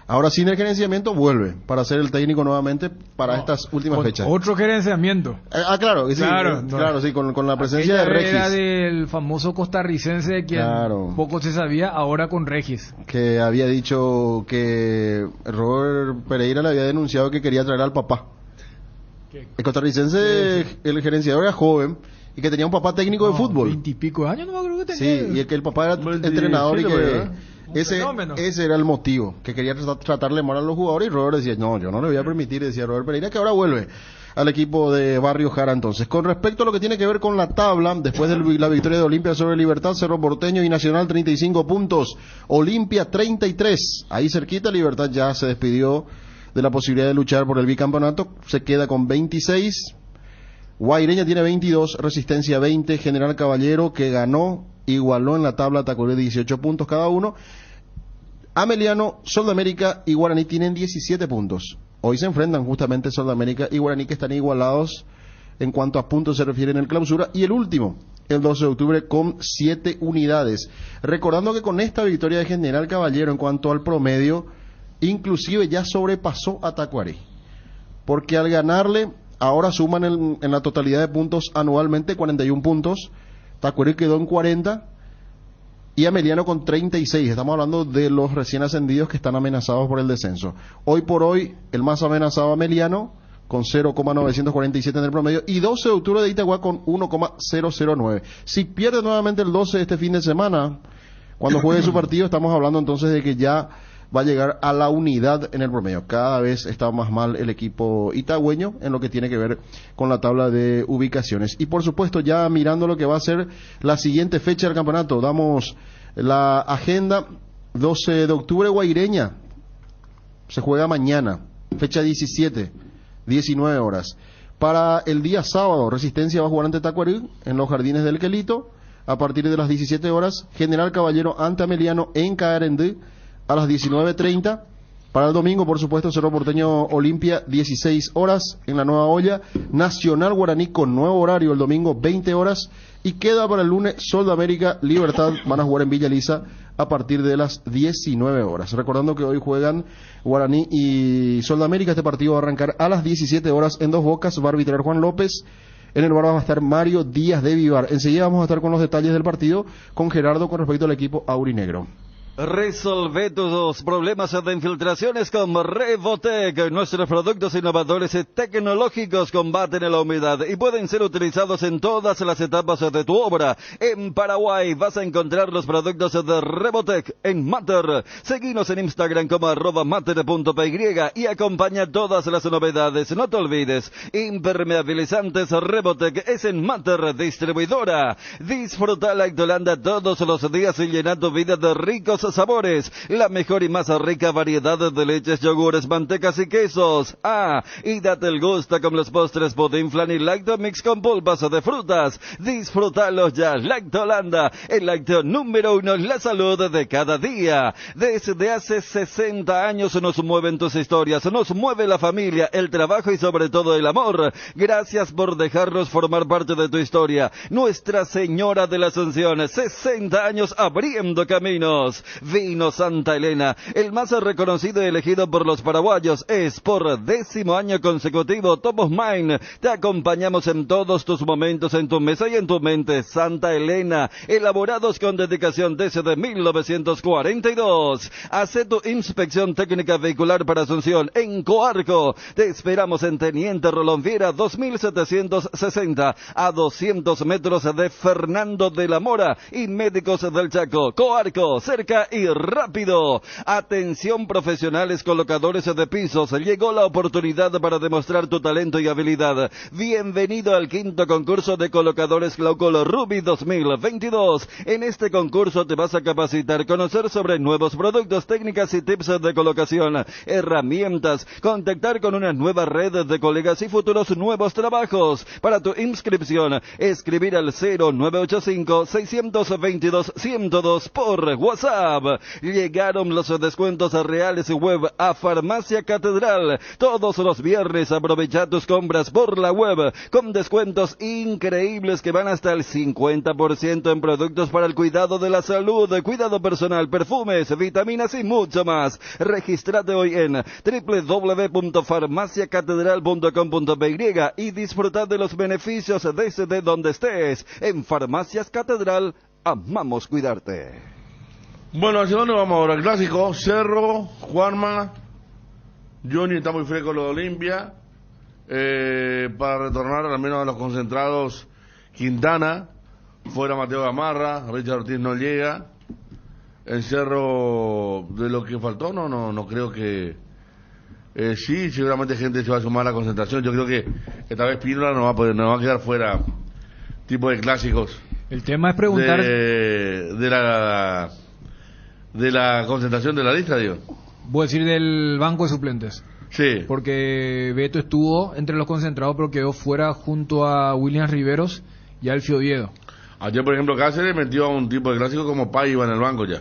Ahora sin el gerenciamiento vuelve para ser el técnico nuevamente para estas últimas fechas. Otro gerenciamiento. Claro, sí, claro, sí, con la presencia de Regis. Era del famoso costarricense de quien poco se sabía, ahora con Regis. Que había dicho que Robert Pereira le había denunciado que quería traer al papá. El costarricense, el gerenciador era joven y que tenía un papá técnico de fútbol. 20 y pico años, no me acuerdo que tenía. Sí, y el que el papá era entrenador y que... Ese era el motivo, que quería tratarle mal a los jugadores, y Robert decía, no, yo no le voy a permitir, decía Robert Pereira, que ahora vuelve al equipo de Barrio Jara. Entonces, con respecto a lo que tiene que ver con la tabla, después de la victoria de Olimpia sobre Libertad, Cerro Porteño y Nacional 35 puntos, Olimpia 33, ahí cerquita. Libertad ya se despidió de la posibilidad de luchar por el bicampeonato, se queda con 26, Guaireña tiene 22, Resistencia 20, General Caballero, que ganó, igualó en la tabla, Tacuarí 18 puntos cada uno. Ameliano, Sol de América y Guaraní tienen 17 puntos. Hoy se enfrentan justamente Sol de América y Guaraní, que están igualados en cuanto a puntos se refiere en el clausura. Y el último, el 12 de octubre, con 7 unidades. Recordando que con esta victoria de General Caballero en cuanto al promedio, inclusive ya sobrepasó a Tacuarí. Porque al ganarle, ahora suman en la totalidad de puntos anualmente 41 puntos. Tacuarí quedó en 40 y Ameliano con 36. Estamos hablando de los recién ascendidos que están amenazados por el descenso. Hoy por hoy, el más amenazado Ameliano con 0,947 en el promedio, y 12 de octubre de Itagua con 1,009. Si pierde nuevamente el 12 este fin de semana, Cuando juegue su partido estamos hablando entonces de que ya va a llegar a la unidad en el promedio. Cada vez está más mal el equipo itagüeño en lo que tiene que ver con la tabla de ubicaciones. Y por supuesto, ya mirando lo que va a ser la siguiente fecha del campeonato, damos la agenda. 12 de octubre, Guaireña. Se juega mañana, fecha 17, 19 horas. Para el día sábado, Resistencia va a jugar ante Tacuarí en los Jardines del Quelito. A partir de las 17 horas, General Caballero ante Ameliano en Caerendí a las 19:30. Para el domingo, por supuesto, Cerro Porteño Olimpia, 16 horas en la Nueva Olla. Nacional Guaraní con nuevo horario el domingo, 20 horas. Y queda para el lunes Sol de América, Libertad, van a jugar en Villa Elisa a partir de las 19 horas. Recordando que hoy juegan Guaraní y Sol de América. Este partido va a arrancar a las 17 horas en Dos Bocas. Va a arbitrar Juan López. En el bar va a estar Mario Díaz de Vivar. Enseguida vamos a estar con los detalles del partido con Gerardo con respecto al equipo aurinegro. Resolve tus problemas de infiltraciones con Revotec. Nuestros productos innovadores y tecnológicos combaten la humedad y pueden ser utilizados en todas las etapas de tu obra. En Paraguay vas a encontrar los productos de Revotec en Mater. Seguinos en Instagram como @mater.py y acompaña todas las novedades. No te olvides, impermeabilizantes Revotec es en Mater Distribuidora. Disfruta Lactolanda todos los días y llena tu vida de ricos sabores, la mejor y más rica variedad de leches, yogures, mantecas y quesos. Y date el gusto con los postres Pudding Flan y Lactomix con pulpas de frutas. Disfrútalos ya. Lactolanda, el lácteo número 1, la salud de cada día. Desde hace 60 años nos mueven tus historias, nos mueve la familia, el trabajo y sobre todo el amor. Gracias por dejarnos formar parte de tu historia. Nuestra Señora de la Asunción, 60 años abriendo caminos. Vino Santa Elena, el más reconocido y elegido por los paraguayos, es por 10º año consecutivo Top of Mind. Te acompañamos en todos tus momentos, en tu mesa y en tu mente. Santa Elena, elaborados con dedicación desde 1942. Hace tu inspección técnica vehicular para Asunción en Coarco. Te esperamos en Teniente Rolón Viera 2760, a 200 metros de Fernando de la Mora y Médicos del Chaco. Coarco, cerca y rápido. Atención profesionales colocadores de pisos. Llegó la oportunidad para demostrar tu talento y habilidad. Bienvenido al 5º concurso de colocadores Glaucol Ruby 2022. En este concurso te vas a capacitar, conocer sobre nuevos productos, técnicas y tips de colocación, herramientas, contactar con una nueva red de colegas y futuros nuevos trabajos. Para tu inscripción, escribir al 0985-622-102 por WhatsApp. Llegaron los descuentos reales web a Farmacia Catedral. Todos los viernes aprovecha tus compras por la web con descuentos increíbles que van hasta el 50% en productos para el cuidado de la salud, cuidado personal, perfumes, vitaminas y mucho más. Regístrate hoy en www.farmaciacatedral.com.py y disfruta de los beneficios desde donde estés. En Farmacias Catedral amamos cuidarte. Bueno, ¿hacia dónde vamos ahora? El clásico, Cerro, Juanma, Johnny está muy fresco lo de Olimpia, para retornar al menos a los concentrados, Quintana, fuera Mateo Gamarra, Richard Ortiz no llega, el Cerro, de lo que faltó, no creo que, sí, seguramente gente se va a sumar a la concentración. Yo creo que esta vez Pínola no va a quedar fuera, tipo de clásicos. El tema es preguntar de la concentración de la lista, digo. Voy a decir del banco de suplentes. Sí. Porque Beto estuvo entre los concentrados, pero quedó fuera junto a William Riveros y Alfio Oviedo. Ayer, por ejemplo, Cáceres metió a un tipo de clásico como Paiva en el banco ya.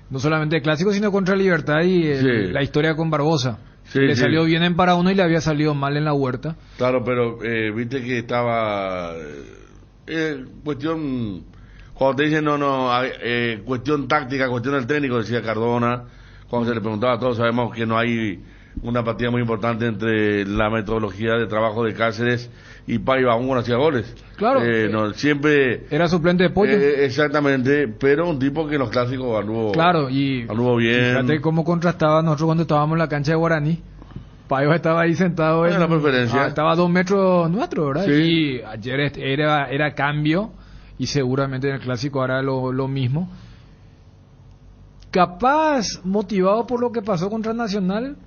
No solamente de clásico, sino contra Libertad y la historia con Barbosa. Le salió bien en para uno y le había salido mal en la Huerta. Claro, pero viste que estaba... cuestión... Cuando te dicen cuestión táctica, cuestión del técnico, decía Cardona, cuando se le preguntaba a todos, sabemos que no hay una partida muy importante entre la metodología de trabajo de Cáceres y Paiva, aún no hacía goles. Claro. Siempre... Era suplente de Pollo. Exactamente, pero un tipo que en los clásicos anduvo... Claro, y... Anduvo bien. Fíjate cómo contrastaba nosotros cuando estábamos en la cancha de Guaraní. Paiva estaba ahí sentado en la preferencia. Estaba a 2 metros nuestro, ¿verdad? Sí. Y ayer era cambio... y seguramente en el clásico hará lo mismo. capaz, motivado por lo que pasó contra Nacional,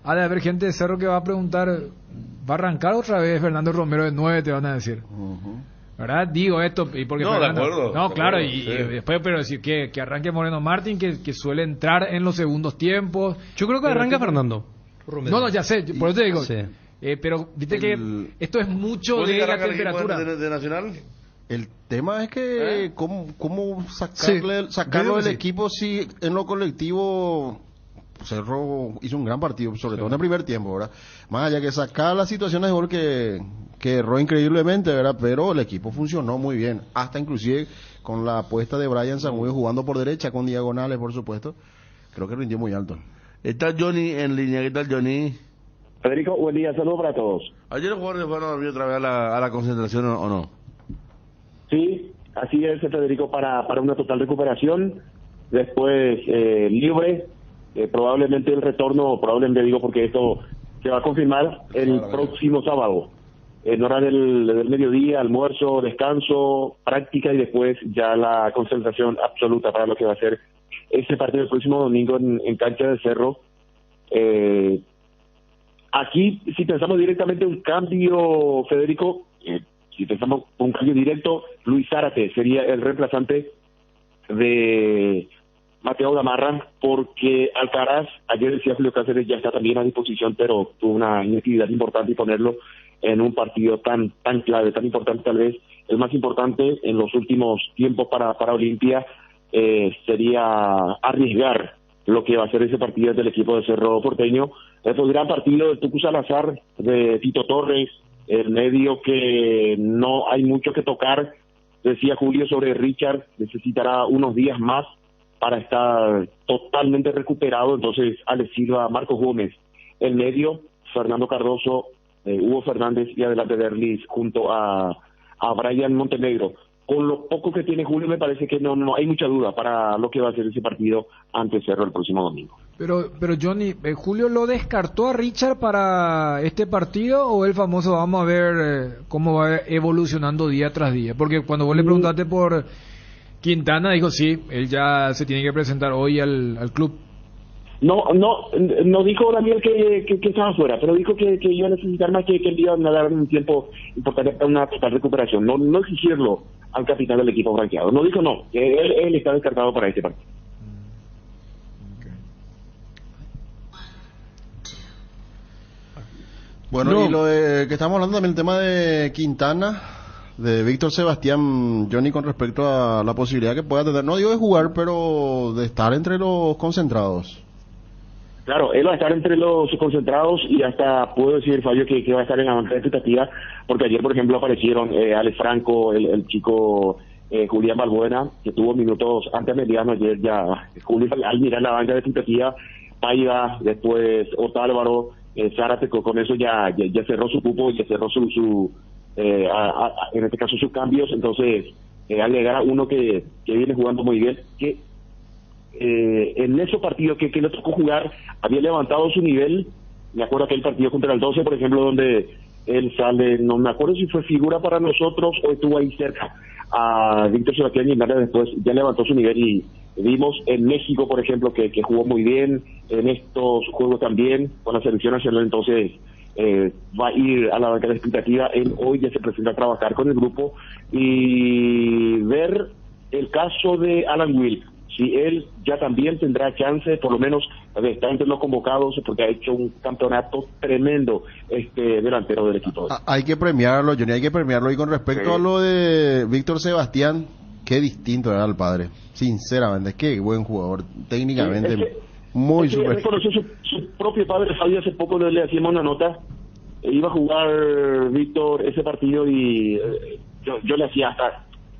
ha de haber gente de Cerro que va a preguntar, ¿va a arrancar otra vez Fernando Romero de 9? Te van a decir. ¿Verdad? Digo esto y porque No, Fernando, de acuerdo. no, claro, Sí. y después, pero decir que arranque Moreno Martín, que suele entrar en los segundos tiempos. Yo creo que arranca Fernando Romero. No, ya sé, por eso te digo. Sí. Pero viste que esto es mucho ¿Vos de decís que la arranca el equipo temperatura. de Nacional? El tema es que cómo sacarlo del equipo si en lo colectivo Cerro hizo un gran partido, sobre todo en el primer tiempo, ¿verdad? Más allá que sacar las situaciones de gol que erró increíblemente, ¿verdad? Pero el equipo funcionó muy bien, hasta inclusive con la apuesta de Brian Zamudio jugando por derecha con diagonales, por supuesto. Creo que rindió muy alto. Está Johnny en línea. ¿Qué tal, Johnny? Federico, buen día, saludos para todos. ¿Ayer los jugadores fueron a dormir otra vez a la concentración o no? Sí, así es, Federico, para una total recuperación. Después libre, probablemente el retorno, probablemente digo porque esto se va a confirmar el próximo sábado. En hora del mediodía, almuerzo, descanso, práctica y después ya la concentración absoluta para lo que va a ser ese partido el próximo domingo en cancha de Cerro. Aquí, si pensamos directamente un cambio, Federico, si pensamos un cambio directo, Luis Zárate sería el reemplazante de Mateo Gamarra, porque Alcaraz, ayer decía Julio Cáceres, ya está también a disposición, pero tuvo una inactividad importante y ponerlo en un partido tan clave, tan importante, tal vez el más importante en los últimos tiempos para Olimpia, sería arriesgar lo que va a ser ese partido del equipo de Cerro Porteño. Es un gran partido de Tucu Salazar, de Tito Torres, el medio que no hay mucho que tocar. Decía Julio sobre Richard, necesitará unos días más para estar totalmente recuperado. Entonces, Alex Silva, Marcos Gómez, el medio, Fernando Cardoso, Hugo Fernández y adelante Derlis junto a Brian Montenegro. Con lo poco que tiene Julio, me parece que no hay mucha duda para lo que va a ser ese partido ante Cerro el próximo domingo. Pero Johnny, ¿Julio lo descartó a Richard para este partido o el famoso vamos a ver cómo va evolucionando día tras día? Porque cuando vos le preguntaste por Quintana, dijo sí, él ya se tiene que presentar hoy al club. No dijo Daniel que estaba fuera, pero dijo que iba a necesitar más, que él iba a dar un tiempo importante para una total recuperación. No exigirlo al capitán del equipo franqueado. No dijo no, que él está descartado para este partido. Bueno, y lo de que estamos hablando también, el tema de Quintana, de Víctor Sebastián, Johnny, con respecto a la posibilidad que pueda tener, no digo de jugar, pero de estar entre los concentrados. Claro, él va a estar entre los concentrados y hasta puedo decir, Fabio, que va a estar en la banca de expectativa, porque ayer, por ejemplo, aparecieron Alex Franco, el chico Julián Balbuena, que tuvo minutos antes mediano ayer. Ya Julio, al mirar la banca de expectativa, Paiva, después Otálvaro, Zárate, con eso ya cerró su cupo y ya cerró en este caso sus cambios. Entonces, al llegar a uno que viene jugando muy bien, que en esos partidos que le tocó jugar había levantado su nivel. Me acuerdo aquel partido contra el 12, por ejemplo, donde él sale, no me acuerdo si fue figura para nosotros o estuvo ahí cerca a Víctor Sebastián Linares. Después ya levantó su nivel y vimos en México, por ejemplo, que jugó muy bien en estos juegos también con la selección nacional. Entonces va a ir a la banca de expectativa. Él hoy ya se presenta a trabajar con el grupo y ver el caso de Alan Wilk, si él ya también tendrá chance, por lo menos de estar entre los convocados, porque ha hecho un campeonato tremendo delantero del equipo. Hay que premiarlo, Johnny, hay que premiarlo. Y con respecto a lo de Víctor Sebastián, qué distinto era el padre, sinceramente, qué buen jugador, técnicamente muy super. Reconoció su propio padre. Fabio, hace poco le hacíamos una nota, iba a jugar Víctor ese partido y yo le hacía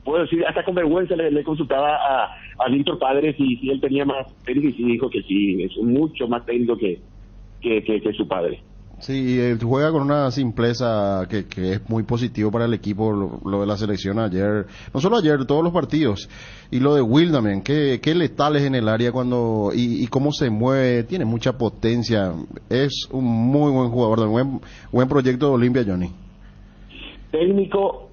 puedo decir, hasta con vergüenza le consultaba a Víctor padre si él tenía más técnico, y sí dijo que sí, es mucho más técnico que su padre. Sí, juega con una simpleza que es muy positivo para el equipo, lo de la selección ayer, no solo ayer, todos los partidos, y lo de Will también, que letal es en el área cuando y cómo se mueve, tiene mucha potencia, es un muy buen jugador, buen proyecto de Olimpia, Johnny. Técnico,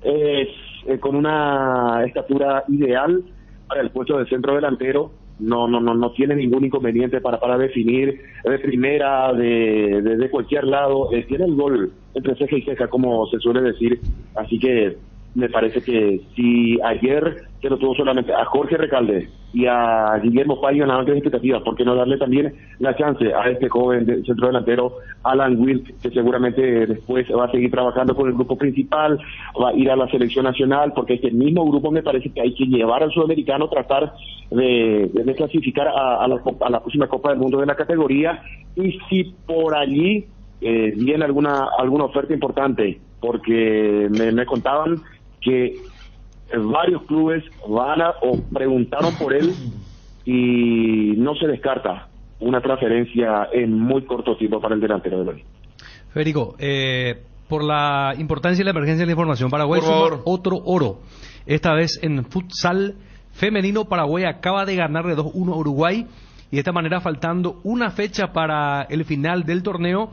con una estatura ideal para el puesto de centro delantero, no tiene ningún inconveniente para definir de primera, de cualquier lado. Tiene el gol entre ceja y ceja, como se suele decir. Así que me parece que si ayer que lo tuvo solamente a Jorge Recalde y a Guillermo Pay ganaban las expectativas, ¿por qué no darle también la chance a este joven centro delantero Alan Wilk, que seguramente después va a seguir trabajando con el grupo principal, va a ir a la selección nacional, porque este mismo grupo me parece que hay que llevar al sudamericano, tratar de clasificar a la próxima Copa del Mundo de la categoría, y si por allí viene alguna oferta importante, porque me contaban que varios clubes preguntaron por él y no se descarta una transferencia en muy corto tiempo para el delantero de Loli. Federico, por la importancia y la emergencia de la información, Paraguay suma otro oro, esta vez en futsal femenino. Paraguay acaba de ganarle 2-1 a Uruguay, y de esta manera, faltando una fecha para el final del torneo,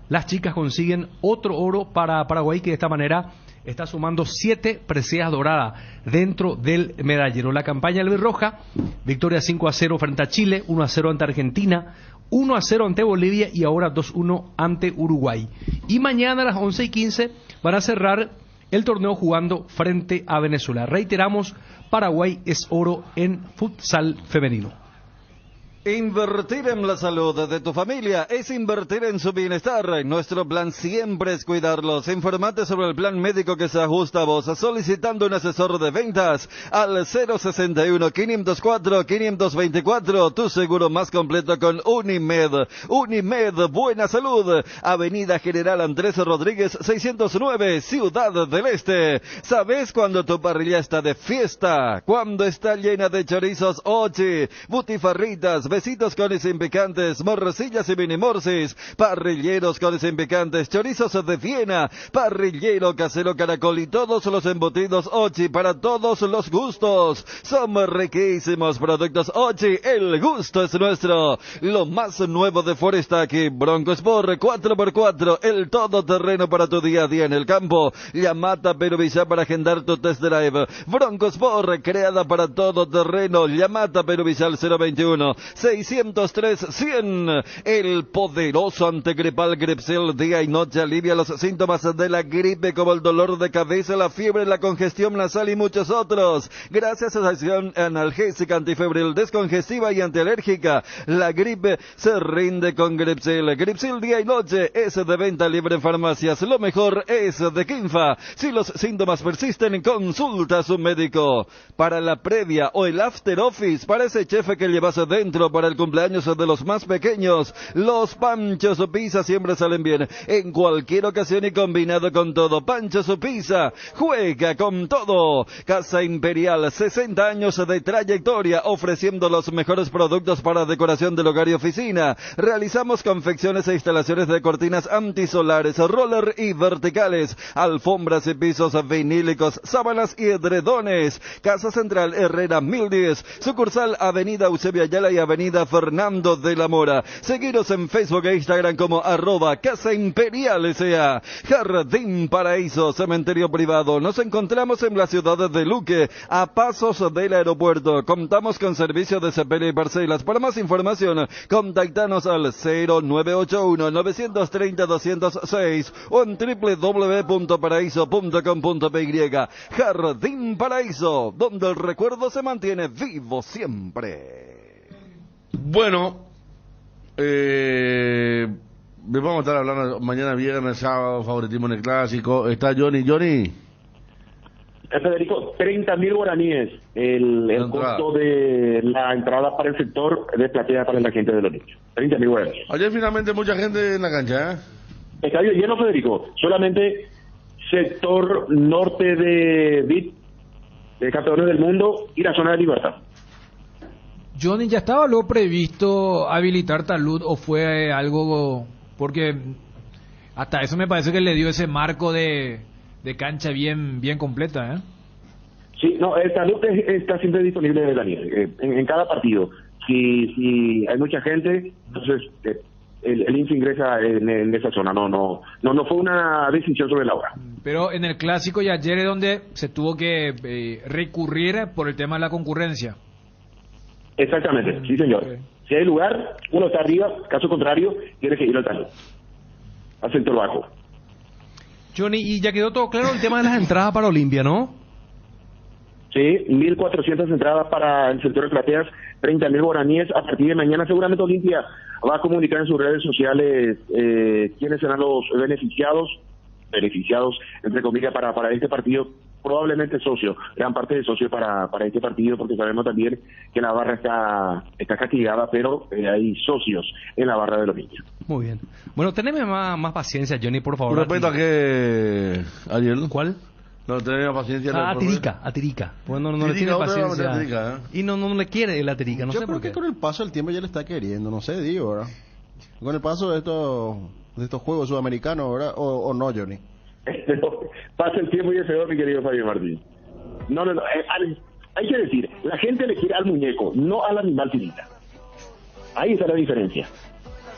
las chicas consiguen otro oro para Paraguay, que de esta manera está sumando 7 preseas doradas dentro del medallero. La campaña albirroja: victoria 5-0 frente a Chile, 1-0 ante Argentina, 1-0 ante Bolivia y ahora 2-1 ante Uruguay. Y mañana a las 11:15 van a cerrar el torneo jugando frente a Venezuela. Reiteramos, Paraguay es oro en futsal femenino. Invertir en la salud de tu familia es invertir en su bienestar. Nuestro plan siempre es cuidarlos. Informate sobre el plan médico que se ajusta a vos, solicitando un asesor de ventas al 061-504-524. Tu seguro más completo con Unimed. Unimed, buena salud. Avenida General Andrés Rodríguez 609, Ciudad del Este. ¿Sabes cuando tu parrilla está de fiesta? Cuando está llena de chorizos Ochi, butifarritas, besitos con y sin picantes, morcillas y mini morcis, parrilleros con y sin picantes, chorizos de Viena, parrillero casero Caracol y todos los embutidos Ochi para todos los gustos. Son riquísimos productos Ochi, el gusto es nuestro. Lo más nuevo de Foresta aquí, Bronco Sport 4x4, el todoterreno para tu día a día en el campo. Llamata Peruvilla para agendar tu test drive. Bronco Sport, creada para todoterreno. Llamata Peruvilla al 021 603-100. El poderoso antigripal Gripsil día y noche alivia los síntomas de la gripe, como el dolor de cabeza, la fiebre, la congestión nasal y muchos otros. Gracias a su acción analgésica, antifebril, descongestiva y antialérgica, la gripe se rinde con Gripsil. Gripsil día y noche es de venta libre en farmacias. Lo mejor es de Kinfa. Si los síntomas persisten, consulta a su médico. Para la previa o el after office, para ese chef que llevas dentro, para el cumpleaños de los más pequeños, los Panchos o Pizza siempre salen bien en cualquier ocasión y combinado con todo. Panchos o Pizza, juega con todo. Casa Imperial, 60 años de trayectoria, ofreciendo los mejores productos para decoración del hogar y oficina. Realizamos confecciones e instalaciones de cortinas antisolares, roller y verticales, alfombras y pisos vinílicos, sábanas y edredones. Casa Central Herrera 1010, sucursal Avenida Eusebio Ayala y Avenida Fernando de la Mora. Seguiros en Facebook e Instagram como @Casa Imperial S.A. Jardín Paraíso, cementerio privado. Nos encontramos en la ciudad de Luque, a pasos del aeropuerto. Contamos con servicio de sepelio y parcelas. Para más información, contactanos al 0981-930-206 o en www.paraíso.com.py. Jardín Paraíso, donde el recuerdo se mantiene vivo siempre. Bueno, vamos a estar hablando mañana viernes, sábado, favoritismo en el clásico. Está Johnny. Federico, 30.000 guaraníes el costo de la entrada para el sector de platea para la gente de los niños. 30.000 guaraníes. Ayer finalmente mucha gente en la cancha, ¿eh? Estadio lleno, Federico. Solamente sector norte de VIP, de Campeones del Mundo, y la zona de Libertad. Johnny, ¿ya estaba luego previsto habilitar talud o fue algo? Porque hasta eso me parece que le dio ese marco de cancha bien completa, ¿eh? Sí, no, el talud está siempre disponible, Daniel, en cada partido. Si hay mucha gente, entonces el INSS ingresa en esa zona. No fue una decisión sobre la hora. Pero en el clásico y ayer es donde se tuvo que recurrir por el tema de la concurrencia. Exactamente, sí señor. Si hay lugar, uno está arriba, caso contrario, tiene que ir al talón, al sector bajo. Johnny, y ya quedó todo claro el tema de las entradas para Olimpia, ¿no? Sí, 1.400 entradas para el sector de plateas, 30.000 guaraníes. A partir de mañana seguramente Olimpia va a comunicar en sus redes sociales quiénes serán los beneficiados entre comillas para este partido, probablemente socio, gran parte de socio para este partido, porque sabemos también que la barra está castigada, pero hay socios en la barra de Olimpia. Muy bien. Bueno, teneme más paciencia, Johnny, por favor. ¿Respecto a qué, Ariel? ¿Cuál? No tenía paciencia. A Tirica. Pues no le tiene paciencia. Tirica, ¿eh? Y no le quiere la Tirica, no Yo sé creo por qué. que con el paso del tiempo ya le está queriendo, no sé, digo, ¿verdad? Con el paso de estos juegos sudamericanos, ¿verdad? O no, Johnny. Pasa el tiempo y es peor, mi querido Fabio Martín. No. Hay que decir, la gente le quiere al muñeco, no al animal Tirica. Ahí está la diferencia.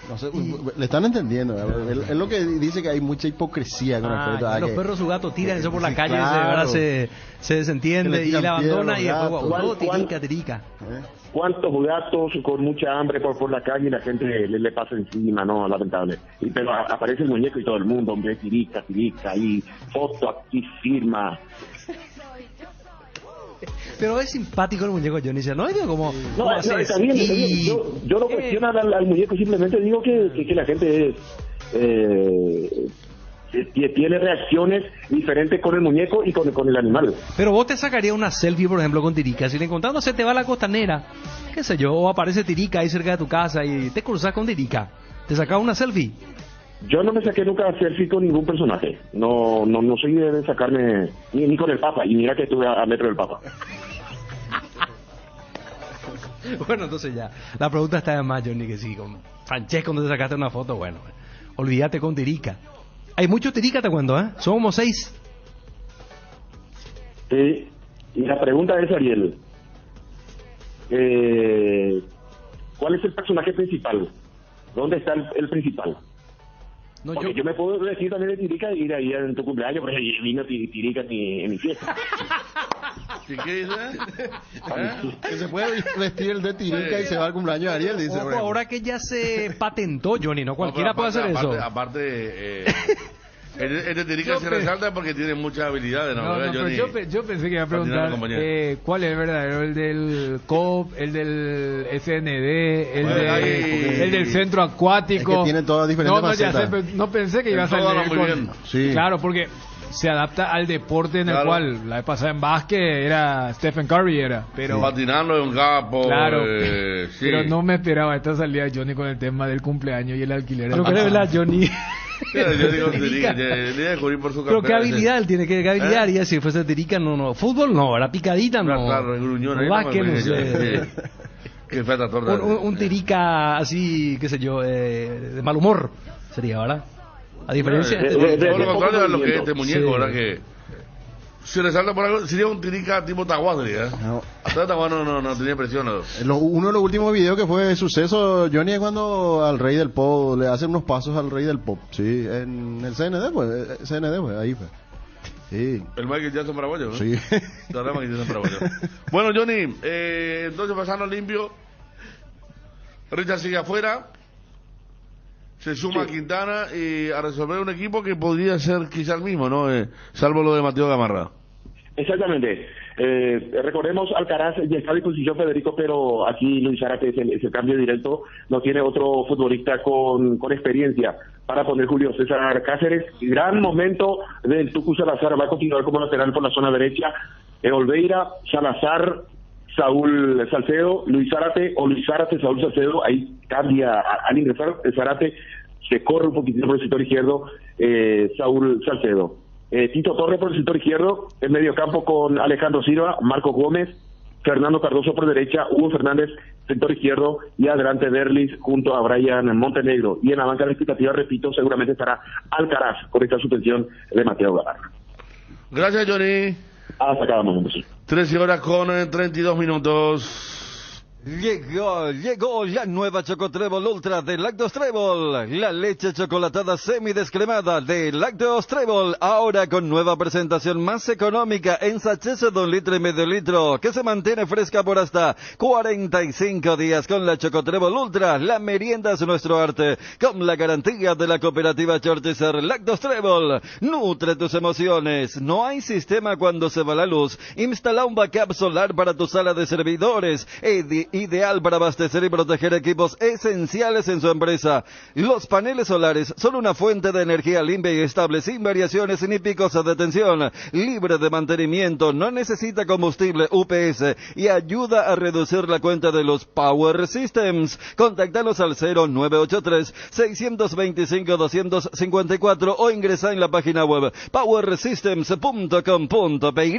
No sé, le están entendiendo. Es lo que dice, que hay mucha hipocresía con respecto a los que perros, su gato tiran eso por la sí, calle, claro. se desentiende y la abandona y después todo Tirica. ¿Cuántos gatos con mucha hambre por la calle y la gente le pasa encima? No, lamentable. Pero aparece el muñeco y todo el mundo, hombre, Tirica, y foto aquí, firma. Pero es simpático el muñeco, Johnny, ¿no? Digo, como, no, está bien. Yo no cuestiono al muñeco, simplemente digo que la gente tiene reacciones diferentes con el muñeco y con el animal. Pero vos te sacarías una selfie, por ejemplo, con Tirica. Si le encontrás, no sé, te va a la costanera, qué sé yo, o aparece Tirica ahí cerca de tu casa y te cruzas con Tirica. ¿Te sacás una selfie? Yo no me saqué nunca selfie con ningún personaje. No soy de sacarme ni con el Papa. Y mira que estuve a metro del Papa. Bueno, entonces ya. La pregunta está de más, Johnny, que sí. Con Francesco, cuando te sacaste una foto, bueno. Olvídate con Tirica. Hay muchos Tirica, te cuento, ¿eh? Son como 6. Sí. Y la pregunta es, Ariel. ¿Cuál es el personaje principal? ¿Dónde está el principal? No, yo me puedo decir también de Tirica y ir ahí en tu cumpleaños, porque vino Tirica en mi fiesta. ¿Y qué dice? Que se puede vestir el de Tirica y se va al cumpleaños de Ariel, dice. Ojo, ahora que ya se patentó, Johnny, ¿no? Cualquiera puede hacer eso. Aparte, el de Tirica se resalta porque tiene muchas habilidades, ¿no? Pero yo pensé que iba a preguntar cuál es el verdadero, el del COP, el del SND, el del centro acuático. Es que tiene todas diferentes facetas. No pensé que iba a salir muy bien. Sí. Claro, porque se adapta al deporte en el cual la vez pasada en básquet era Stephen Curry, pero patinando en un campo. Claro, sí. pero no me esperaba esta salida de Johnny con el tema del cumpleaños y el alquiler. Pero que verdad, Johnny. Yo digo Tirica, le descubrí por su pero qué habilidad él tiene, qué habilidad haría si fuese Tirica, no. Fútbol no, era picadita, no. Claro, gruñón. Básquet, no sé. Qué feta torta. Un Tirica así, qué sé yo, de mal humor sería, ¿verdad? A diferencia de todo lo contrario a lo que es este muñeco, ¿verdad? Que si le salta por algo, sería un Tirica tipo Taguá, ¿eh? Hasta Taguá no tenía presión. Uno de los últimos videos que fue suceso, Johnny, es cuando al Rey del Pop le hace unos pasos al Rey del Pop. Sí, en el CND, pues, ahí fue. Sí. El Michael Jackson paraguayo, ¿no? Sí. Bueno, Johnny, entonces pasando limpio, Richard sigue afuera. Se suma Quintana y a resolver un equipo que podría ser quizá el mismo, ¿no? Salvo lo de Mateo Gamarra. Exactamente. Recordemos, Alcaraz ya está a disposición, Federico, pero aquí Luis Zárate es el cambio directo. No tiene otro futbolista con experiencia para poner Julio César Cáceres. Gran momento del Tucu Salazar. Va a continuar como lateral por la zona derecha. Olveira, Salazar, Saúl Salcedo, Luis Zárate o Luis Zárate, Saúl Salcedo. Ahí cambia al ingresar Zárate, se corre un poquitito por el sector izquierdo, Saúl Salcedo. Tito Torres por el sector izquierdo, en medio campo con Alejandro Silva, Marcos Gómez, Fernando Cardoso por derecha, Hugo Fernández, sector izquierdo, y adelante Derlis junto a Brian Montenegro. Y en la banca de expectativa, repito, seguramente estará Alcaraz con esta suspensión de Mateo Gamarra. Gracias, Johnny. Hasta cada momento, sí. 13 horas con 32 minutos. Llegó la nueva Chocotrébol Ultra de Lácteos Trébol, la leche chocolatada semidescremada de Lácteos Trébol, ahora con nueva presentación más económica en sachets de 1,5 litros, que se mantiene fresca por hasta 45 días con la Chocotrébol Ultra. La merienda es nuestro arte, con la garantía de la cooperativa Chortizer. Lácteos Trébol, nutre tus emociones. No hay sistema cuando se va la luz. Instala un backup solar para tu sala de servidores, ideal para abastecer y proteger equipos esenciales en su empresa. Los paneles solares son una fuente de energía limpia y estable, sin variaciones ni picos de tensión, libre de mantenimiento, no necesita combustible UPS y ayuda a reducir la cuenta de los Power Systems. Contáctanos al 0983-625-254 o ingresa en la página web powersystems.com.py.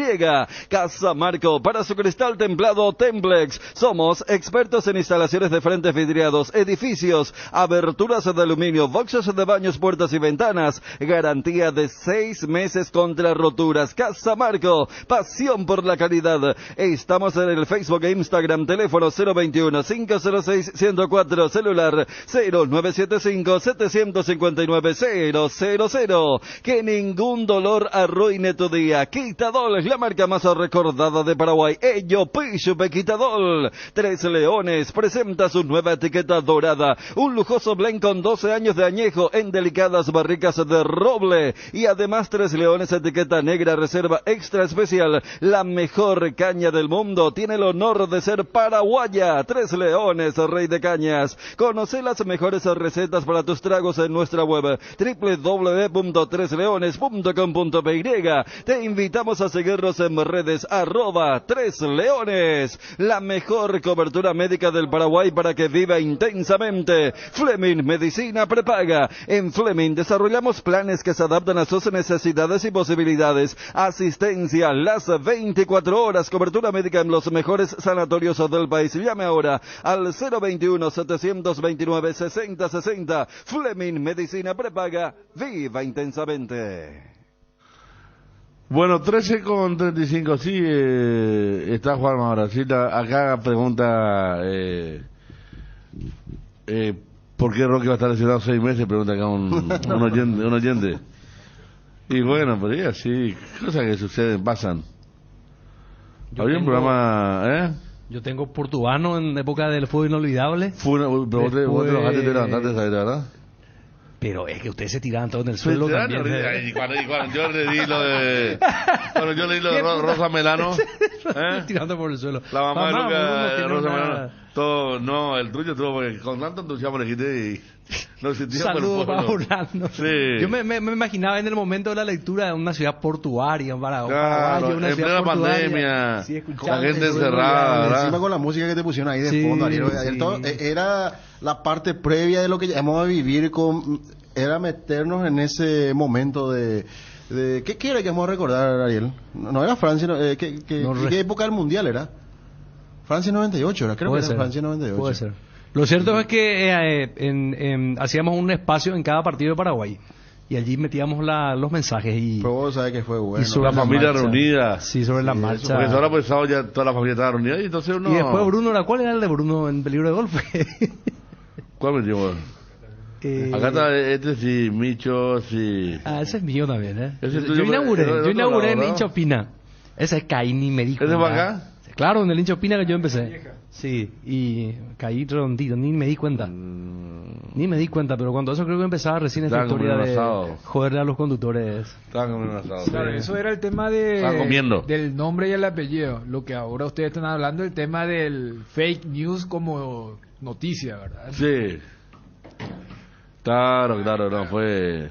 Casa Marco, para su cristal templado Templex. Somos expertos en instalaciones de frentes vidriados, edificios, aberturas de aluminio, boxes de baños, puertas y ventanas. Garantía de 6 meses contra roturas. Casa Marco, pasión por la calidad. Estamos en el Facebook e Instagram. Teléfono 021-506-104. Celular 0975-759-000. Que ningún dolor arruine tu día. Quitadol es la marca más recordada de Paraguay. Ello Pishupe Quitadol. Tres Leones presenta su nueva etiqueta dorada, un lujoso blend con 12 años de añejo en delicadas barricas de roble, y además Tres Leones etiqueta negra reserva extra especial, la mejor caña del mundo, tiene el honor de ser paraguaya. Tres Leones, rey de cañas. Conoce las mejores recetas para tus tragos en nuestra web www.tresleones.com.py. Te invitamos a seguirnos en redes @3leones. La mejor cobertura médica del Paraguay para que viva intensamente. Fleming Medicina Prepaga. En Fleming desarrollamos planes que se adaptan a sus necesidades y posibilidades. Asistencia las 24 horas. Cobertura médica en los mejores sanatorios del país. Llame ahora al 021-729-6060. Fleming Medicina Prepaga. Viva intensamente. Bueno, 13:35, sí, está Juan ahora. Sí, acá pregunta, ¿por qué Roque va a estar lesionado 6 meses? Pregunta acá un oyente. Y bueno, pues ya sí, cosas que suceden, pasan. Había un programa, Yo tengo Portuano en época del fútbol inolvidable. Pero vos te enojaste y te levantaste, ¿sabes, verdad? Pero es que ustedes se tiraban todo en el suelo también. Cuando yo leí lo de Rosa Melano, tirando por el suelo. La mamá de Rosa Melano. Todo, no, el tuyo estuvo porque con tanto entusiasmo le quité y no sentía. Saludos para Orlando. Sí. Yo me imaginaba en el momento de la lectura de una ciudad portuaria, claro, una en ciudad plena pandemia, sí, con la gente encerrada, ¿verdad? Encima con la música que te pusieron ahí de fondo, Ariel, era la parte previa de lo que llamamos a vivir era meternos en ese momento de ¿qué era que vamos a recordar, Ariel? No era Francia, ¿qué época del Mundial era? Francia 98, creo que era Francia 98. Puede ser. Lo cierto es que hacíamos un espacio en cada partido de Paraguay y allí metíamos los mensajes y... Pero vos sabés que fue bueno. Y la familia reunida. Sí, sobre la marcha. Porque ahora pues ya toda la familia estaba reunida y entonces uno... Y después Bruno, ¿cuál era el de Bruno en peligro de gol? ¿Cuál metió gol? Acá está sí, Micho, sí. Ese es mío también, Yo inauguré en Hincha Opina. Ese es Caí, ni me di cuenta. ¿Ese fue acá? Claro, en el Hincha Opina que yo empecé. Sí, y caí redondito, ni me di cuenta. Ni me di cuenta, pero cuando eso creo que empezaba recién esta historia de joderle a los conductores. Estaban comiendo un asado. Claro, eso era el tema del nombre y el apellido. Lo que ahora ustedes están hablando, el tema del fake news como noticia, ¿verdad? Sí. Claro, no, fue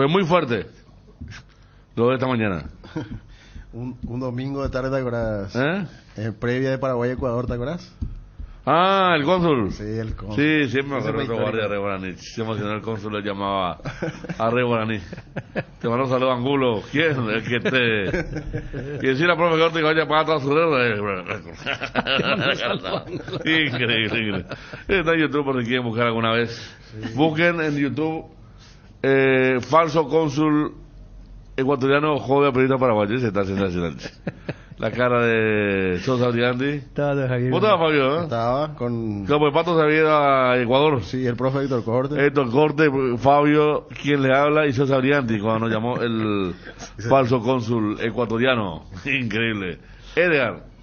muy fuerte lo de esta mañana. un domingo de tarde, ¿te acuerdas? En previa de Paraguay-Ecuador, ¿te acuerdas? Ah, el cónsul. Sí, el cónsul. Sí, siempre me acuerdo de otro guardia de Rey Guaraní. Se emocionó el cónsul, le llamaba a Rey Guaraní. Te mando un saludo, Angulo. ¿Quién? El que te... Y decir a profe que te vaya a pagar toda su deuda. Increíble. Está en YouTube por si quieren buscar alguna vez. Sí. Busquen en YouTube falso cónsul ecuatoriano jode a periodista paraguayo. Se está haciendo La cara de Sosa Briandi. Estaba de Javier. ¿Vos estabas, Fabio? Estaba con... Como el Pato se había ido a Ecuador. Sí, el profe Héctor Corte. Héctor Corte, Fabio, quien le habla, y Sosa Briandi, cuando nos llamó el falso cónsul ecuatoriano. Increíble. Edgar.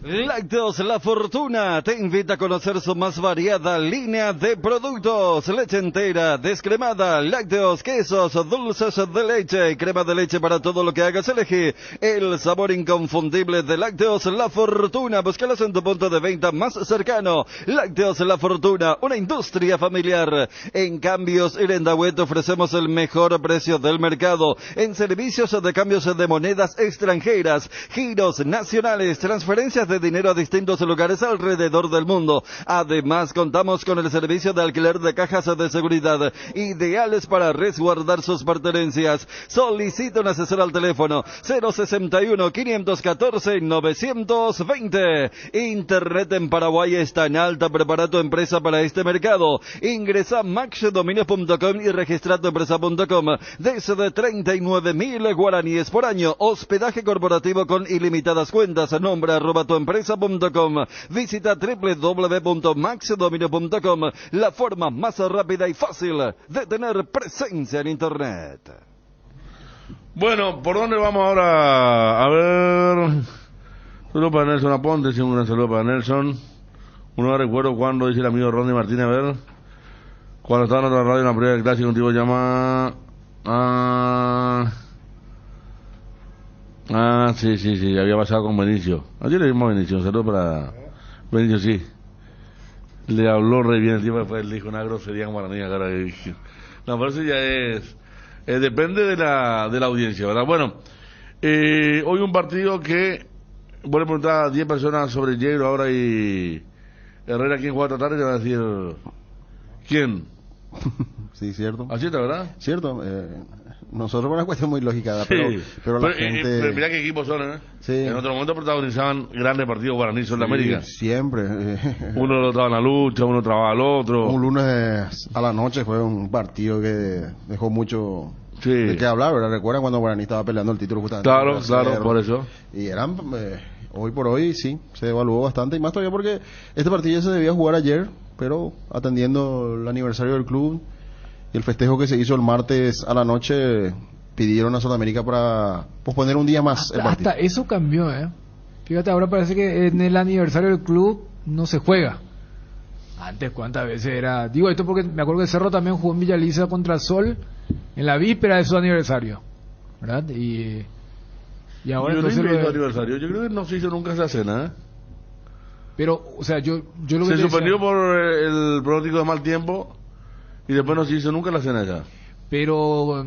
Lácteos La Fortuna te invita a conocer su más variada línea de productos: leche entera, descremada, lácteos, quesos, dulces de leche y crema de leche para todo lo que hagas. Elegí el sabor inconfundible de Lácteos La Fortuna. Búscalos en tu punto de venta más cercano. Lácteos La Fortuna, una industria familiar. En Cambios Irendahué te ofrecemos el mejor precio del mercado en servicios de cambios de monedas extranjeras, giros nacionales, transferencias de dinero a distintos lugares alrededor del mundo. Además, contamos con el servicio de alquiler de cajas de seguridad, ideales para resguardar sus pertenencias. Solicita un asesor al teléfono 061-514-920. Internet en Paraguay está en alta. Prepara tu empresa para este mercado. Ingresa a maxdominios.com y registra tu empresa.com. Desde 39.000 guaraníes por año. Hospedaje corporativo con ilimitadas cuentas. Nombra @tuempresa.com. Visita www.maxdominio.com, la forma más rápida y fácil de tener presencia en Internet. Bueno, ¿por dónde vamos ahora? A ver. Saludos para Nelson Aponte, sí, un gran saludo para Nelson. No recuerdo cuando dice el amigo Ronnie Martínez, a ver. Cuando estaba en otra radio en la prueba del clásico, un tipo llama. Sí, había pasado con Benicio. Ayer le dimos a Benicio, un saludo para Benicio, sí. Le habló re bien el tipo, después le dijo una grosería en guaraní, cara. No, pero eso ya es... depende de la audiencia, ¿verdad? Bueno, hoy un partido que... Voy a preguntar a 10 personas sobre Yegro ahora y... Herrera, ¿quién juega esta tarde? Te van a decir... ¿Quién? Sí, cierto. ¿Así está, verdad? Cierto, nosotros por una cuestión muy lógica, pero la gente... Pero mira qué equipos son, ¿eh? Sí. En otro momento protagonizaban grandes partidos Guaraní Sol de América. Siempre. Uno lo traba en la lucha, uno trababa al otro. Un lunes a la noche fue un partido que dejó mucho de qué hablar, ¿verdad? ¿Recuerdan cuando Guaraní estaba peleando el título justamente? Claro, por eso. Y eran... hoy por hoy sí, se evaluó bastante, y más todavía porque este partido se debía jugar ayer, pero atendiendo el aniversario del club y el festejo que se hizo el martes a la noche, pidieron a Sudamérica para posponer un día más el partido. Hasta eso cambió, Fíjate, ahora parece que en el aniversario del club no se juega. Antes, ¿cuántas veces era? Digo esto porque me acuerdo que Cerro también jugó en Villaliza contra Sol en la víspera de su aniversario, ¿verdad? Y ahora entonces aniversario. Yo creo que no se hizo nunca esa cena, Pero, o sea, yo lo que se suspendió por el pronóstico de mal tiempo y después no se hizo nunca la cena ya. Pero,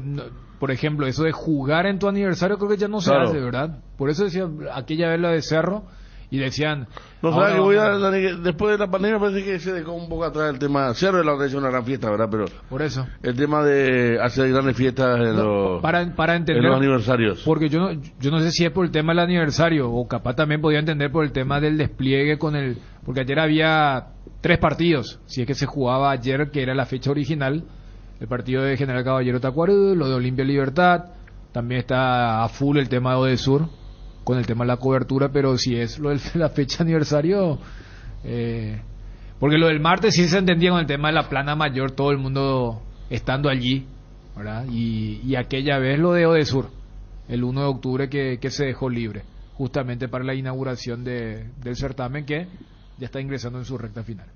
por ejemplo, eso de jugar en tu aniversario creo que ya no se hace, ¿verdad? Por eso decía aquella vez la de Cerro y decían... No sabes que después de la pandemia parece que se dejó un poco atrás el tema. Cerro de la organización una gran fiesta, ¿verdad? Pero por eso. El tema de hacer grandes fiestas en para entender, en los aniversarios. Porque yo no sé si es por el tema del aniversario o capaz también podía entender por el tema del despliegue porque ayer había 3 partidos, si es que se jugaba ayer, que era la fecha original, el partido de General Caballero Tacuarú, lo de Olimpia Libertad, también está a full el tema de Odesur, con el tema de la cobertura, pero si es lo de la fecha aniversario, porque lo del martes sí se entendía con el tema de la plana mayor, todo el mundo estando allí, ¿verdad? Y aquella vez lo de Odesur, el 1 de octubre que se dejó libre, justamente para la inauguración del certamen que ya está ingresando en su recta final.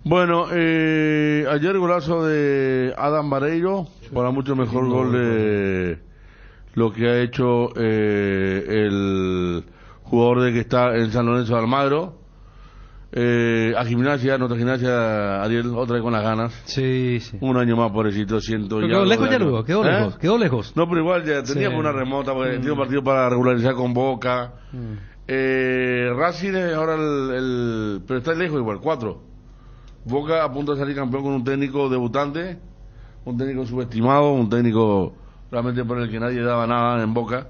Bueno, ayer golazo de Adam Vareiro, para mucho mejor gol de lo que ha hecho el jugador de que está en San Lorenzo de Almagro. A Gimnasia, nuestra Gimnasia, Ariel, otra vez con las ganas. Sí. Un año más, pobrecito, siento. Pero quedó lejos ya luego, quedó lejos. No, pero igual ya teníamos una remota, porque tiene un partido para regularizar con Boca. Racing es ahora pero está lejos igual, 4. Boca a punto de salir campeón con un técnico debutante, un técnico subestimado, un técnico realmente por el que nadie daba nada en Boca,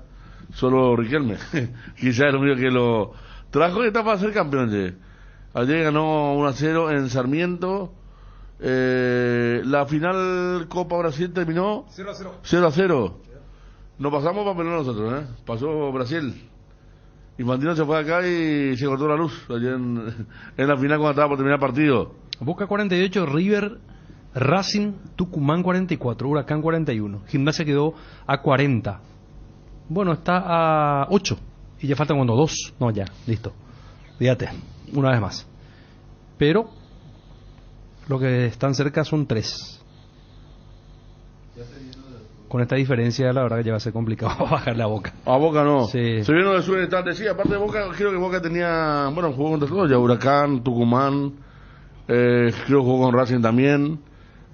solo Riquelme. Quizás es lo único que lo trajo y está para ser campeón. Ayer ganó 1-0 en Sarmiento. La final Copa Brasil terminó 0-0. No pasamos papelón nosotros, pasó Brasil. Infantino se fue acá y se cortó la luz ayer en la final cuando estaba por terminar el partido. Boca 48, River, Racing, Tucumán 44, Huracán 41. Gimnasia quedó a 40. Bueno, está a 8. Y ya faltan 2. No, ya, listo. Fíjate, una vez más. Pero lo que están cerca son 3. Con esta diferencia, la verdad que ya va a ser complicado bajarle a Boca. A Boca no. Sí. Se vino de su instante, sí. Aparte de Boca, creo que Boca tenía, bueno, jugó contra todos, ya Huracán, Tucumán, creo que jugó con Racing también.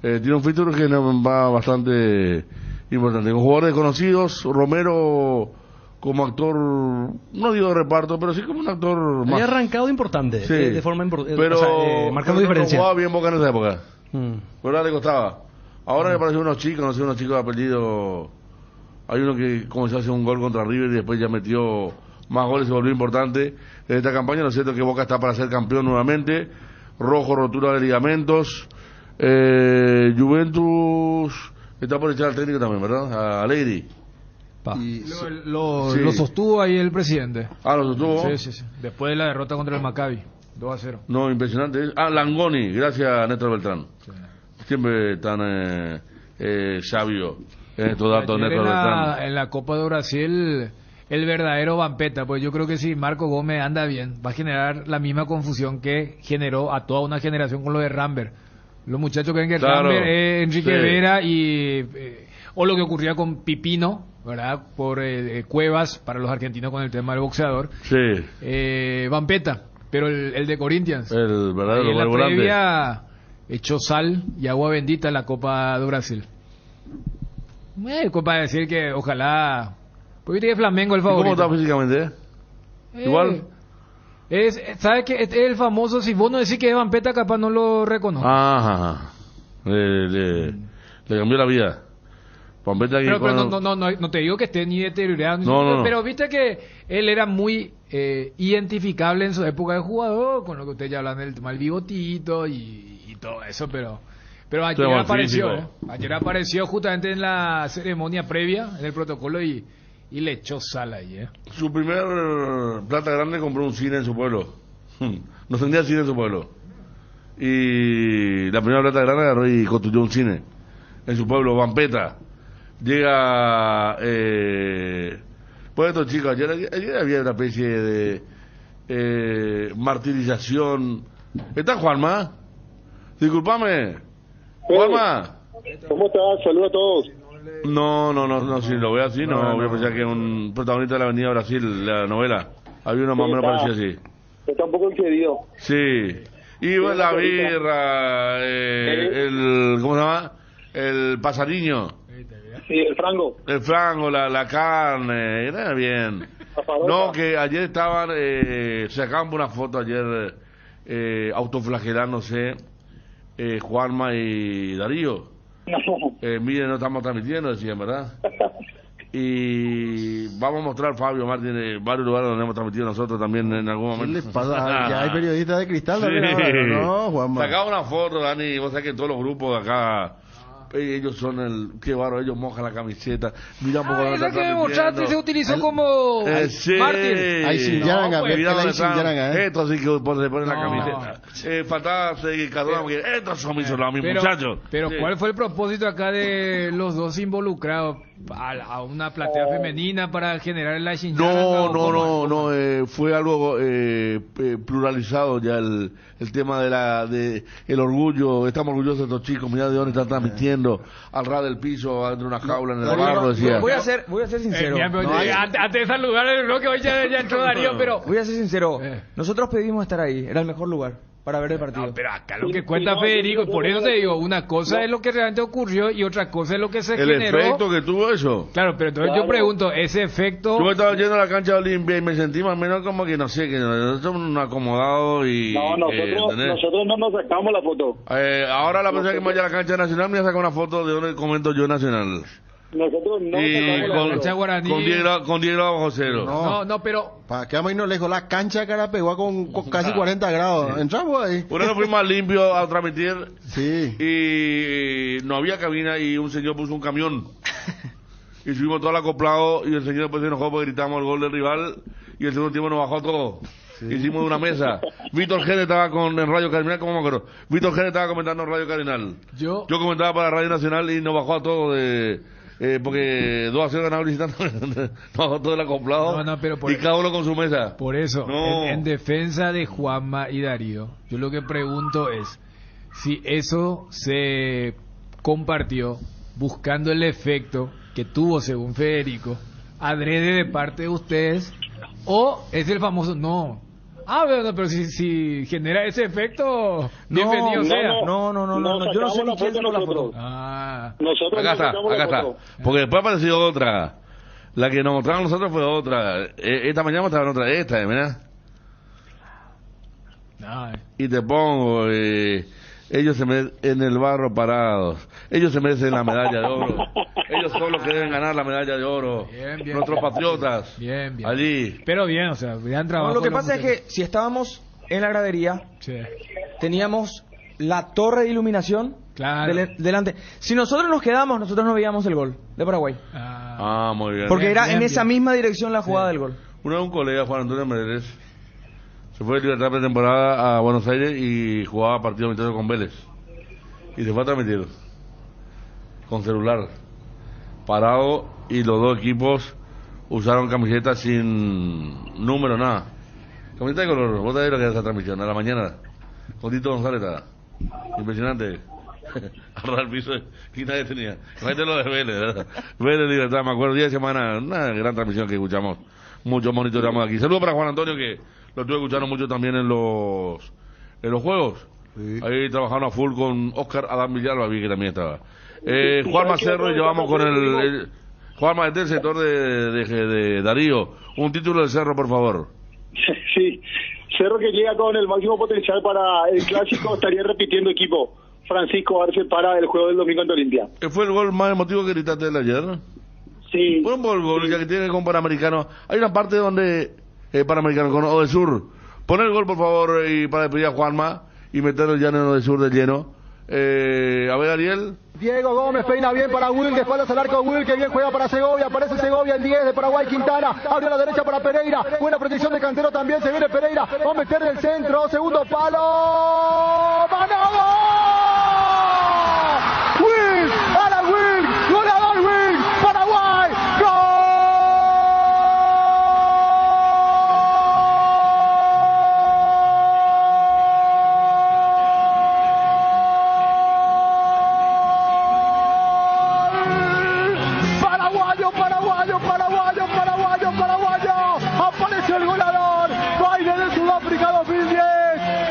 Tiene un feature que va bastante importante. Con jugadores desconocidos, Romero como actor, no digo de reparto, pero sí como un actor más. Había arrancado importante, sí. de forma importante, pero o sea, marcando diferencia. Jugaba bien Boca en esa época. ¿Verdad? Le costaba. Ahora me pareció unos chicos, no sé, unos chicos de apellido. Hay uno que comenzó a hacer un gol contra River y después ya metió más goles y se volvió importante en esta campaña. Lo cierto es que Boca está para ser campeón nuevamente. Rojo, rotura de ligamentos. Juventus está por echar al técnico también, ¿verdad? A Alegri. Lo sostuvo ahí el presidente. Ah, lo sostuvo. Sí. Después de la derrota contra el Maccabi, 2-0. No, impresionante. Langoni, gracias a Néstor Beltrán. Sí. Siempre tan sabio en estos datos, Néstor Beltrán. En la Copa de Brasil, el verdadero Vampeta, pues yo creo que si Marco Gómez anda bien, va a generar la misma confusión que generó a toda una generación con lo de Rambert. Los muchachos creen que Rambert es Enrique Vera y o lo que ocurría con Pipino, ¿verdad? Por Cuevas para los argentinos con el tema del boxeador. Sí. Vampeta, pero el de Corinthians. El verdadero en la previa echó sal y agua bendita en la Copa de Brasil. Para decir que ojalá. Porque viste que Flamengo el favorito. ¿Y cómo está físicamente? Igual. ¿Sabes que es el famoso? Si vos no decís que es Vampeta, capaz no lo reconoce. Ajá. Le cambió la vida. Vampeta pero no te digo que esté ni deteriorado. Pero viste que él era muy identificable en su época de jugador, con lo que ustedes ya hablan del tema del bigotito y todo eso, pero ayer apareció, ayer apareció justamente en la ceremonia previa, en el protocolo y le echó sal ahí, Su primer plata grande compró un cine en su pueblo. No tenía cine en su pueblo. Y la primera plata grande agarró y construyó un cine en su pueblo, Vampeta. Llega pues estos chicos, ayer había una especie de martirización. ¿Está Juanma? Disculpame. Juanma. ¿Cómo estás? Saludos a todos. No, si lo veo así, no voy a pensar que es un protagonista de la Avenida Brasil, la novela. Había uno más o menos parecido así. Está un poco excedido. Sí. Y bueno, la birra, ¿cómo se llama? El pasariño. Sí, el frango, la carne, era bien. No, que ayer estaban, sacaban una foto ayer, autoflagelándose, Juanma y Darío. Miren, no estamos transmitiendo, decían, ¿verdad? Y vamos a mostrar, Fabio Martín, varios lugares donde hemos transmitido nosotros también en algún momento. ¿Qué les pasa? Ya hay periodistas de cristal también ahora, ¿no, Juanma? Sacaba una foto, Dani, vos sabés que en todos los grupos de acá, ellos son qué bárbaro, ellos mojan la camiseta. Mira un poco dónde están transmitiendo. Que se utilizó como mártir. Ahí sin Yaranga, esto sí que se pone la camiseta. Faltaba seguidor, porque estos son mis muchachos. Pero ¿cuál fue el propósito acá de los dos involucrados? A una platea femenina para generar la No, fue algo pluralizado ya el tema de el orgullo. Estamos orgullosos de estos chicos, mirá de dónde están transmitiendo, al ras del piso, dentro de una jaula en el barro, decía. Voy a ser sincero. Antes de saludar el bloque, hoy ya entró Darío, pero voy a ser sincero. Nosotros pedimos estar ahí, era el mejor lugar para ver el partido. Pero acá lo que cuenta Federico, por eso te digo, una cosa es lo que realmente ocurrió y otra cosa es lo que se generó. El efecto que tuvo eso. Claro, pero entonces yo pregunto, ese efecto... Yo estaba yendo a la cancha de Olimpia y me sentí más o menos como que, no sé, que nosotros somos acomodados y... No, nosotros no nos sacamos la foto. Ahora la persona que me vaya a la cancha nacional me va a sacar una foto de donde comento yo nacional. Nosotros no sacamos la foto. Con 10 grados bajo cero. No, pero... Para que vamos a lejos, la cancha de Carapegua con casi 40 grados. Entramos ahí. Por eso fuimos limpios a transmitir. Sí. Y no había cabina y un señor puso un camión. Y subimos todo el acoplado y el señor después se enojó porque gritamos el gol del rival y el segundo tiempo nos bajó todo. Hicimos una mesa. Víctor Gene estaba en Radio Cardinal, ¿cómo me acuerdo? Víctor Gene estaba comentando en Radio Cardinal. Yo comentaba para Radio Nacional y nos bajó a todo porque 2-0 ganado visitante, nos bajó todo el acoplado y cada uno con su mesa. Por eso, en defensa de Juanma y Darío, yo lo que pregunto es si eso se compartió buscando el efecto que tuvo, según Federico, adrede de parte de ustedes, o es el famoso pero si genera ese efecto, bienvenido sea. No, yo no sé ni quién sacó la foto. Acá está. Porque después apareció otra. La que nos mostraron nosotros fue otra. Esta mañana mostraron otra. Mira. Y te pongo, ellos se merecen en el barro parados. Ellos se merecen la medalla de oro. Ellos son los que deben ganar la medalla de oro. Bien, nuestros patriotas. Bien. Allí. Pero bien, o sea, bien trabajado. Lo que pasa es que si estábamos en la gradería, teníamos la torre de iluminación delante. Si nosotros nos quedamos, nosotros no veíamos el gol de Paraguay. Muy bien. Porque era en esa misma dirección la jugada del gol. Una vez un colega, Juan Antonio Mereles, se fue de Libertad pretemporada a Buenos Aires y jugaba partido amistoso con Vélez. Y se fue a transmitir con celular parado, y los dos equipos usaron camisetas sin número, nada. Camiseta de color. Vos sabés lo que es esa transmisión a la mañana con Tito González. Impresionante. Arra el piso y nadie tenía. Imagínate lo de Vélez, ¿verdad? Vélez Libertad, me acuerdo, día de semana, una gran transmisión que escuchamos. Muchos monitoreamos aquí. Saludos para Juan Antonio, que lo estuve escuchando mucho también en los juegos. Sí. Ahí trabajaron a full con Oscar Adán Villalba, vi que también estaba. Juanma Cerro, y llevamos con el Juanma del sector de Darío. Un título de Cerro, por favor. Sí, Cerro que llega con el máximo potencial para el clásico, estaría repitiendo equipo. Francisco Arce para el juego del domingo ante Olimpia. ¿Fue el gol más emotivo que gritaste de ayer? Sí. Fue un gol ya que tiene con Panamericano. Hay una parte donde Panamericano con Odesur. Pon el gol, por favor, y para despedir a Juanma y meter el llano en Odesur de lleno. A ver, Ariel. Diego Gómez peina bien para Will, de espaldas al arco Will, que bien juega para Segovia, aparece Segovia en 10 de Paraguay, Quintana, abre a la derecha para Pereira, buena protección de Cantero también, se viene Pereira, va a meter en el centro, segundo palo, ¡ganado! Will, para Will, goleador Will, Paraguay, ¡gol! Apareció el goleador, baile de Sudáfrica 2010.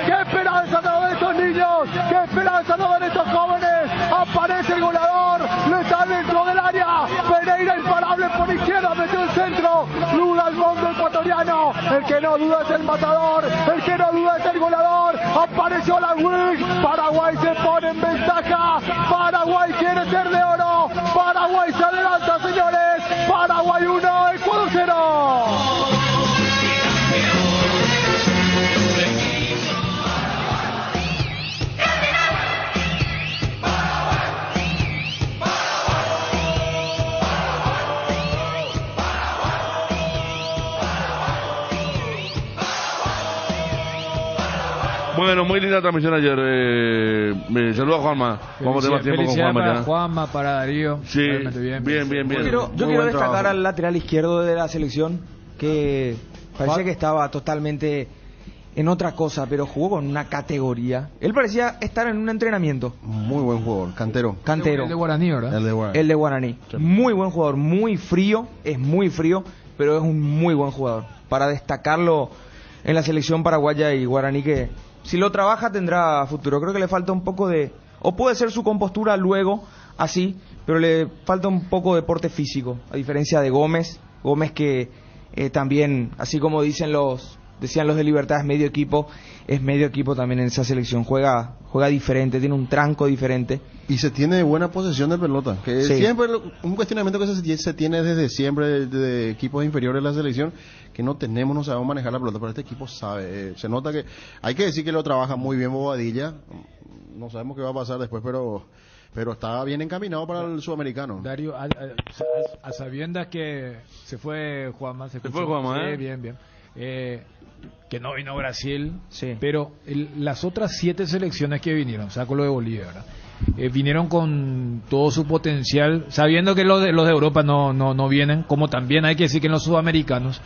¡Qué esperanza nos de estos niños! ¡Qué esperanza nos de estos jóvenes! Aparece el goleador, le está dentro del área. Pereira imparable por izquierda, metió el centro. Duda el mundo ecuatoriano. El que no duda es el matador, el que no duda es el goleador. Apareció la WIG. Paraguay se pone en ventaja. Paraguay quiere ser de oro. Paraguay se adelanta, señores. Paraguay 1, Ecuador 0. Bueno, muy linda transmisión ayer. Saludos a Juanma. Vamos a tener más tiempo con Juanma para ya. Juanma, para Darío. Sí, bien. Yo quiero destacar al lateral izquierdo de la selección, que parecía que estaba totalmente en otra cosa, pero jugó con una categoría. Él parecía estar en un entrenamiento. Muy buen jugador, Cantero. El de Guaraní, ¿verdad? El de Guaraní. Muy buen jugador, muy frío, pero es un muy buen jugador. Para destacarlo en la selección paraguaya y Guaraní, que si lo trabaja tendrá futuro. Creo que le falta un poco o puede ser su compostura luego así, pero le falta un poco de porte físico, a diferencia de Gómez que también, así como decían los de Libertad, es medio equipo también en esa selección, juega diferente, tiene un tranco diferente. Y se tiene buena posesión de pelota, que sí. Siempre un cuestionamiento que se tiene desde siempre de equipos inferiores de la selección, que no sabemos manejar la pelota, pero este equipo sabe, se nota que, hay que decir que lo trabaja muy bien Bobadilla, no sabemos qué va a pasar después, pero está bien encaminado para el sudamericano. Darío, a sabiendas que se fue Juanma, se fue Juanma, bien. que no vino Brasil, pero las otras 7 selecciones que vinieron, saco lo de Bolivia, ¿verdad? Vinieron con todo su potencial, sabiendo que los de Europa no vienen, como también hay que decir que los sudamericanos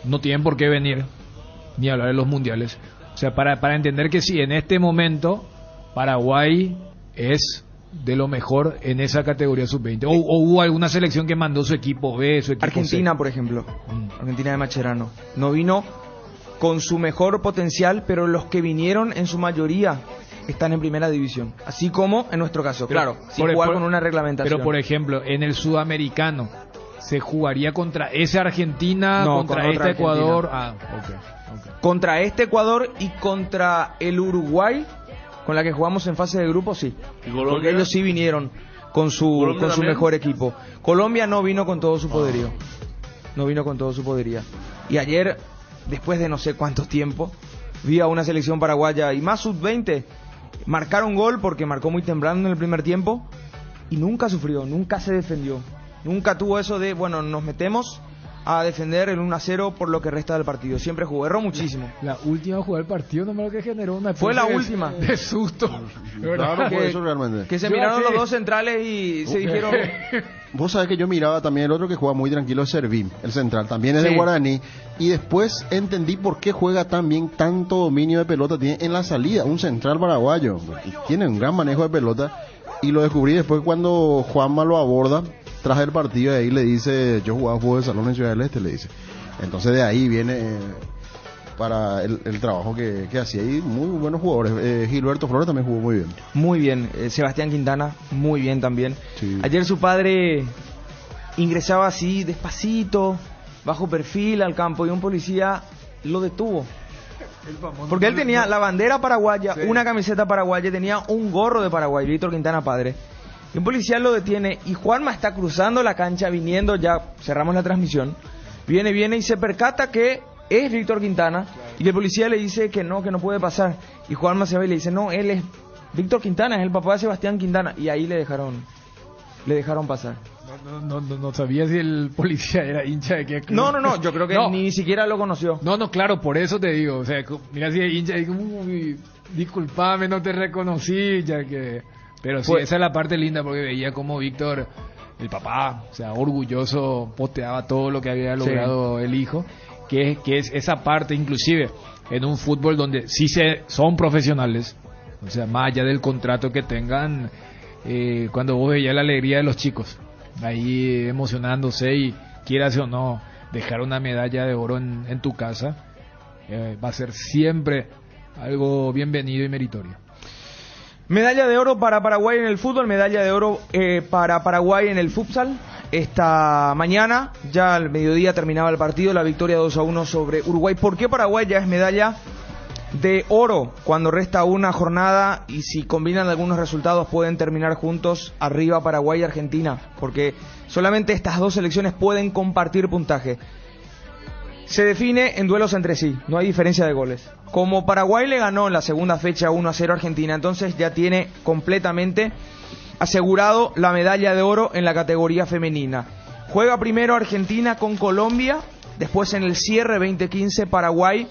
no tienen por qué venir, ni hablar de los mundiales. O sea, para entender que sí, en este momento Paraguay es de lo mejor en esa categoría sub-20. O hubo alguna selección que mandó su equipo B, su equipo Argentina, C. por ejemplo. Argentina de Mascherano. No vino con su mejor potencial, pero los que vinieron en su mayoría están en primera división. Así como en nuestro caso, claro, sin jugar con una reglamentación. Pero, por ejemplo, en el sudamericano, ¿se jugaría contra esa Argentina, contra este Ecuador? Okay. Contra este Ecuador y contra el Uruguay, con la que jugamos en fase de grupo, sí. Porque ellos sí vinieron con su mejor equipo. Colombia no vino con todo su poderío. Y ayer, después de no sé cuánto tiempo, vi a una selección paraguaya y más sub-20 marcaron gol porque marcó muy temprano en el primer tiempo y nunca sufrió, nunca se defendió. Nunca tuvo eso de, bueno, nos metemos a defender el 1-0 por lo que resta del partido. Siempre jugó, erró muchísimo. La última jugada del partido, no me lo que generó una... Fue la última. De susto. Claro, por eso realmente. Que se miraron los dos centrales y se dijeron... Vos sabés que yo miraba también el otro que juega muy tranquilo, es Servín, el central. También es de Guaraní. Y después entendí por qué juega tan bien, tanto dominio de pelota tiene en la salida. Un central paraguayo. Y tiene un gran manejo de pelota. Y lo descubrí después cuando Juanma lo aborda tras el partido y ahí le dice, yo jugaba fútbol de salón en Ciudad del Este, le dice. Entonces de ahí viene para el trabajo que hacía ahí. Muy buenos jugadores. Gilberto Flores también jugó muy bien. Muy bien. Sebastián Quintana, muy bien también. Sí. Ayer su padre ingresaba así, despacito, bajo perfil al campo y un policía lo detuvo. Porque él tenía la bandera paraguaya, una camiseta paraguaya, tenía un gorro de Paraguay, Víctor Quintana padre. Y un policía lo detiene y Juanma está cruzando la cancha viniendo, ya cerramos la transmisión, viene y se percata que es Víctor Quintana y que el policía le dice que no puede pasar. Y Juanma se va y le dice, no, él es Víctor Quintana, es el papá de Sebastián Quintana. Y ahí le dejaron pasar. No sabía si el policía era hincha de qué club. No, yo creo que ni siquiera lo conoció. No, claro, por eso te digo, o sea, mira si es hincha, digo, disculpame, no te reconocí, ya que... Pero sí, esa es la parte linda, porque veía como Víctor, el papá, o sea, orgulloso, posteaba todo lo que había logrado el hijo, que es esa parte, inclusive, en un fútbol donde sí son profesionales, o sea, más allá del contrato que tengan, cuando vos veías la alegría de los chicos, ahí emocionándose y quieras o no, dejar una medalla de oro en tu casa, va a ser siempre algo bienvenido y meritorio. Medalla de oro para Paraguay en el fútbol, medalla de oro para Paraguay en el futsal. Esta mañana, ya al mediodía terminaba el partido, la victoria 2-1 sobre Uruguay. ¿Por qué Paraguay ya es medalla de oro cuando resta una jornada y si combinan algunos resultados pueden terminar juntos arriba Paraguay y Argentina? Porque solamente estas dos selecciones pueden compartir puntaje. Se define en duelos entre sí, no hay diferencia de goles. Como Paraguay le ganó en la segunda fecha 1-0 a Argentina, entonces ya tiene completamente asegurado la medalla de oro en la categoría femenina. Juega primero Argentina con Colombia, después en el cierre 2015 Paraguay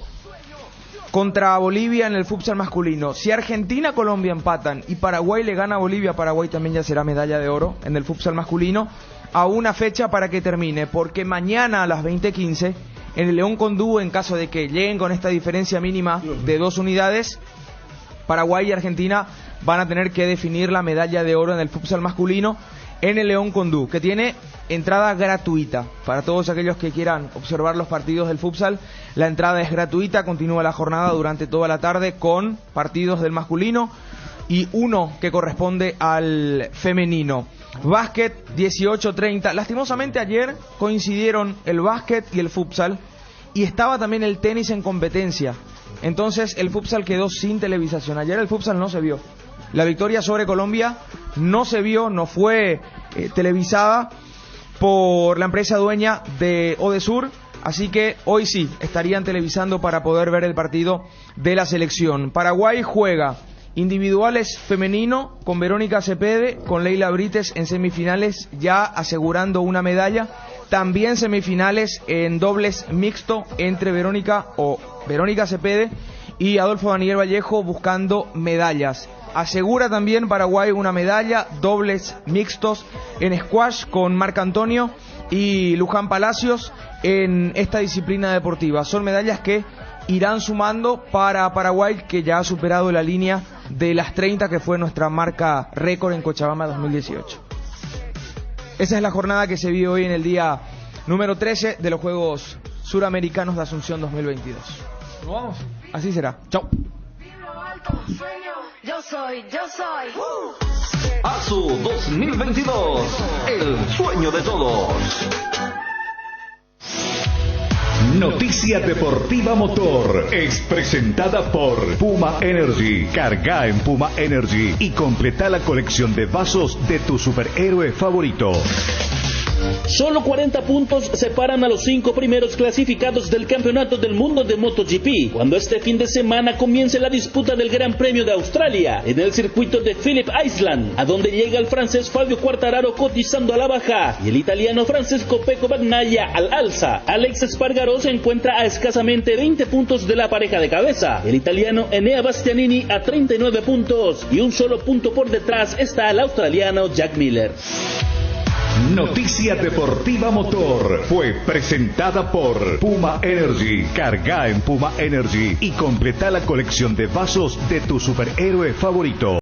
contra Bolivia en el futsal masculino. Si Argentina y Colombia empatan y Paraguay le gana a Bolivia, Paraguay también ya será medalla de oro en el futsal masculino, a una fecha para que termine, porque mañana a las 20:15 en el León Condú, en caso de que lleguen con esta diferencia mínima de 2 unidades, Paraguay y Argentina van a tener que definir la medalla de oro en el futsal masculino en el León Condú, que tiene entrada gratuita para todos aquellos que quieran observar los partidos del futsal. La entrada es gratuita, continúa la jornada durante toda la tarde con partidos del masculino y uno que corresponde al femenino. Básquet 18:30. Lastimosamente ayer coincidieron el básquet y el futsal y estaba también el tenis en competencia. Entonces el futsal quedó sin televisación. Ayer el futsal no se vio. La victoria sobre Colombia no se vio, no fue televisada por la empresa dueña de Odesur. Así que hoy sí estarían televisando para poder ver el partido de la selección. Paraguay juega individuales femenino con Verónica Cepede, con Leila Brites en semifinales, ya asegurando una medalla. También semifinales en dobles mixto entre Verónica Cepede y Adolfo Daniel Vallejo buscando medallas. Asegura también Paraguay una medalla, dobles mixtos en squash con Marc Antonio y Luján Palacios en esta disciplina deportiva. Son medallas que irán sumando para Paraguay, que ya ha superado la línea de las 30, que fue nuestra marca récord en Cochabamba 2018. Esa es la jornada que se vio hoy en el día número 13 de los Juegos Suramericanos de Asunción 2022. ¿Nos vamos? Así será. Chau. Yo soy. ASU 2022, el sueño de todos. Noticia Deportiva Motor es presentada por Puma Energy. Carga en Puma Energy y completa la colección de vasos de tu superhéroe favorito. Solo 40 puntos separan a los 5 primeros clasificados del Campeonato del Mundo de MotoGP, cuando este fin de semana comience la disputa del Gran Premio de Australia en el circuito de Phillip Island, a donde llega el francés Fabio Quartararo cotizando a la baja y el italiano Francesco Pecco Bagnaia al alza. Alex Espargaró se encuentra a escasamente 20 puntos de la pareja de cabeza, el italiano Enea Bastianini a 39 puntos y un solo punto por detrás está el australiano Jack Miller. Noticia Deportiva Motor fue presentada por Puma Energy. Carga en Puma Energy y completa la colección de vasos de tu superhéroe favorito.